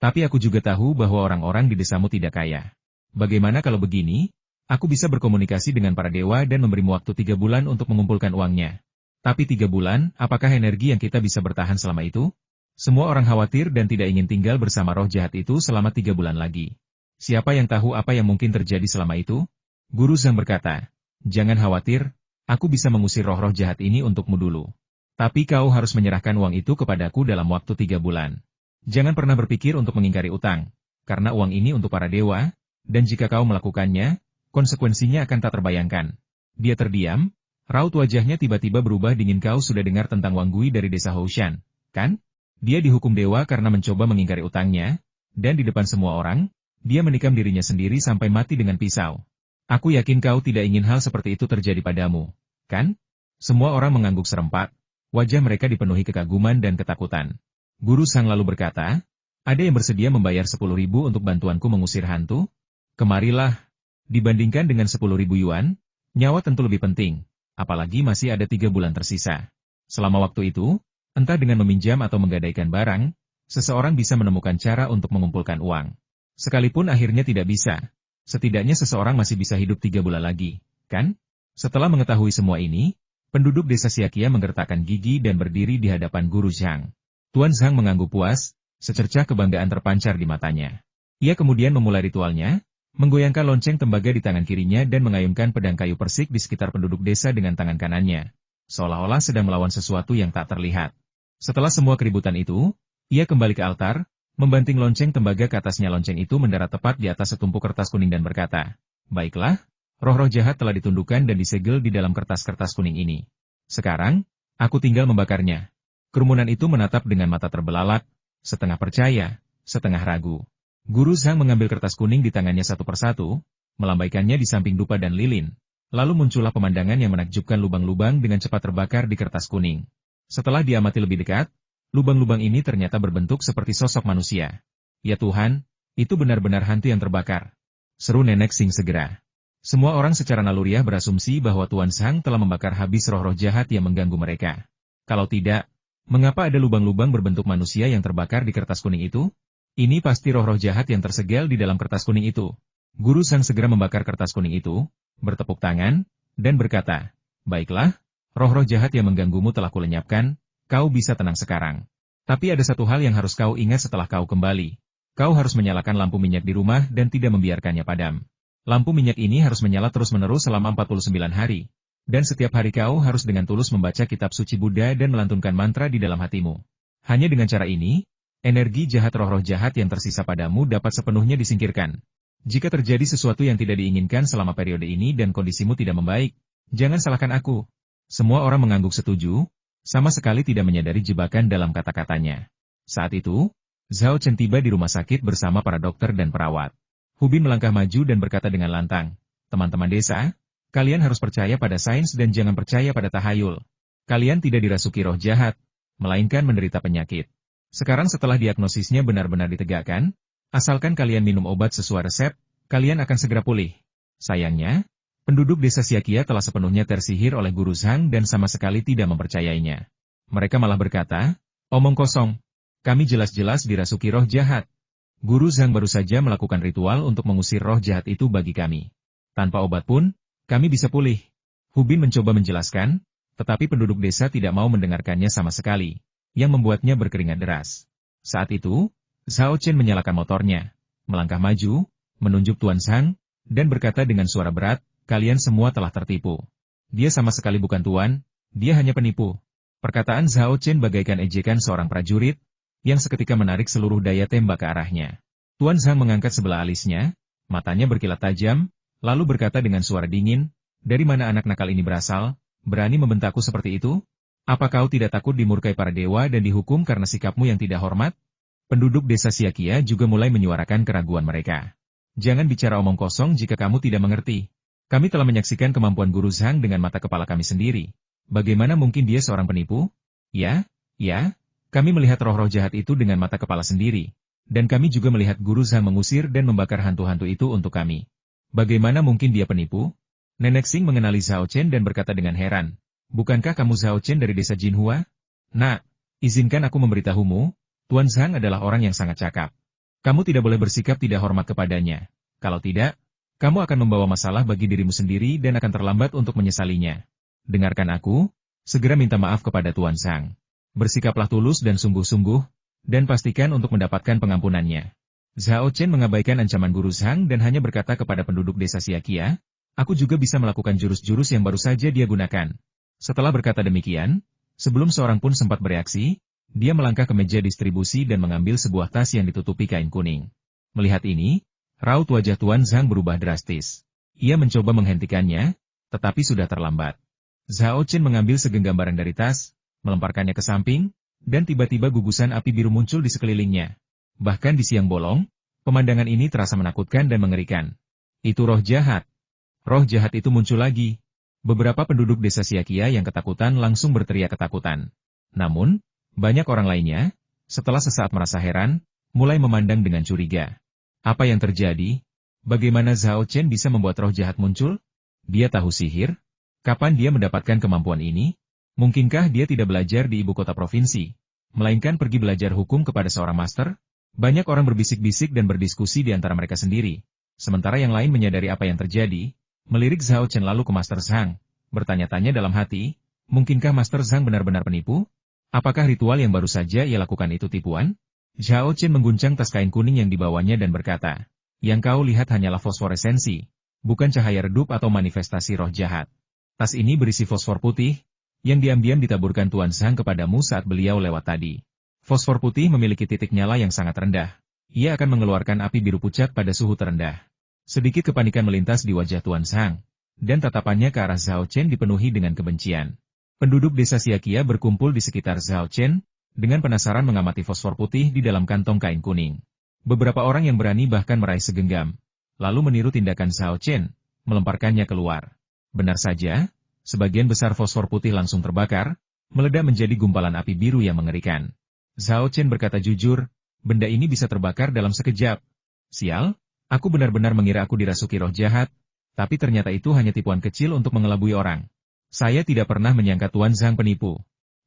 Tapi aku juga tahu bahwa orang-orang di desamu tidak kaya. Bagaimana kalau begini? Aku bisa berkomunikasi dengan para dewa dan memberimu waktu 3 bulan untuk mengumpulkan uangnya. Tapi 3 bulan, apakah energi yang kita bisa bertahan selama itu? Semua orang khawatir dan tidak ingin tinggal bersama roh jahat itu selama 3 bulan lagi. Siapa yang tahu apa yang mungkin terjadi selama itu? Guru Zhang berkata, jangan khawatir, aku bisa mengusir roh-roh jahat ini untukmu dulu. Tapi kau harus menyerahkan uang itu kepadaku dalam waktu 3 bulan. Jangan pernah berpikir untuk mengingkari utang, karena uang ini untuk para dewa, dan jika kau melakukannya, konsekuensinya akan tak terbayangkan. Dia terdiam, raut wajahnya tiba-tiba berubah dingin. Kau sudah dengar tentang Wang Gui dari desa Houshan, kan? Dia dihukum dewa karena mencoba mengingkari utangnya, dan di depan semua orang, dia menikam dirinya sendiri sampai mati dengan pisau. Aku yakin kau tidak ingin hal seperti itu terjadi padamu, kan? Semua orang mengangguk serempak, wajah mereka dipenuhi kekaguman dan ketakutan. Guru Zhang lalu berkata, ada yang bersedia membayar 10.000 untuk bantuanku mengusir hantu? Kemarilah. Dibandingkan dengan 10.000 yuan, nyawa tentu lebih penting, apalagi masih ada 3 bulan tersisa. Selama waktu itu, entah dengan meminjam atau menggadaikan barang, seseorang bisa menemukan cara untuk mengumpulkan uang. Sekalipun akhirnya tidak bisa, setidaknya seseorang masih bisa hidup 3 bulan lagi, kan? Setelah mengetahui semua ini, penduduk desa Siakia menggertakkan gigi dan berdiri di hadapan Guru Zhang. Tuan Zhang mengangguk puas, secercah kebanggaan terpancar di matanya. Ia kemudian memulai ritualnya, menggoyangkan lonceng tembaga di tangan kirinya dan mengayunkan pedang kayu persik di sekitar penduduk desa dengan tangan kanannya, seolah-olah sedang melawan sesuatu yang tak terlihat. Setelah semua keributan itu, ia kembali ke altar, membanting lonceng tembaga ke atasnya. Lonceng itu mendarat tepat di atas setumpuk kertas kuning dan berkata, baiklah, roh-roh jahat telah ditundukkan dan disegel di dalam kertas-kertas kuning ini. Sekarang, aku tinggal membakarnya. Kerumunan itu menatap dengan mata terbelalak, setengah percaya, setengah ragu. Guru Zhang mengambil kertas kuning di tangannya satu persatu, melambaikannya di samping dupa dan lilin. Lalu muncullah pemandangan yang menakjubkan. Lubang-lubang dengan cepat terbakar di kertas kuning. Setelah diamati lebih dekat, lubang-lubang ini ternyata berbentuk seperti sosok manusia. Ya Tuhan, itu benar-benar hantu yang terbakar. Seru Nenek Sing segera. Semua orang secara naluriah berasumsi bahwa Tuan Zhang telah membakar habis roh-roh jahat yang mengganggu mereka. Kalau tidak, mengapa ada lubang-lubang berbentuk manusia yang terbakar di kertas kuning itu? Ini pasti roh-roh jahat yang tersegel di dalam kertas kuning itu. Guru Zhang segera membakar kertas kuning itu, bertepuk tangan, dan berkata, baiklah, roh-roh jahat yang mengganggumu telah kulenyapkan, kau bisa tenang sekarang. Tapi ada satu hal yang harus kau ingat setelah kau kembali. Kau harus menyalakan lampu minyak di rumah dan tidak membiarkannya padam. Lampu minyak ini harus menyala terus-menerus selama 49 hari. Dan setiap hari kau harus dengan tulus membaca kitab suci Buddha dan melantunkan mantra di dalam hatimu. Hanya dengan cara ini, energi jahat roh-roh jahat yang tersisa padamu dapat sepenuhnya disingkirkan. Jika terjadi sesuatu yang tidak diinginkan selama periode ini dan kondisimu tidak membaik, jangan salahkan aku. Semua orang mengangguk setuju, sama sekali tidak menyadari jebakan dalam kata-katanya. Saat itu, Zhao Chen tiba di rumah sakit bersama para dokter dan perawat. Hubin melangkah maju dan berkata dengan lantang, teman-teman desa, kalian harus percaya pada sains dan jangan percaya pada tahayul. Kalian tidak dirasuki roh jahat, melainkan menderita penyakit. Sekarang setelah diagnosisnya benar-benar ditegakkan, asalkan kalian minum obat sesuai resep, kalian akan segera pulih. Sayangnya, penduduk desa Siakia telah sepenuhnya tersihir oleh Guru Zhang dan sama sekali tidak mempercayainya. Mereka malah berkata, omong kosong, kami jelas-jelas dirasuki roh jahat. Guru Zhang baru saja melakukan ritual untuk mengusir roh jahat itu bagi kami. Tanpa obat pun, kami bisa pulih. Hubin mencoba menjelaskan, tetapi penduduk desa tidak mau mendengarkannya sama sekali, yang membuatnya berkeringat deras. Saat itu, Zhao Chen menyalakan motornya, melangkah maju, menunjuk Tuan Zhang, dan berkata dengan suara berat, kalian semua telah tertipu. Dia sama sekali bukan tuan, dia hanya penipu. Perkataan Zhao Chen bagaikan ejekan seorang prajurit, yang seketika menarik seluruh daya tembak ke arahnya. Tuan Zhang mengangkat sebelah alisnya, matanya berkilat tajam, lalu berkata dengan suara dingin, dari mana anak nakal ini berasal, berani membentakku seperti itu? Apa kau tidak takut dimurkai para dewa dan dihukum karena sikapmu yang tidak hormat? Penduduk desa Siakia juga mulai menyuarakan keraguan mereka. Jangan bicara omong kosong jika kamu tidak mengerti. Kami telah menyaksikan kemampuan Guru Zhang dengan mata kepala kami sendiri. Bagaimana mungkin dia seorang penipu? Ya, kami melihat roh-roh jahat itu dengan mata kepala sendiri. Dan kami juga melihat Guru Zhang mengusir dan membakar hantu-hantu itu untuk kami. Bagaimana mungkin dia penipu? Nenek Xing mengenali Zhao Chen dan berkata dengan heran. Bukankah kamu Zhao Chen dari desa Jinhua? Nak, izinkan aku memberitahumu, Tuan Zhang adalah orang yang sangat cakap. Kamu tidak boleh bersikap tidak hormat kepadanya. Kalau tidak, kamu akan membawa masalah bagi dirimu sendiri dan akan terlambat untuk menyesalinya. Dengarkan aku, segera minta maaf kepada Tuan Zhang. Bersikaplah tulus dan sungguh-sungguh, dan pastikan untuk mendapatkan pengampunannya. Zhao Chen mengabaikan ancaman Guru Zhang dan hanya berkata kepada penduduk desa Siakia, aku juga bisa melakukan jurus-jurus yang baru saja dia gunakan. Setelah berkata demikian, sebelum seorang pun sempat bereaksi, dia melangkah ke meja distribusi dan mengambil sebuah tas yang ditutupi kain kuning. Melihat ini, raut wajah Tuan Zhang berubah drastis. Ia mencoba menghentikannya, tetapi sudah terlambat. Zhao Chen mengambil segenggam barang dari tas, melemparkannya ke samping, dan tiba-tiba gugusan api biru muncul di sekelilingnya. Bahkan di siang bolong, pemandangan ini terasa menakutkan dan mengerikan. Itu roh jahat. Roh jahat itu muncul lagi. Beberapa penduduk desa Siakia yang ketakutan langsung berteriak ketakutan. Namun, banyak orang lainnya, setelah sesaat merasa heran, mulai memandang dengan curiga. Apa yang terjadi? Bagaimana Zhao Chen bisa membuat roh jahat muncul? Dia tahu sihir? Kapan dia mendapatkan kemampuan ini? Mungkinkah dia tidak belajar di ibu kota provinsi, melainkan pergi belajar hukum kepada seorang master? Banyak orang berbisik-bisik dan berdiskusi di antara mereka sendiri. Sementara yang lain menyadari apa yang terjadi, melirik Zhao Chen lalu ke Master Zhang, bertanya-tanya dalam hati, mungkinkah Master Zhang benar-benar penipu? Apakah ritual yang baru saja ia lakukan itu tipuan? Zhao Chen mengguncang tas kain kuning yang dibawanya dan berkata, yang kau lihat hanyalah fosforesensi, bukan cahaya redup atau manifestasi roh jahat. Tas ini berisi fosfor putih, yang diam-diam ditaburkan Tuan Zhang kepadamu saat beliau lewat tadi. Fosfor putih memiliki titik nyala yang sangat rendah. Ia akan mengeluarkan api biru pucat pada suhu terendah. Sedikit kepanikan melintas di wajah Tuan Zhang, dan tatapannya ke arah Zhao Chen dipenuhi dengan kebencian. Penduduk desa Siakia berkumpul di sekitar Zhao Chen, dengan penasaran mengamati fosfor putih di dalam kantong kain kuning. Beberapa orang yang berani bahkan meraih segenggam, lalu meniru tindakan Zhao Chen, melemparkannya keluar. Benar saja, sebagian besar fosfor putih langsung terbakar, meledak menjadi gumpalan api biru yang mengerikan. Zhao Chen berkata jujur, benda ini bisa terbakar dalam sekejap. Sial, aku benar-benar mengira aku dirasuki roh jahat, tapi ternyata itu hanya tipuan kecil untuk mengelabui orang. Saya tidak pernah menyangka Tuan Zhang penipu.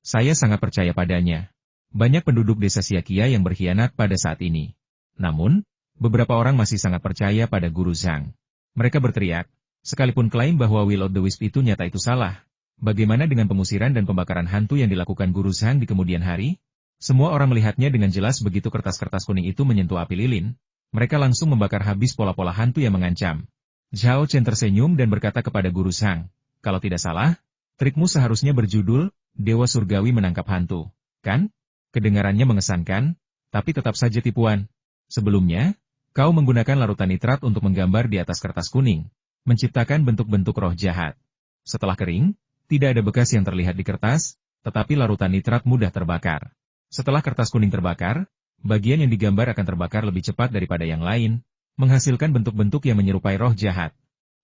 Saya sangat percaya padanya. Banyak penduduk desa Siakia yang berkhianat pada saat ini. Namun, beberapa orang masih sangat percaya pada Guru Zhang. Mereka berteriak, sekalipun klaim bahwa Will of the Wisp itu nyata itu salah. Bagaimana dengan pengusiran dan pembakaran hantu yang dilakukan Guru Zhang di kemudian hari? Semua orang melihatnya dengan jelas begitu kertas-kertas kuning itu menyentuh api lilin. Mereka langsung membakar habis pola-pola hantu yang mengancam. Zhao Chen tersenyum dan berkata kepada Guru Zhang, kalau tidak salah, trikmu seharusnya berjudul, Dewa Surgawi Menangkap Hantu, kan? Kedengarannya mengesankan, tapi tetap saja tipuan. Sebelumnya, kau menggunakan larutan nitrat untuk menggambar di atas kertas kuning, menciptakan bentuk-bentuk roh jahat. Setelah kering, tidak ada bekas yang terlihat di kertas, tetapi larutan nitrat mudah terbakar. Setelah kertas kuning terbakar, bagian yang digambar akan terbakar lebih cepat daripada yang lain, menghasilkan bentuk-bentuk yang menyerupai roh jahat.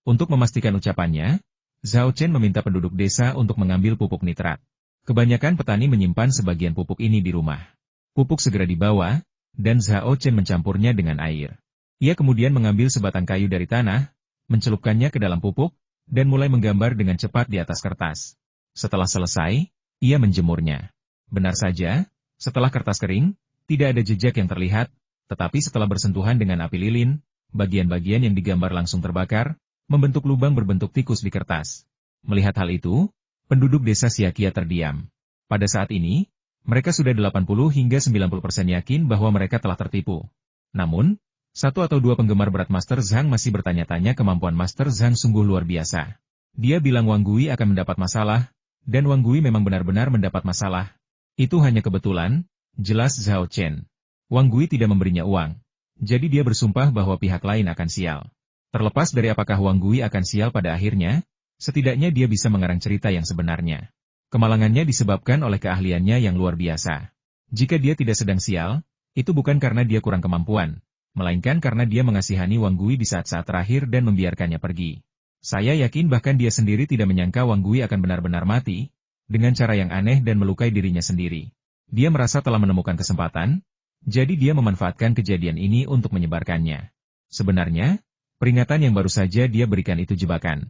Untuk memastikan ucapannya, Zhao Chen meminta penduduk desa untuk mengambil pupuk nitrat. Kebanyakan petani menyimpan sebagian pupuk ini di rumah. Pupuk segera dibawa, dan Zhao Chen mencampurnya dengan air. Ia kemudian mengambil sebatang kayu dari tanah, mencelupkannya ke dalam pupuk, dan mulai menggambar dengan cepat di atas kertas. Setelah selesai, ia menjemurnya. Benar saja, setelah kertas kering, tidak ada jejak yang terlihat, tetapi setelah bersentuhan dengan api lilin, bagian-bagian yang digambar langsung terbakar, membentuk lubang berbentuk tikus di kertas. Melihat hal itu, penduduk desa Siakia terdiam. Pada saat ini, mereka sudah 80 hingga 90% yakin bahwa mereka telah tertipu. Namun, Satu atau dua penggemar berat Master Zhang masih bertanya-tanya kemampuan Master Zhang sungguh luar biasa. Dia bilang Wang Gui akan mendapat masalah, dan Wang Gui memang benar-benar mendapat masalah. Itu hanya kebetulan, jelas Zhao Chen. Wang Gui tidak memberinya uang. Jadi dia bersumpah bahwa pihak lain akan sial. Terlepas dari apakah Wang Gui akan sial pada akhirnya, setidaknya dia bisa mengarang cerita yang sebenarnya. Kemalangannya disebabkan oleh keahliannya yang luar biasa. Jika dia tidak sedang sial, itu bukan karena dia kurang kemampuan, melainkan karena dia mengasihani Wang Gui di saat-saat terakhir dan membiarkannya pergi. Saya yakin bahkan dia sendiri tidak menyangka Wang Gui akan benar-benar mati, dengan cara yang aneh dan melukai dirinya sendiri. Dia merasa telah menemukan kesempatan, jadi dia memanfaatkan kejadian ini untuk menyebarkannya. Sebenarnya, peringatan yang baru saja dia berikan itu jebakan.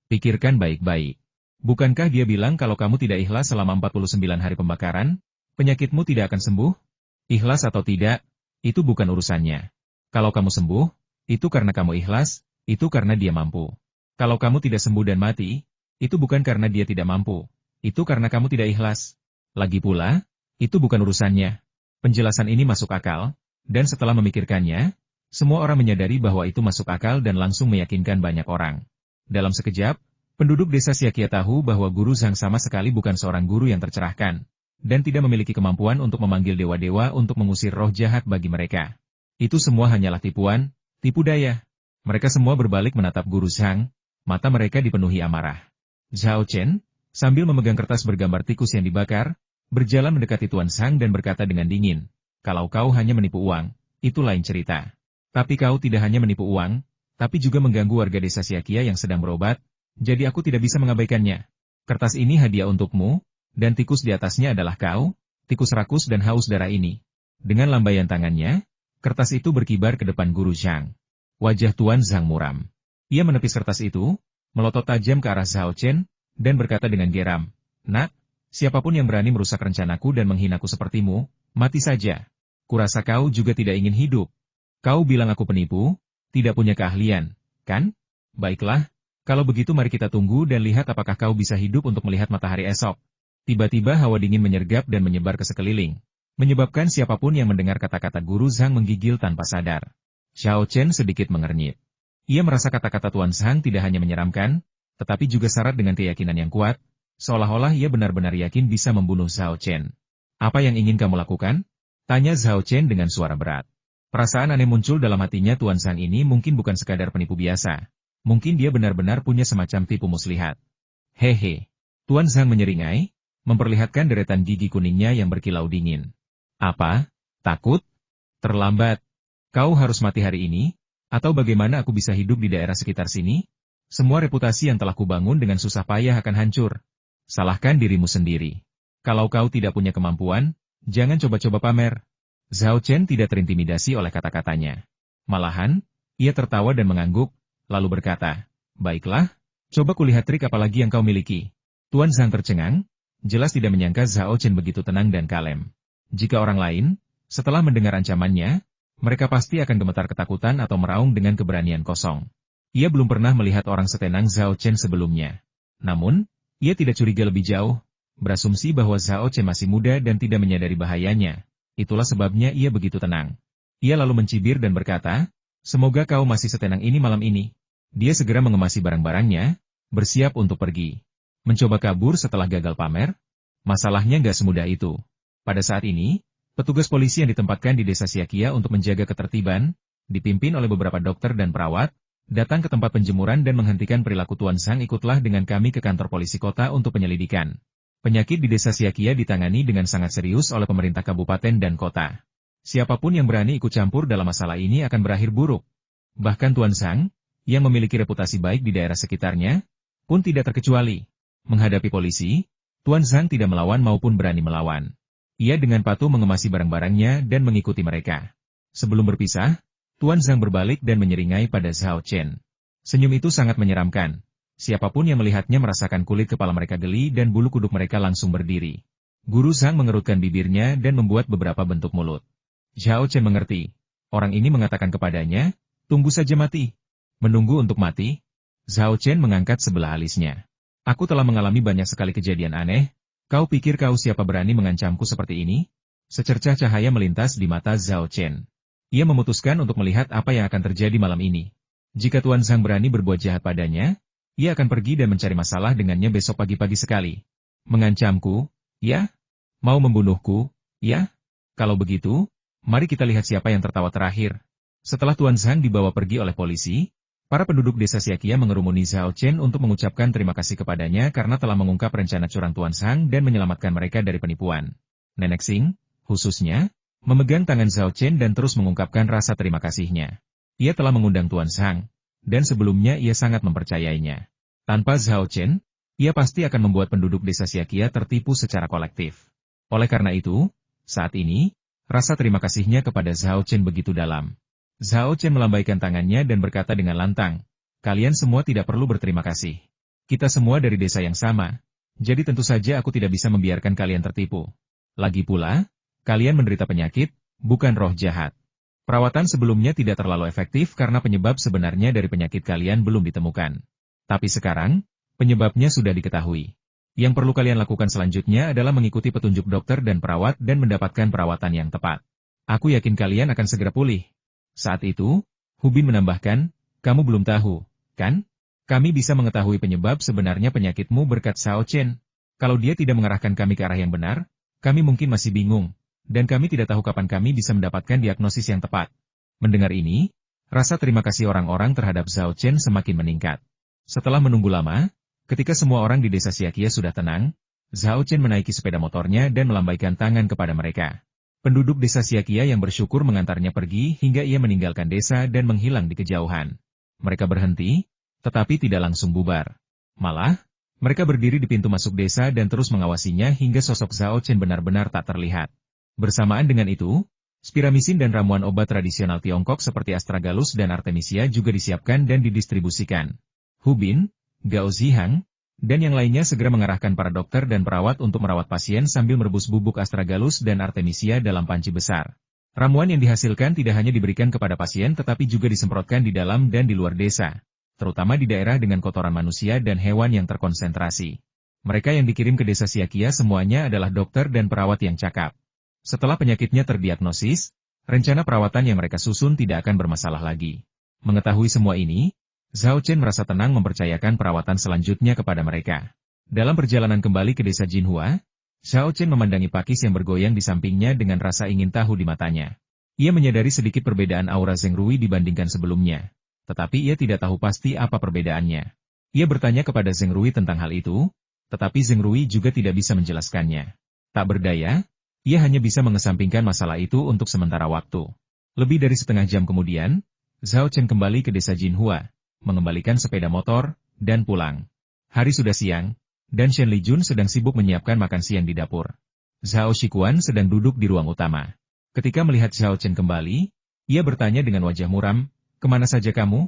Pikirkan baik-baik. Bukankah dia bilang kalau kamu tidak ikhlas selama 49 hari pembakaran, penyakitmu tidak akan sembuh? Ikhlas atau tidak, itu bukan urusannya. Kalau kamu sembuh, itu karena kamu ikhlas, itu karena dia mampu. Kalau kamu tidak sembuh dan mati, itu bukan karena dia tidak mampu, itu karena kamu tidak ikhlas. Lagi pula, itu bukan urusannya. Penjelasan ini masuk akal, dan setelah memikirkannya, semua orang menyadari bahwa itu masuk akal dan langsung meyakinkan banyak orang. Dalam sekejap, penduduk desa Siakia tahu bahwa Guru Zhang sama sekali bukan seorang guru yang tercerahkan, dan tidak memiliki kemampuan untuk memanggil dewa-dewa untuk mengusir roh jahat bagi mereka. Itu semua hanyalah tipuan, tipu daya. Mereka semua berbalik menatap Guru Zhang, mata mereka dipenuhi amarah. Zhao Chen, sambil memegang kertas bergambar tikus yang dibakar, berjalan mendekati Tuan Zhang dan berkata dengan dingin, "Kalau kau hanya menipu uang, itu lain cerita. Tapi kau tidak hanya menipu uang, tapi juga mengganggu warga desa Siakia yang sedang berobat, jadi aku tidak bisa mengabaikannya. Kertas ini hadiah untukmu, dan tikus di atasnya adalah kau, tikus rakus dan haus darah ini." Dengan lambaian tangannya, kertas itu berkibar ke depan Guru Zhang. Wajah Tuan Zhang muram. Ia menepis kertas itu, melotot tajam ke arah Zhao Chen, dan berkata dengan geram, "Nak, siapapun yang berani merusak rencanaku dan menghinaku sepertimu, mati saja. Kurasa kau juga tidak ingin hidup. Kau bilang aku penipu, tidak punya keahlian, kan? Baiklah, kalau begitu mari kita tunggu dan lihat apakah kau bisa hidup untuk melihat matahari esok." Tiba-tiba hawa dingin menyergap dan menyebar ke sekeliling, menyebabkan siapapun yang mendengar kata-kata Guru Zhang menggigil tanpa sadar. Zhao Chen sedikit mengernyit. Ia merasa kata-kata Tuan Zhang tidak hanya menyeramkan, tetapi juga syarat dengan keyakinan yang kuat, seolah-olah ia benar-benar yakin bisa membunuh Zhao Chen. "Apa yang ingin kamu lakukan?" tanya Zhao Chen dengan suara berat. Perasaan aneh muncul dalam hatinya. Tuan Zhang ini mungkin bukan sekadar penipu biasa. Mungkin dia benar-benar punya semacam tipu muslihat. "Hehe." Tuan Zhang menyeringai, memperlihatkan deretan gigi kuningnya yang berkilau dingin. "Apa? Takut? Terlambat. Kau harus mati hari ini, atau bagaimana aku bisa hidup di daerah sekitar sini? Semua reputasi yang telah kubangun dengan susah payah akan hancur. Salahkan dirimu sendiri. Kalau kau tidak punya kemampuan, jangan coba-coba pamer." Zhao Chen tidak terintimidasi oleh kata-katanya. Malahan, ia tertawa dan mengangguk, lalu berkata, "Baiklah, coba kulihat trik apa lagi yang kau miliki." Tuan Zhang tercengang, jelas tidak menyangka Zhao Chen begitu tenang dan kalem. Jika orang lain, setelah mendengar ancamannya, mereka pasti akan gemetar ketakutan atau meraung dengan keberanian kosong. Ia belum pernah melihat orang setenang Zhao Chen sebelumnya. Namun, ia tidak curiga lebih jauh, berasumsi bahwa Zhao Chen masih muda dan tidak menyadari bahayanya. Itulah sebabnya ia begitu tenang. Ia lalu mencibir dan berkata, "Semoga kau masih setenang ini malam ini." Dia segera mengemasi barang-barangnya, bersiap untuk pergi. Mencoba kabur setelah gagal pamer? Masalahnya nggak semudah itu. Pada saat ini, petugas polisi yang ditempatkan di desa Siakia untuk menjaga ketertiban, dipimpin oleh beberapa dokter dan perawat, datang ke tempat penjemuran dan menghentikan perilaku Tuan Zhang. "Ikutlah dengan kami ke kantor polisi kota untuk penyelidikan." Penyakit di desa Siakia ditangani dengan sangat serius oleh pemerintah kabupaten dan kota. Siapapun yang berani ikut campur dalam masalah ini akan berakhir buruk. Bahkan Tuan Zhang, yang memiliki reputasi baik di daerah sekitarnya, pun tidak terkecuali. Menghadapi polisi, Tuan Zhang tidak melawan maupun berani melawan. Ia dengan patuh mengemasi barang-barangnya dan mengikuti mereka. Sebelum berpisah, Tuan Zhang berbalik dan menyeringai pada Zhao Chen. Senyum itu sangat menyeramkan. Siapapun yang melihatnya merasakan kulit kepala mereka geli dan bulu kuduk mereka langsung berdiri. Guru Zhang mengerutkan bibirnya dan membuat beberapa bentuk mulut. Zhao Chen mengerti. Orang ini mengatakan kepadanya, "Tunggu saja mati." Menunggu untuk mati? Zhao Chen mengangkat sebelah alisnya. "Aku telah mengalami banyak sekali kejadian aneh. Kau pikir kau siapa berani mengancamku seperti ini?" Secercah cahaya melintas di mata Zhao Chen. Ia memutuskan untuk melihat apa yang akan terjadi malam ini. Jika Tuan Zhang berani berbuat jahat padanya, ia akan pergi dan mencari masalah dengannya besok pagi-pagi sekali. Mengancamku, ya? Mau membunuhku, ya? Kalau begitu, mari kita lihat siapa yang tertawa terakhir. Setelah Tuan Zhang dibawa pergi oleh polisi, para penduduk desa Xiaqia mengerumuni Zhao Chen untuk mengucapkan terima kasih kepadanya karena telah mengungkap rencana curang Tuan Zhang dan menyelamatkan mereka dari penipuan. Nenek Xing, khususnya, memegang tangan Zhao Chen dan terus mengungkapkan rasa terima kasihnya. Ia telah mengundang Tuan Zhang, dan sebelumnya ia sangat mempercayainya. Tanpa Zhao Chen, ia pasti akan membuat penduduk desa Xiaqia tertipu secara kolektif. Oleh karena itu, saat ini, rasa terima kasihnya kepada Zhao Chen begitu dalam. Zhao Chen melambaikan tangannya dan berkata dengan lantang, "Kalian semua tidak perlu berterima kasih. Kita semua dari desa yang sama, jadi tentu saja aku tidak bisa membiarkan kalian tertipu. Lagi pula, kalian menderita penyakit, bukan roh jahat. Perawatan sebelumnya tidak terlalu efektif karena penyebab sebenarnya dari penyakit kalian belum ditemukan. Tapi sekarang, penyebabnya sudah diketahui. Yang perlu kalian lakukan selanjutnya adalah mengikuti petunjuk dokter dan perawat dan mendapatkan perawatan yang tepat. Aku yakin kalian akan segera pulih." Saat itu, Hubin menambahkan, "Kamu belum tahu, kan? Kami bisa mengetahui penyebab sebenarnya penyakitmu berkat Zhao Chen. Kalau dia tidak mengarahkan kami ke arah yang benar, kami mungkin masih bingung, dan kami tidak tahu kapan kami bisa mendapatkan diagnosis yang tepat." Mendengar ini, rasa terima kasih orang-orang terhadap Zhao Chen semakin meningkat. Setelah menunggu lama, ketika semua orang di desa Xiaqia sudah tenang, Zhao Chen menaiki sepeda motornya dan melambaikan tangan kepada mereka. Penduduk desa Xiaqia yang bersyukur mengantarnya pergi hingga ia meninggalkan desa dan menghilang di kejauhan. Mereka berhenti, tetapi tidak langsung bubar. Malah, mereka berdiri di pintu masuk desa dan terus mengawasinya hingga sosok Zhao Chen benar-benar tak terlihat. Bersamaan dengan itu, spiramisin dan ramuan obat tradisional Tiongkok seperti astragalus dan artemisia juga disiapkan dan didistribusikan. Hubin, Gao Zihang, dan yang lainnya segera mengarahkan para dokter dan perawat untuk merawat pasien sambil merebus bubuk astragalus dan artemisia dalam panci besar. Ramuan yang dihasilkan tidak hanya diberikan kepada pasien tetapi juga disemprotkan di dalam dan di luar desa, terutama di daerah dengan kotoran manusia dan hewan yang terkonsentrasi. Mereka yang dikirim ke desa Xiaqia semuanya adalah dokter dan perawat yang cakap. Setelah penyakitnya terdiagnosis, rencana perawatan yang mereka susun tidak akan bermasalah lagi. Mengetahui semua ini, Zhao Chen merasa tenang mempercayakan perawatan selanjutnya kepada mereka. Dalam perjalanan kembali ke desa Jinhua, Zhao Chen memandangi pakis yang bergoyang di sampingnya dengan rasa ingin tahu di matanya. Ia menyadari sedikit perbedaan aura Zheng Rui dibandingkan sebelumnya, tetapi ia tidak tahu pasti apa perbedaannya. Ia bertanya kepada Zheng Rui tentang hal itu, tetapi Zheng Rui juga tidak bisa menjelaskannya. Tak berdaya, ia hanya bisa mengesampingkan masalah itu untuk sementara waktu. Lebih dari setengah jam kemudian, Zhao Chen kembali ke desa Jinhua, mengembalikan sepeda motor, dan pulang. Hari sudah siang, dan Shen Lijun sedang sibuk menyiapkan makan siang di dapur. Zhao Shikuan sedang duduk di ruang utama. Ketika melihat Zhao Chen kembali, ia bertanya dengan wajah muram, "Kemana saja kamu?"